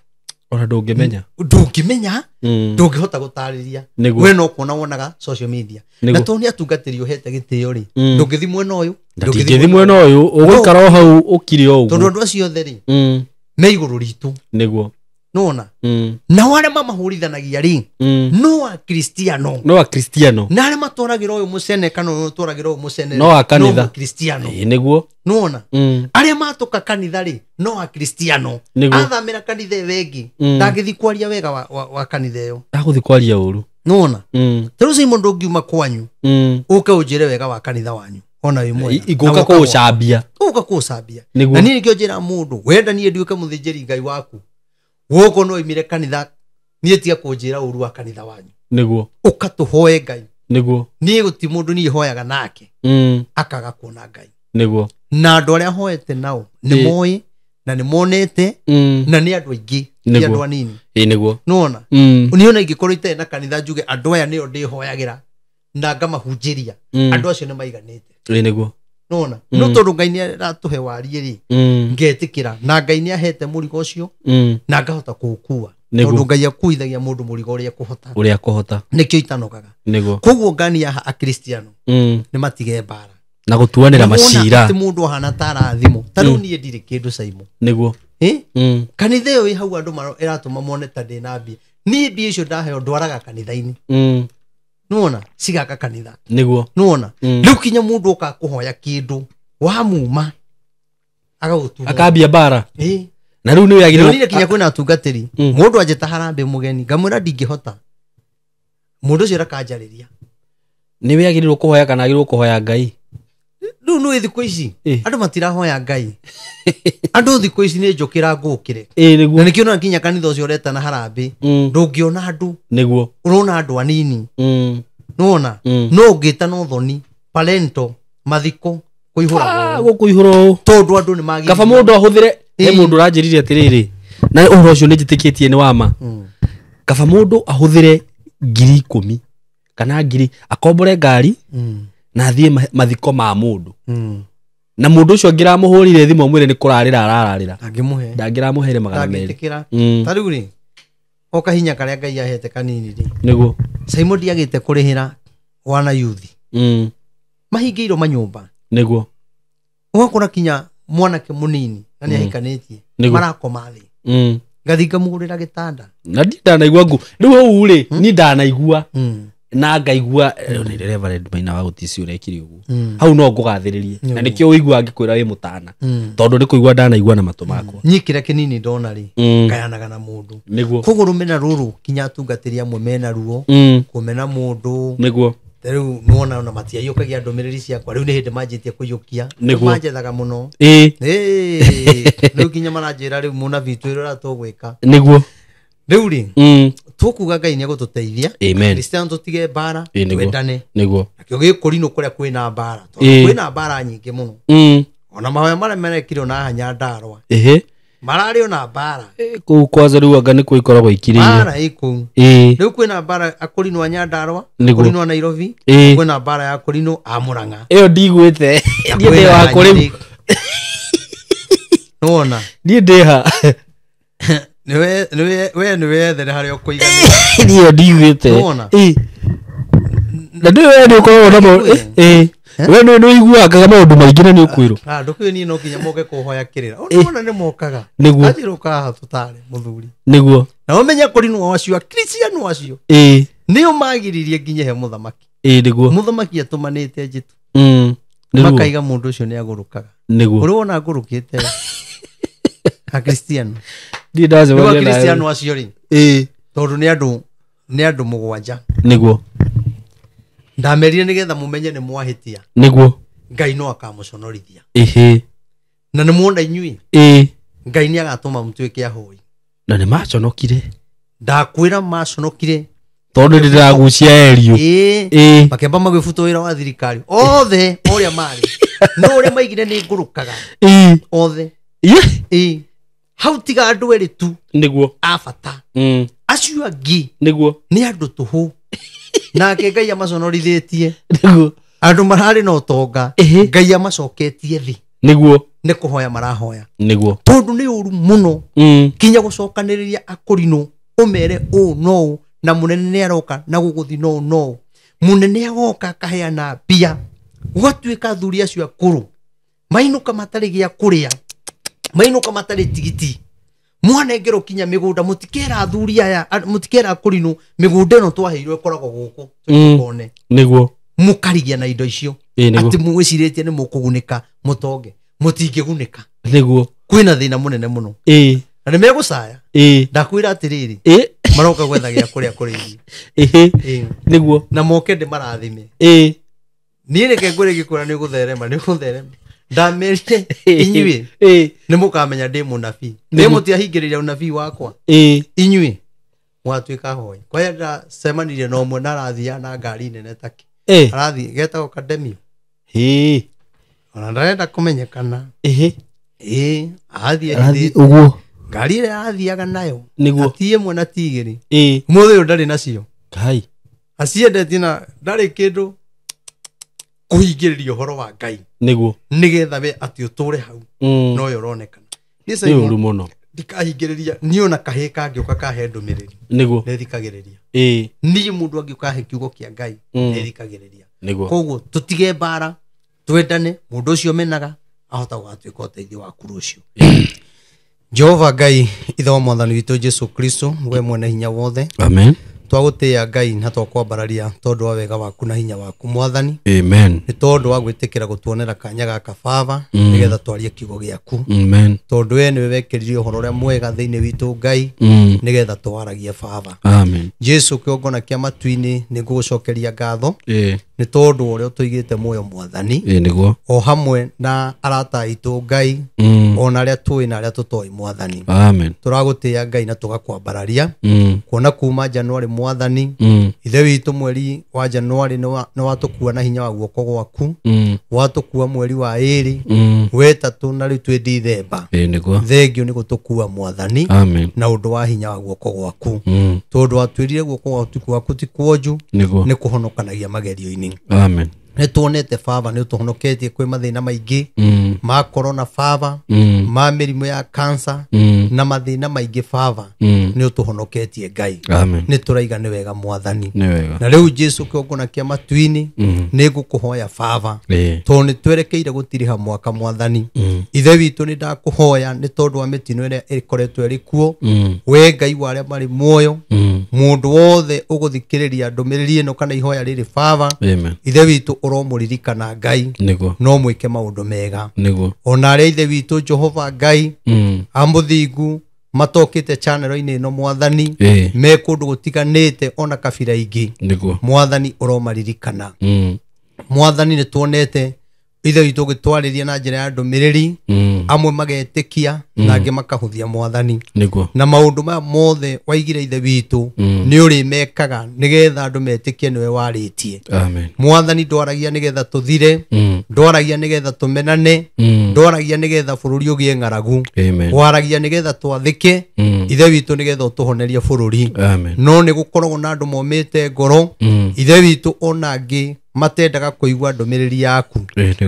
Ora ndungimenya
ndungihota gutariria we no kuona wonaga social media na to ni atungatiri uhete gitio ri ndungithi mwena uyu
ndungithi mwena uyu ugikara hau ukiri o
tondu andu acio theri me iguru ritu
niguo
nona na wale mama hulithanagia ri no a Cristiano
na
ale matwaragira uyu musene kana uyu twaragiro uyu musene
no a kanitha
Cristiano
niguo
nona ale matoka kanitha ri no a Cristiano athamira kanitha wengi ndagithi kwaria wega wa kanitha yo
ndaguthi kwaria uru
nona terusi mundu ngiuma kwanyu uka ujire wega wa kanitha wanyu ona wi mwe
iguka ko ucambia
na nini kio jira mundu wenda nie ndiuke muthinjiri ngai waku woko no imire kanitha nie tia kunjira uru wa kanitha wanyu
niguo
ukatuhoe ngai
niguo
nie guti mundu nie hoyaga nake akaga kuona ngai
niguo
na andu aria hoete nao ni moi na ni monete na ni andu aingi ni andu anini
niguo
nona uniona ingikorwo ite na kanitha njuge andu aya nio ndihoyagira na ngamahunjiria andu acio ni maiganite
niguo
nona no tondu ngai ni aratuhe warie ri ngetikira na ngai ni ahete murigo ucio na ngahota kuukua tondu ngai akuithagia mundu murigo uria kuhota nikio itanogaga
niguo
koguo ngani ya a Cristiano ni matige bara
na gutuanira macira
ati mundu ahana tara thimu tariu nie ndire kindu saimo
niguo
kanitha yo hau andu maro iratuma mone ta ndina mbia ni mbia icio ndaheo ndwaraga kanitha-ini nona sigaka kanitha
niguo
nona riu kinya mundu oka kuhoya kindu wa muma agagutua
akambia bara na riu ni yagire
ni kinya kwina atungatiri mundu ajeta harambe mugeni ngamwira ndingihota mundu ucio rakanjariria
ni yagire kuhoya kana agire kuhoya ngai
riu no thiku ici andu matirahoya ngai andu thiku ici ni njukira ngukire
niguo
na nikiona kinya kanitha ucio ureta na harambe ndungiona andu
niguo
urona andu anini nona no ngita no thoni parento mathiko kuihura
gukuihura
tondu andu ni magi
kaba mundu ahuthire he mundu ranjiririe atiriri na uhoro ucio ni njitikitie ni wama kaba mundu ahuthire 10,000 kana 1000 akombore ngari na thie mathiko ma mundu na mundu ucio ngiramuhurire thimu mwire ni kurarira arararira ndangiramuhere magana meri
tariu ri oka hinya karia ngai ahete kanini ri
niguo
Simon diagite kurihira wana youth mahingiiro manyumba
niguo
ugakora kinya mwanake munini na ni ahikanitie marakoma thi ngathinga mugurira gitanda
na ndanaigua ngu riu uri ni ndanaigua na ngaigua ni Reverend Maina wa gutisi urekiri uguo hau no ngugathiririe na nikio uigua ngikwira wi mutana tondu ni kuigua ndanaigua na matu makwa
nyikira kinini ndona ri ngayanaga na mundu
niguo
kuguru mena ruru kinya atungatiria amwe mena ruo kumena mundu
niguo
riu nuona ona matia yukagia ndomereri ciakwa riu ni hindi manjitie kuyukia manjethaga muno riu kinya maranjira riu muna vitu ira tugwika
niguo
riu ri tukuga ngai ni agututeithia Cristiano tutige bara twendane
niguo
nakio gikurino kuria kwina bara kwina bara nyingi muno ona mahoya maria merekire na hanya ndarwa marari ona bara
ku kwaza riu anga ni kuikoragwo ikiriire
bara iku riu kwina bara akurino anya ndarwa akurino Nairobi kwina bara ya akurino Amuranga
iyo ndigwite ndi wa kuri
nona
ndi ndiha
niwe there hari okuigana
iyo ndigwite
nona
na ndiwe ndi ukorwo na we no iguaga maundu maingi na ni ukwiro
ndukiyo ni no kinya moke kuhoya kirira ona ni mokaga ajiruka ha tutare muthuri
niguo
na umenya kurino wacio Cristiano wacio nio magiririe nginya he muthamaki
niguo
muthamaki atumanite njitu makaiga mundu ucio ni agurukaga
niguo
uri wona agurukite a Cristiano
ndi ndaje
Cristiano wacio ri tondu ni andu mugwanja
niguo
ndamerire nigetha mumenye ni mwahitia
niguo
ngai no akamuconorithia na ni muonda inyui ngai ni agatuma mutwike ahoi
na ni maconokire
ndakwira maconokire
tondu ndiragucia erio
makemba magwifuta wira wa thirikari othe oria mari no oria maigire ni ngurukaga othe hau tiga andu eri tu
niguo
abata acio angi
niguo
ni andu tuhu nake ngai amaconorithitie niguo andu marari no tonga ngai amacoketie thi
niguo
ne kuhoya marahoya
niguo
tondu ni uru muno kinya gucokaniriria akurino umere no na munene ne aroka na guguthi no munene agoka kaheana bia gwatuika thuri acio akuru mainuka matari gia kuria mainuka matari tigiti mwana ngero kinya migunda mutikera thuri aya mutikera akurino migunda no twaheirwe koragwo guku tukone
niguo
mukarigia na indo icio ati mwiciritie ni mukugunika mutonge mutingigunika
niguo
kwina thina munene muno na ni megucaya ndakwira atiriri maroka gwetha gia kuria kuriri
niguo
na moke ndi marathime ni reke ngure gikura ni gutherema ndamerite inyui ni mukamenya ndi munabii ni mutiahingiriria unabii wakwa inyui mwatuika hoya kwa ya ndacemanirie no mwe narathia na ngari nene taki arathi getagwo Academy ona ndarenda kumenyekana athi
uguo
ngari ile athiaga nayo
niguo
atie mwe na tigiri muthe ndari nacio
kai
aciendete na ndari kindu kuhingiriria horo wa Ngai
niguo
nigetha we ati uture hau no yo ronekana
ni uru muno
ndikahingiriria niona kahe kangioka kahe ndumiriri
niguo
nethikagiriria ni mundu angioka he kiugo kia Ngai nethikagiriria
niguo
koguo tutige bara twendane mundu ucio menaga ahota gwatuika uteithio wa kuru ucio Jehova Ngai itho mwathani witu Jesu Kristo we mwene hinya wothe
amen
twagutia Ngai na twakwambararia tondu wa wega waku na hinya waku mwathani
amen
ni tondu wa gwitikira gutuonera kanya gaka baba nigetha twarie kiugo giaku
amen
tondu we ni wekiririe uhoro uria mwega thiini witu Ngai nigetha twaragie baba
amen
Jesu kiongona kia matuini ni ngugucokeria ngatho ni tondu uria tuigite muoyo mwathani
niguo
o hamwe na arata itu Ngai ona aria tui na aria tutoi mwathani
amen
turagutia Ngai na tugakwambararia kuona kuma Januari mwathani ithe witu mweri wa Januari no watukua na hinya wa guoko gwaku watukua mweri wa 2 wetatu na riu twi Dithemba
niguo
thengio ni gutukua mwathani
amen
na undu wa hinya wa guoko gwaku tondu watwirire guoko gwaku ti kwoju
niguo
ni kuhonokanagia magerio-ini
amen
ne tuonete baba ne tuhonoketie kwi mathina maingi ma corona baba ma mirimu ya cancer na mathina maingi baba ne utuhonoketie Ngai
amen
ne turaiga ni wega mwathani
ni wega
na riu Jesu kiongona kia matuini ne ngukuhoya baba to ne twerekeire gutiriha mwaka mwathani ithe witu ni ndakuhoya ni tondu wa mitino ire ikoretwo iri kuo we Ngai wale mari muoyo mundu wothe uguthikiriria ndumiriri ino kana ihoya riri baba
amen
ithe witu uromuririkana Ngai
niguo
no mwike maundu mega
niguo
ona aria ithe witu Jehova Ngai amuthingu matokite channel-ini ino mwathani me kundu gutiganite ona kabira ingi
niguo
mwathani uromaririkana mwathani ni tuonete ithe witu gitwariria na njira ya ndumiriri amwe magetikia na angi makahuthia mwathani
niguo
na maundu ma mothe waigire ithe witu ni uri mekaga nigetha andu metikie niwe waritie
amen
mwathani ndwaragia nigetha tuthire ndwaragia nigetha tumenane ndwaragia nigetha bururi ugie ngaragu
amen
waragia nigetha twathike ithe witu nigetha utuhonerie bururi
amen
no ni gukoragwo na andu momite ngoro ithe witu ona angi matendaga kuigua ndumiriri yaku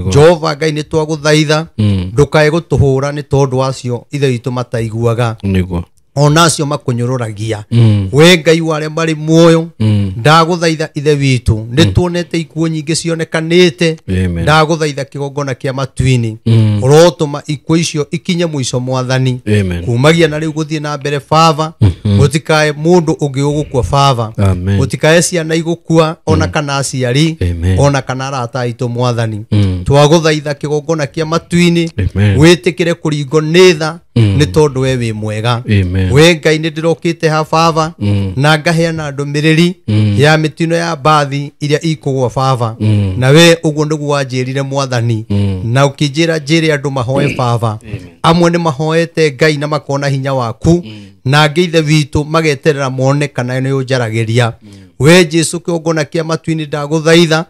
Jehova Ngai ni twaguthaitha ndukae gutuhura ni tondu wacio ithe witu mataiguaga
niguo
onacio makunyururagia we Ngai wale mari muoyo ndaguthaitha ithe witu ni tuonete ikuo nyingi cionekanite ndaguthaitha kigongona kia matuini urotuma ikuo icio ikinye muico mwathani kumagia na riu guthie na mbere baba gutikae mundu ungi ugukua baba gutikae ciana igukua ona kana aciari ona kana arata aitu mwathani twaguthaitha kigongona kia matuini witikire kuringo nitha ni tondu we wi mwega we Ngai ni ndirokite ha baba na ngaheana ndumiriri ya mitino ya bathi iria ikugwa baba na we uguo niguo wanjirire mwathani na ukinjira njire andu mahoe baba amwe ni mahoete Ngai na makona hinya waku na ngeithe witu mageterera mone kana ni unjaragiria we Jesu kiongona kia matuini ndaguthaitha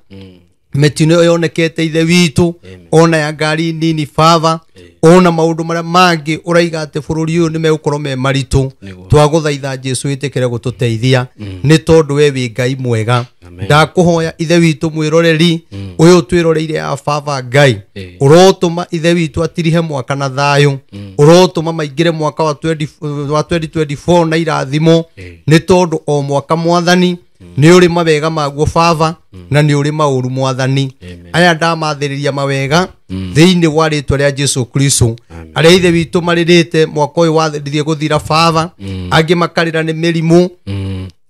metino yonekete ithe witu ona ya ngari nini baba ona maundu maria mangi uraiga ate bururi uyu ni megukorwo me maritu twaguthaitha Jesu itekere gututeithia ni tondu we wi Ngai mwega ndakuhoya ithe witu mwiroreri uyu twiroreire ya baba Ngai urotuma ithe witu atirihe mwaka na thayu urotuma maingire mwaka wa 2024 na irathimo ni tondu o mwaka mwathani ni uri mawega maguo baba na ni uri mauru mwathani aya ndamathiriria mawega thiini wa ritwa ria Jesu Kristo aria ithe witu maririte mwaka uyu wathirithie guthira baba angi makarira ni mirimu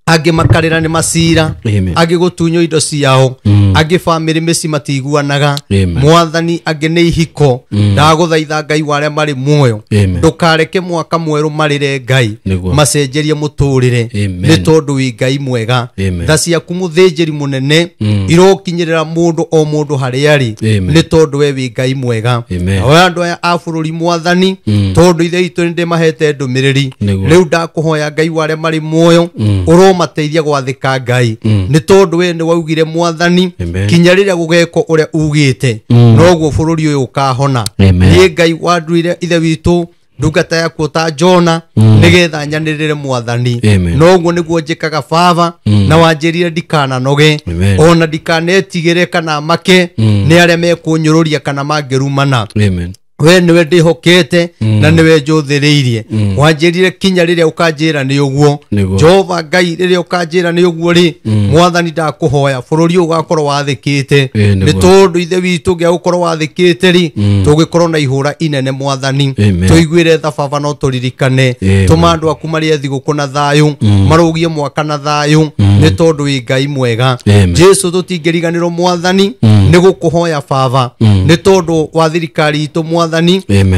angi makarira ni masira angi gutunyo indo ciao angi family meci matiguanaga mwathani angi ni ihiko ndaguthaitha Ngai waria mari muoyo ndukareke mwaka mweru marire Ngai macenjerie muturire ni tondu wi Ngai mwega tha ciaku muthinjiri munene irokinyirira mundu o mundu haria ari ni tondu we wi Ngai mwega we andu aya a bururi mwathani tondu ithe itu ndi mahete ndumiriri riu ndakuhoya Ngai waria mari muoyo mateithia gwathika Ngai ni tondu we ni waugire mwathani kinya riria gugeko uria ugite noguo bururi uyu ukahona ni Ngai wanduire ithe witu ndungata yaku ta Jona nigetha nyanirire mwathani noguo niguo njikaga baba na wanjirire ndikana noge ona ndikanetigire kana make ni aria mekunyururia kana mangirumana we niwe ndihokete na niwe njuthiriirie wanjirire kinya riria ukanjira ni uguo Jehova Ngai riria ukanjira ni uguo ri mwathani ndakuhoya bururi ugakorwo wathikite ni tondu ithe witu ngia ukorwo wathikite ri tugikorwo na ihura inene mwathani tuiguire tha baba no turirikane tuma andu aku mari thiguku na thayu marugie mwaka na thayu ni tondu wi Ngai mwega Jesu tutingiriganirwo mwathani ni gukuhoya baba ni tondu wa thirikari itu mwathani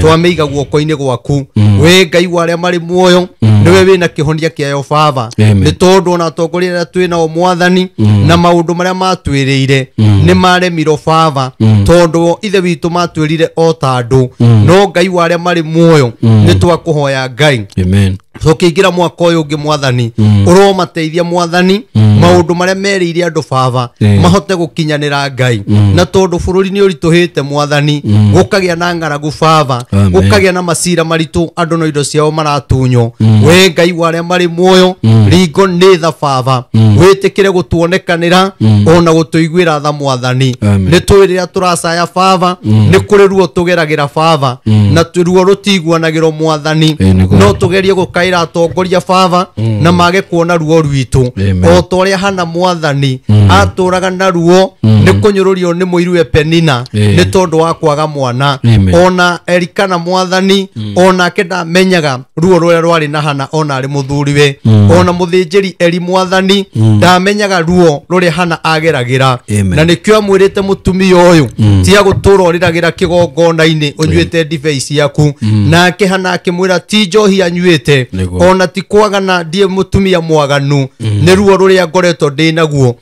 twameiga guoko-ini gwaku we Ngai waria mari muoyo niwe wina kihonia kiayo baba ni tondu ona atongoria aria twinao mwathani na maundu maria matwirire ni maremiro baba tondu ithe witu matwirire o tandu no Ngai waria mari muoyo ni twakuhoya Ngai amen tukiingira mwaka uyu ungi mwathani uromateithia mwathani maundu maria merire andu baba mahote gukinyanira Ngai na tondu bururi ni urituhite mwathani gukagia na ngaragu baba gukagia na masira maritu andu no indo ciao maratunyo we Ngai waria mari muoyo ringo ni tha baba witikire gutuonekanira ona gutuiguira tha mwathani ni twirira turacaya baba ni kuri ruo tugeragira baba na ruo rutiguanagirwo mwathani no tugerie gukaira atongoria baba na mage kuona ruo rwitu o toria hana mwathani aturaga na ruo ni kunyururio ni muirwe Penina ni tondu wa kwaga mwana ona Erikana mwathani ona kenda menyaga ruo ruria rwari na hana ona ari muthuriwe ona muthinjiri Eri mwathani ndamenyaga ruo ruri hana ageragira na nikyo amwirite mutumia uyu tia gutura oriragira kigongona-ini unyuite ndibei ciaku nake hana akimwira ti njohi anyuite ona ti kwagana ndie mutumia mwaganu ni ruo ruria ngoretwo ndinaguo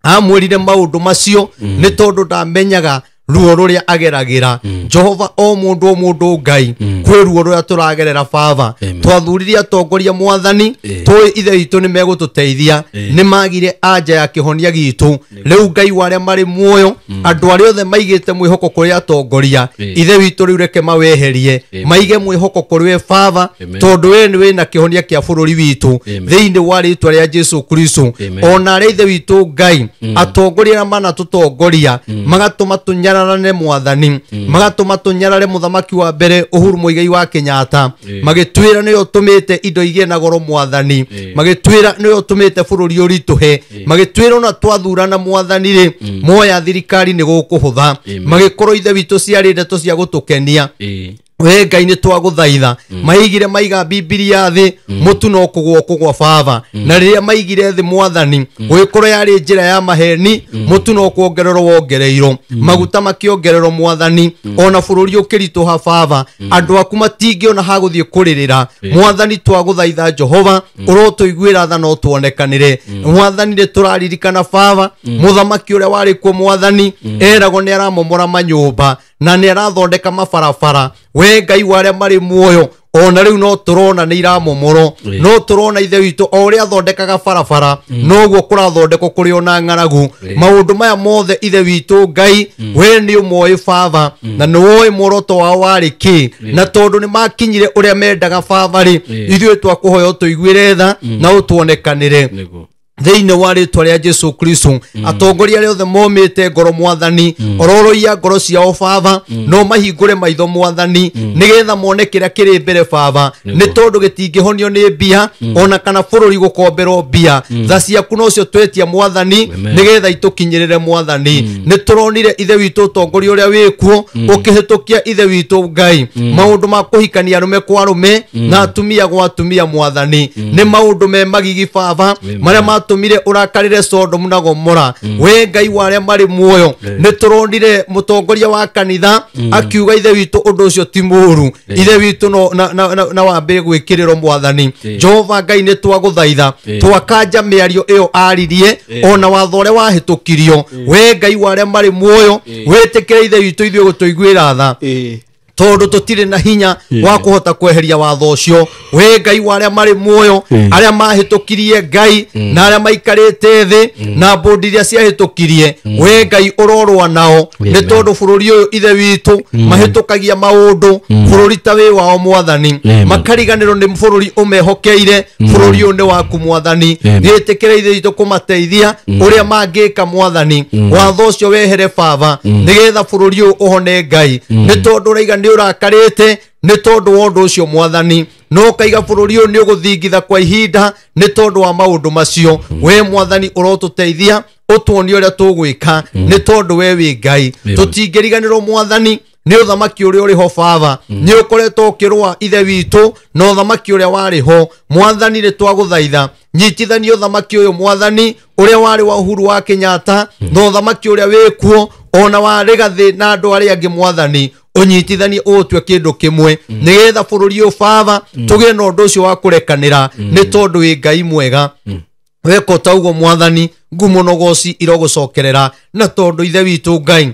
amwirire maundu macio ni tondu ndamenyaga ruo ruria ageragira Jehova o mundu Ngai kwi ruo ruria turagerera baba twathuriria atongoria mwathani twi ithe itu ni megututeithia ni magire anja ya kihonia gitu riu Ngai waria mari muoyo andu aria othe maigite mwihoko kuri atongoria ithe witu riu reke maweherie maige mwihoko kuri we baba tondu we ni wina kihonia kia bururi witu thiini wa ritwa ria Jesu Kristo ona ri ithe witu Ngai atongoria na mana tutongoria magatuma tunyara ne mwathani magatuma tunyarare muthamaki wa mbere Uhuru Muigai wa Kenyatta magitwira niyo tumite indo igie na goro mwathani magitwira niyo tumite bururi urituhe magitwira na twathurana mwathani ri moya thirikari ni gukuhutha magikorwo ithe witu ciari ndeto cia gutukenia we Ngai ni twaguthaitha maigire maiga Biblia thi mutu no kugwa baba na riria maigire thi mwathani gwikoro yari njira ya maheni mutu no kuongererwo wongereiro maguta makiongererwo mwathani ona bururi ukirituha baba andu aku matingi ona haguthie kuririra mwathani twaguthaitha Jehova urotuiguira tha no tuonekanire mwathani ri turaririkana baba muthamaki uria wari kuo mwathani erago ni aramomora manyumba na ni arathondeka mabarabara we Ngai waria mari muoyo ona riu no turona ni iramomoro no turona ithe witu o ria thondekaga barabara no guo kurathondekwo kuri ona ng'aragu maundu maya mothe ithe witu Ngai we ni umoi baba na ni woi moroto wa wari ki na tondu ni makinyire uria mendaga baba ri ithuĩ twakuhoya tuiguire tha na utuonekanire thiini wa ritwa ria Jesu Kristo atongoria riothe momite ngoro mwathani ororoia ngoro ciao baba no mahingure maitho mwathani nigetha mone kiria kiri mbere baba ni tondu gitingihonio ni mbia ona kana bururi gukomberwo mbia tha ciaku no cio twetia mwathani nigetha itukinyirire mwathani ni turonire ithe witu utongoria uria wikuo ukihitukia ithe witu Ngai maundu ma kuhikania rume kwa rume na atumia gwa atumia mwathani ni maundu me magigi baba maria tumire urakarire Sodom na Gomora we Ngai wale mari muoyo ni turonire mutongoria wa kanitha akiuga ithe witu undu ucio ti muru ithe witu no na wambe gwikiriro mwathani Jehova Ngai ni twaguthaitha twakanja miario iyo aririe ona wathore wahitukirio we Ngai wale mari muoyo wetikire ithe witu ithuĩ gutuiguira tha tondu tutire na hinya wa kuhota kweheria watho ucio we Ngai waria mari muoyo aria mahitukirie Ngai na aria maikarite thi na bondi iria ciahitukirie we Ngai urorwa nao ni tondu bururi uyu ithe witu mahitukagia maundu bururi ta wi wao mwathani makariganirwo ni bururi umehokeire bururi uyu ni waku mwathani niitikire ithe witu kumateithia uria mangika mwathani watho ucio wehere baba nigetha bururi uyu uhone Ngai ni tondu uraiga ni urakarite ni tondu wa undu ucio mwathani no kaiga bururi uyu ni uguthingitha kwa ihinda ni tondu wa maundu macio we mwathani urotuteithia utuonie uria tugwika ni tondu we wi Ngai tutingiriganirwo mwathani ni uthamaki uria uri ho baba ni ukoretwo ukirwa ithe witu no uthamaki uria wari ho mwathani ni twaguthaitha nyitithania uthamaki uyu mwathani uria wari wa Uhuru wa Kenyatta no uthamaki uria wikuo ona wa Rigathi na andu aria angi mwathani unyitithanie utwe kindu kimwe nigetha bururi uyu baba tugie na undu ucio wa kurekanira ni tondu wi Ngai mwega weko taugo mwathani ngumo nogoci irogucokerera na tondu ithe witu Ngai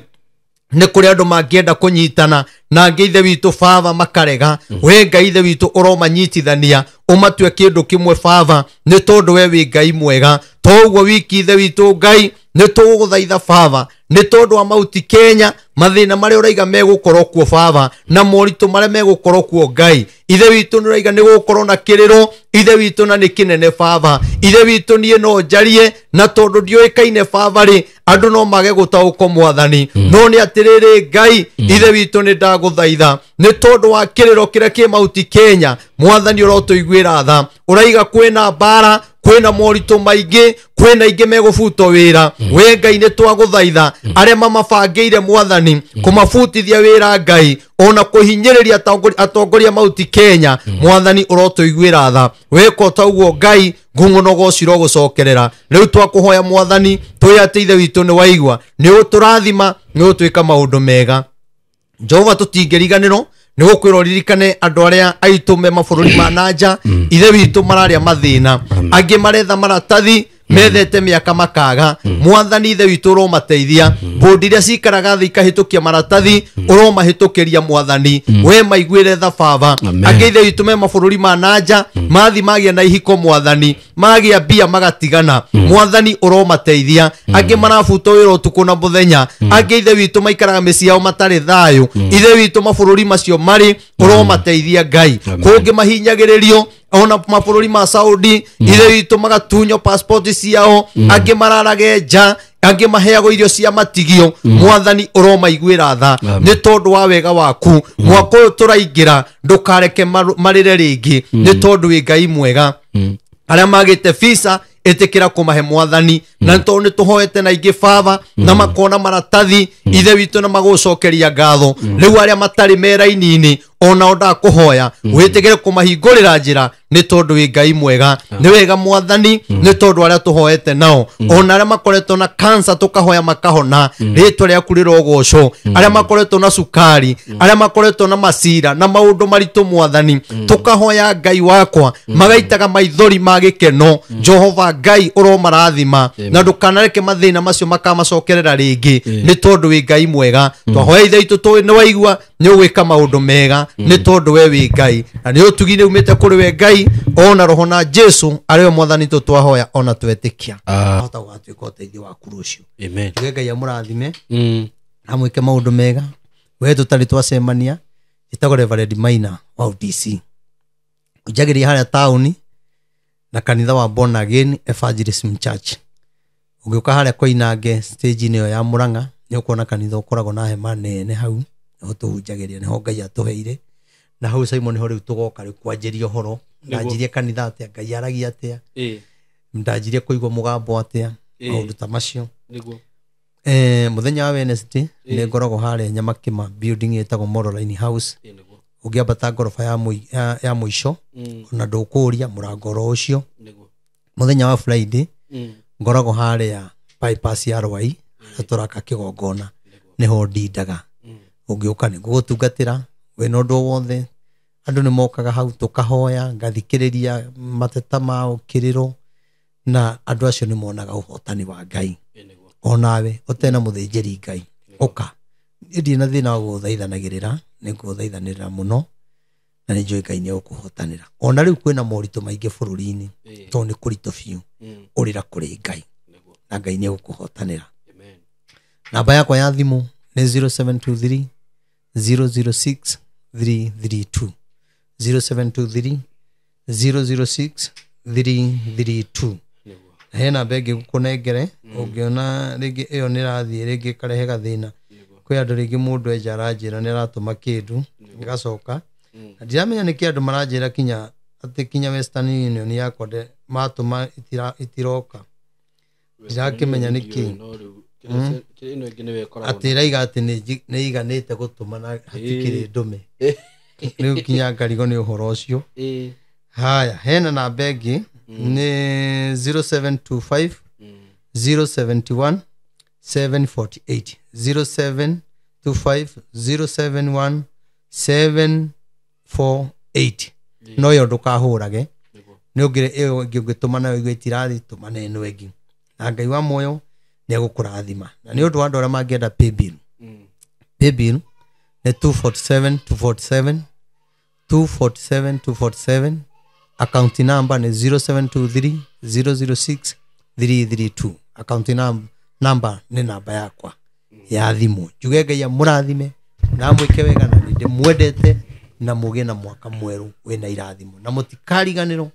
ni kuri andu mangienda kunyitana na angi ithe witu baba makarega we Ngai ithe witu uromanyitithania umatwe kindu kimwe baba ni tondu we wi Ngai mwega toguo wiki ithe witu Ngai ni tuguthaitha baba ni tondu wa mauti Kenya mathina maria uraiga megukorwo kuo baba na moritu maria megukorwo kuo Ngai ithe witu ni uraiga ni gukorwo na kiriro ithe witu na ni kinene baba ithe witu nie no njarie na tondu ndioikaine baba ri andu no mage gutauko mwathani no ni atiriri Ngai ithe witu ni ndaguthaitha ni tondu wa kiriro kiria ki mauti Kenya mwathani urotuiguira tha uraiga kwina bara kwina moritu maingi kwina ingi megubuto wira we Ngai ni twaguthaitha aria mamabangeire mwathani kumabutithia wira Ngai ona kuhinyiriria atongoria mauti Kenya mwathani urotuiguira tha weko tauguo Ngai ngungunogo ciro gucokerera riu twakuhoya mwathani tuyate ithe witu ni waigwa ni uturathima ni utwika maundu mega Jehova tutingiriganirwo ni gukwira ririkane andu aria aitume mabururi ma nanja ithe witu mararia mathina angi maretha maratathi methete miaka makaga mwathani ithe witu uromateithia bondi iria cikaraga thi ikahitukia maratathi uromahitukiria mwathani we maiguire tha baba angi ithe witu me mabururi ma nanja mathi magia na ihiko mwathani magia mbia magatigana mwathani uromateithia angi marabuto wira utuku na muthenya angi ithe witu maikaraga micii yao matari thayu ithe witu mabururi macio mari uromateithia Ngai kungi mahinyagiririo ona mabururi ma Saudi ithe witu magatunyo passport ciao angi mararage nja angi maheago irio cia matigio mwathani uromaiguira tha ni tondu wa wega waku mwako uyu turaingira ndukareke marire ringi ni tondu wi Ngai mwega aria magite visa etikira kumahe mwathani na tondu tuhoete na ingi baba na makona maratathi ithe witu na magucokeria ngatho riu aria matari merainini ona onda kuhoya witigire kumahingurira njira ni tondu wi Ngai mwega ni wega mwathani ni tondu aria tuhoete nao ona aria makoretwo na cancer tukahoya makahona ritwa ria kuriro goco aria makoretwo na sukari aria makoretwo na masira na maundu maritu mwathani tukahoya Ngai wakwa magaitaga maithori magikeno Jehova Ngai uromarathima na ndukanareke mathina macio makamacokerera ringi ni tondu wi Ngai mwega twahoya ithe itu ni waigua nĩ ũgwĩka maũndũ mega nĩ tondũ we wĩ Ngai na nĩ ũtugire umĩte kũrĩ we Ngai ona roho na Jesu arĩ we mwathani twahoya ona twetĩkia ahota gũgatuĩka ũteithio waku rũciũ.
Amen.
Ngai amũrathime amwĩke maũndũ mega we tũtarĩ twacemania itagwo Reverend Maina wa DC njagĩrĩria harĩa taũni na kanitha wa Born Again Evangelism Church. Ũngĩũka harĩa Koinange stage-inĩ ĩyo ya Mũrang'a nĩ ũkuona kanitha ũkoragwo na hema nene hau no tũhunjagĩria nĩho Ngai atũheire na hau Simon ho rĩu tũgoka rĩu kwanjĩria ũhoro ndanjirie kanitha atĩa Ngai aragia atĩa ndanjirie kũigua mũgambo atĩa maũndũ ta macio. Mũthenya wa Wednesday nĩ ngoragwo harĩa Nyamakima building ĩtagwo Moroline House ũngĩambata ngoroba ya mũico na ndũkũria mũrango oro ũcio. Mũthenya wa Friday ngoragwo harĩa bypass ya Rwai tũraka kĩgongona nĩho ndindaga. Ũngĩũka nĩ gũgũtungatĩra wĩna ũndũ wothe andũ nĩ mokaga hau tũkahoya ngathikĩrĩria mateta mao kĩrĩro na andũ acio nĩ monaga ũhotani wa Ngai. Onawe ũtena mũthĩnjĩri Ngai ũka ndĩ na thĩna wa gũthaithanagĩrĩra nĩ ngũthaithanĩrĩra mũno na nĩ njũĩ Ngai nĩ ũkũhotanĩra. Ona rĩu kwĩna moritũ maingĩ bũrũri-inĩ tondũ nĩ kũritũ biũ ũrĩra kũrĩ Ngai na Ngai nĩ ũkũhotanĩra. Namba yakwa ya thimũ nĩ 0723 006 332 0723 006 332. Hena begi gũkũnengere ũngĩona rĩngĩ ĩyo nĩ rathiĩ rĩngĩ karehe gathĩna kwĩ andũ rĩngĩ mũndũ enja aranjĩra nĩ aratũma kĩndũ gĩgacoka na ndiramenya nĩkĩ andũ maranjĩra kinya Western Union yakwa matũma itiroka ndirakĩmenya nĩkĩ atĩ ĩraiga atĩ nĩ iganĩte gũtũma na hatikĩrĩ ndũme rĩu kinya ngarigo nĩ ũhoro ũcio. Haya hena namba ĩngĩ nĩ 0725 071 748 0725 071 748. No yo ndũkahũrage nĩ ũngĩtũma nayo igwe itirathi tũma na ĩno ĩngĩ na Ngai wa muoyo nĩ agũkũrathima. Na nĩ ũndũ wa andũ arĩa mangĩenda paybill nĩ 247 247 247. Account number nĩ 0723 006 332. Account number nĩ namba yakwa ya thimũ. Njuge Ngai amũrathime na mwĩke wega na ndĩmwendete na mũgĩe na mwaka mwerũ wĩna irathimo na mũtikariganĩrwo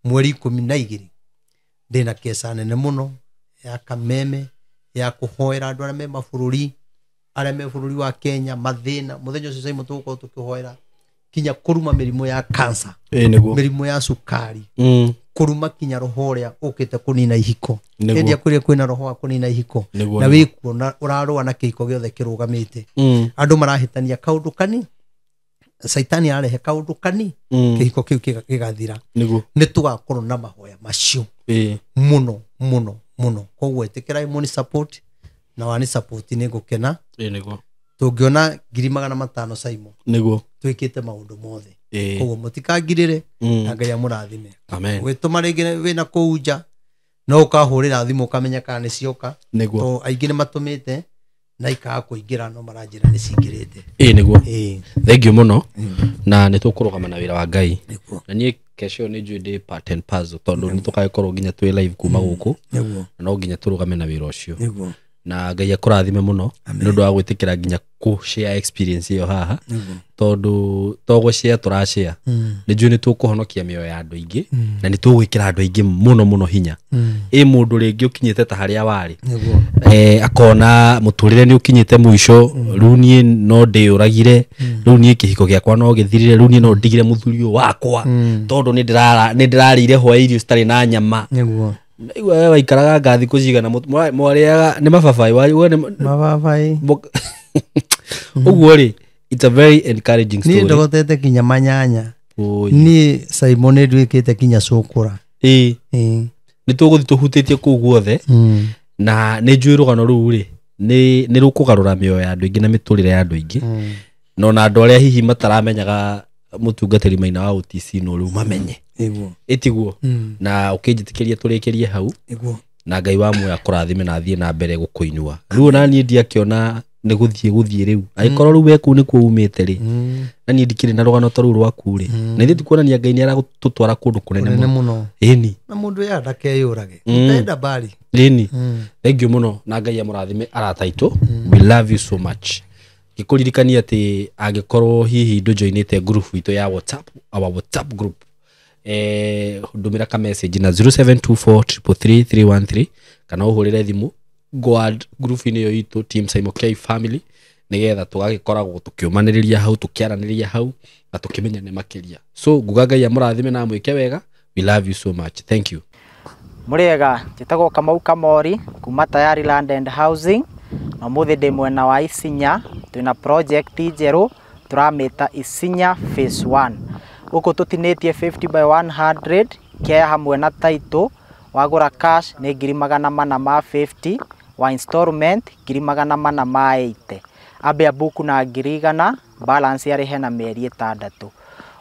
mweri 12 ndĩna kesa nene mũno ya kameme ya kũhoera andũ arĩa me mabũrũri arĩa me bũrũri wa Kenya mathĩna. Mũthenya ũcio Simon tũgũkorwo tũkĩhoera kinya kũruma mĩrimũ ya cancer mĩrimũ ya cukari kũruma kinya roho ũrĩa ũkĩte kũnina ihiko hĩndĩ kũrĩa kwĩna roho wa kũnina ihiko na wĩkuo ũrarũa na kĩhiko gĩothe kĩrũgamĩte. Andũ marahĩtania kaũndũ kani Saitani arehe kaũndũ kani kĩhiko kĩu gĩgathira. Nĩ tũgakorwo na mahoya macio mũno mũno mũno. Koguo ĩtĩkĩrai mũni support na wani support nĩ ngũkena tũngĩona 500 Simon twĩkĩte maũndũ mothe. Koguo mũtikangirĩre na Ngai amũrathime. Gwĩtũma rĩngĩ wĩna kũu nja no ũkahũrĩra thimũ ũkamenya kana nĩ cioka tondũ aingĩ nĩ matũmĩte na ikaga kũingĩra no maranjĩra nĩ cingĩrĩte.
Nĩguo thank you mũno na nĩ tũkũrũgama na wĩra wa Ngai na niĩ kesho nĩ njũĩ ndĩ part and parcel tondũ nĩ tũkagĩkorwo nginya twĩ live kuma gũkũ na no nginya tũrũgame na wĩra ũcio na Ngai akũrathime mũno nĩ ũndũ wa gwĩtĩkĩra nginya ku share experience ĩyo haha tondũ togũ share tũrashare nĩ njũĩ nĩ tũkũhonokia mĩoyo ya andũ aingĩ na nĩ tũgwĩkĩra andũ aingĩ mũno mũno hinya. Mũndũ rĩngĩ ũkinyĩte ta harĩa warĩ akona mũtũrĩre nĩ ũkinyĩte mũico rĩu niĩ no ndĩũragire rĩu niĩ kĩhiko gĩakwa no gĩthirire rĩu niĩ no ndigire mũthuri ũyũ wakwa tondũ nĩ ndĩrarĩire hwa irio citarĩ na nyama. Wewe waikaraga ngathi kũcigana mwarĩaga nĩ mababaĩ ũguo rĩ it's a very encouraging story.
Niĩ ndogotete kinya manyanya niĩ Simon nduĩkĩte kinya cũkũra
nĩ tũgũthiĩ tũhutĩtie kũu guothe na nĩ njũĩ rũgano rũu rĩ nĩ rũkũgarũra mĩoyo ya andũ aingĩ na mĩtũrĩre ya andũ aingĩ no na andũ arĩa hihi mataramenyaga mũtungatĩri Maina wa OTC no rĩu mamenye ĩtiguo na ũkĩnjĩtĩkĩria tũrĩkĩrie hau na Ngai wa muoyo akũrathime na thiĩ na mbere gũkũinua. Rĩu ona niĩ ndiakĩona nĩ gũthiĩ rĩu agĩkorwo rĩu weku nĩ kuo umĩte rĩ na niĩ ndikĩrĩ na rũgano ta rũu rwaku rĩ na ithuĩ tikuonania Ngai nĩ aragũtwara kũndũ kũnene mũno ĩni
na mũndũ ya ndakeyũrage ndenda bari
ĩni thank you mũno na Ngai amũrathime arata aitũ we love you so much gĩkũririkania atĩ angĩkorwo hihi ndũjoinĩte group itũ ya our WhatsApp group ndũmĩra ka message na 0724333313 kana ũhũrĩre thimũ Goad group inĩ yo itũ team Simon K family nigetha tugagĩkoragwo tukiumanĩrĩria hau tukiaranĩria hau na tukimenyane makĩria so nguga Ngai amũrathime na mwĩke wega we love you so much thank you
Mũrĩega njĩtagwo Kamau Kamori kuma Tayari Land and Housing na mũthĩ ndĩ mwena wa Isinya twĩna project njerũ turamĩta Isinya phase 1 gũkũ tũtinĩtie 50 by 100 kĩa hamwe na title wagũra cash nĩ 450 wa installment 480 ambia buku na 100 balance yarĩ hena mĩeri 6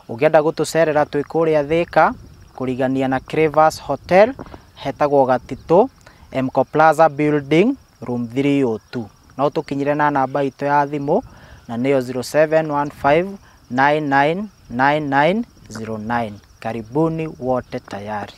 ũngĩenda gũtũcerera twĩ kũrĩa Thĩka kũrigania na Crevas Hotel hetagwo Gatitũ Mco Plaza building room 302 no tũkinyire na namba itũ ya thimũ na nĩyo 0715999909 karibuni wote Tayari.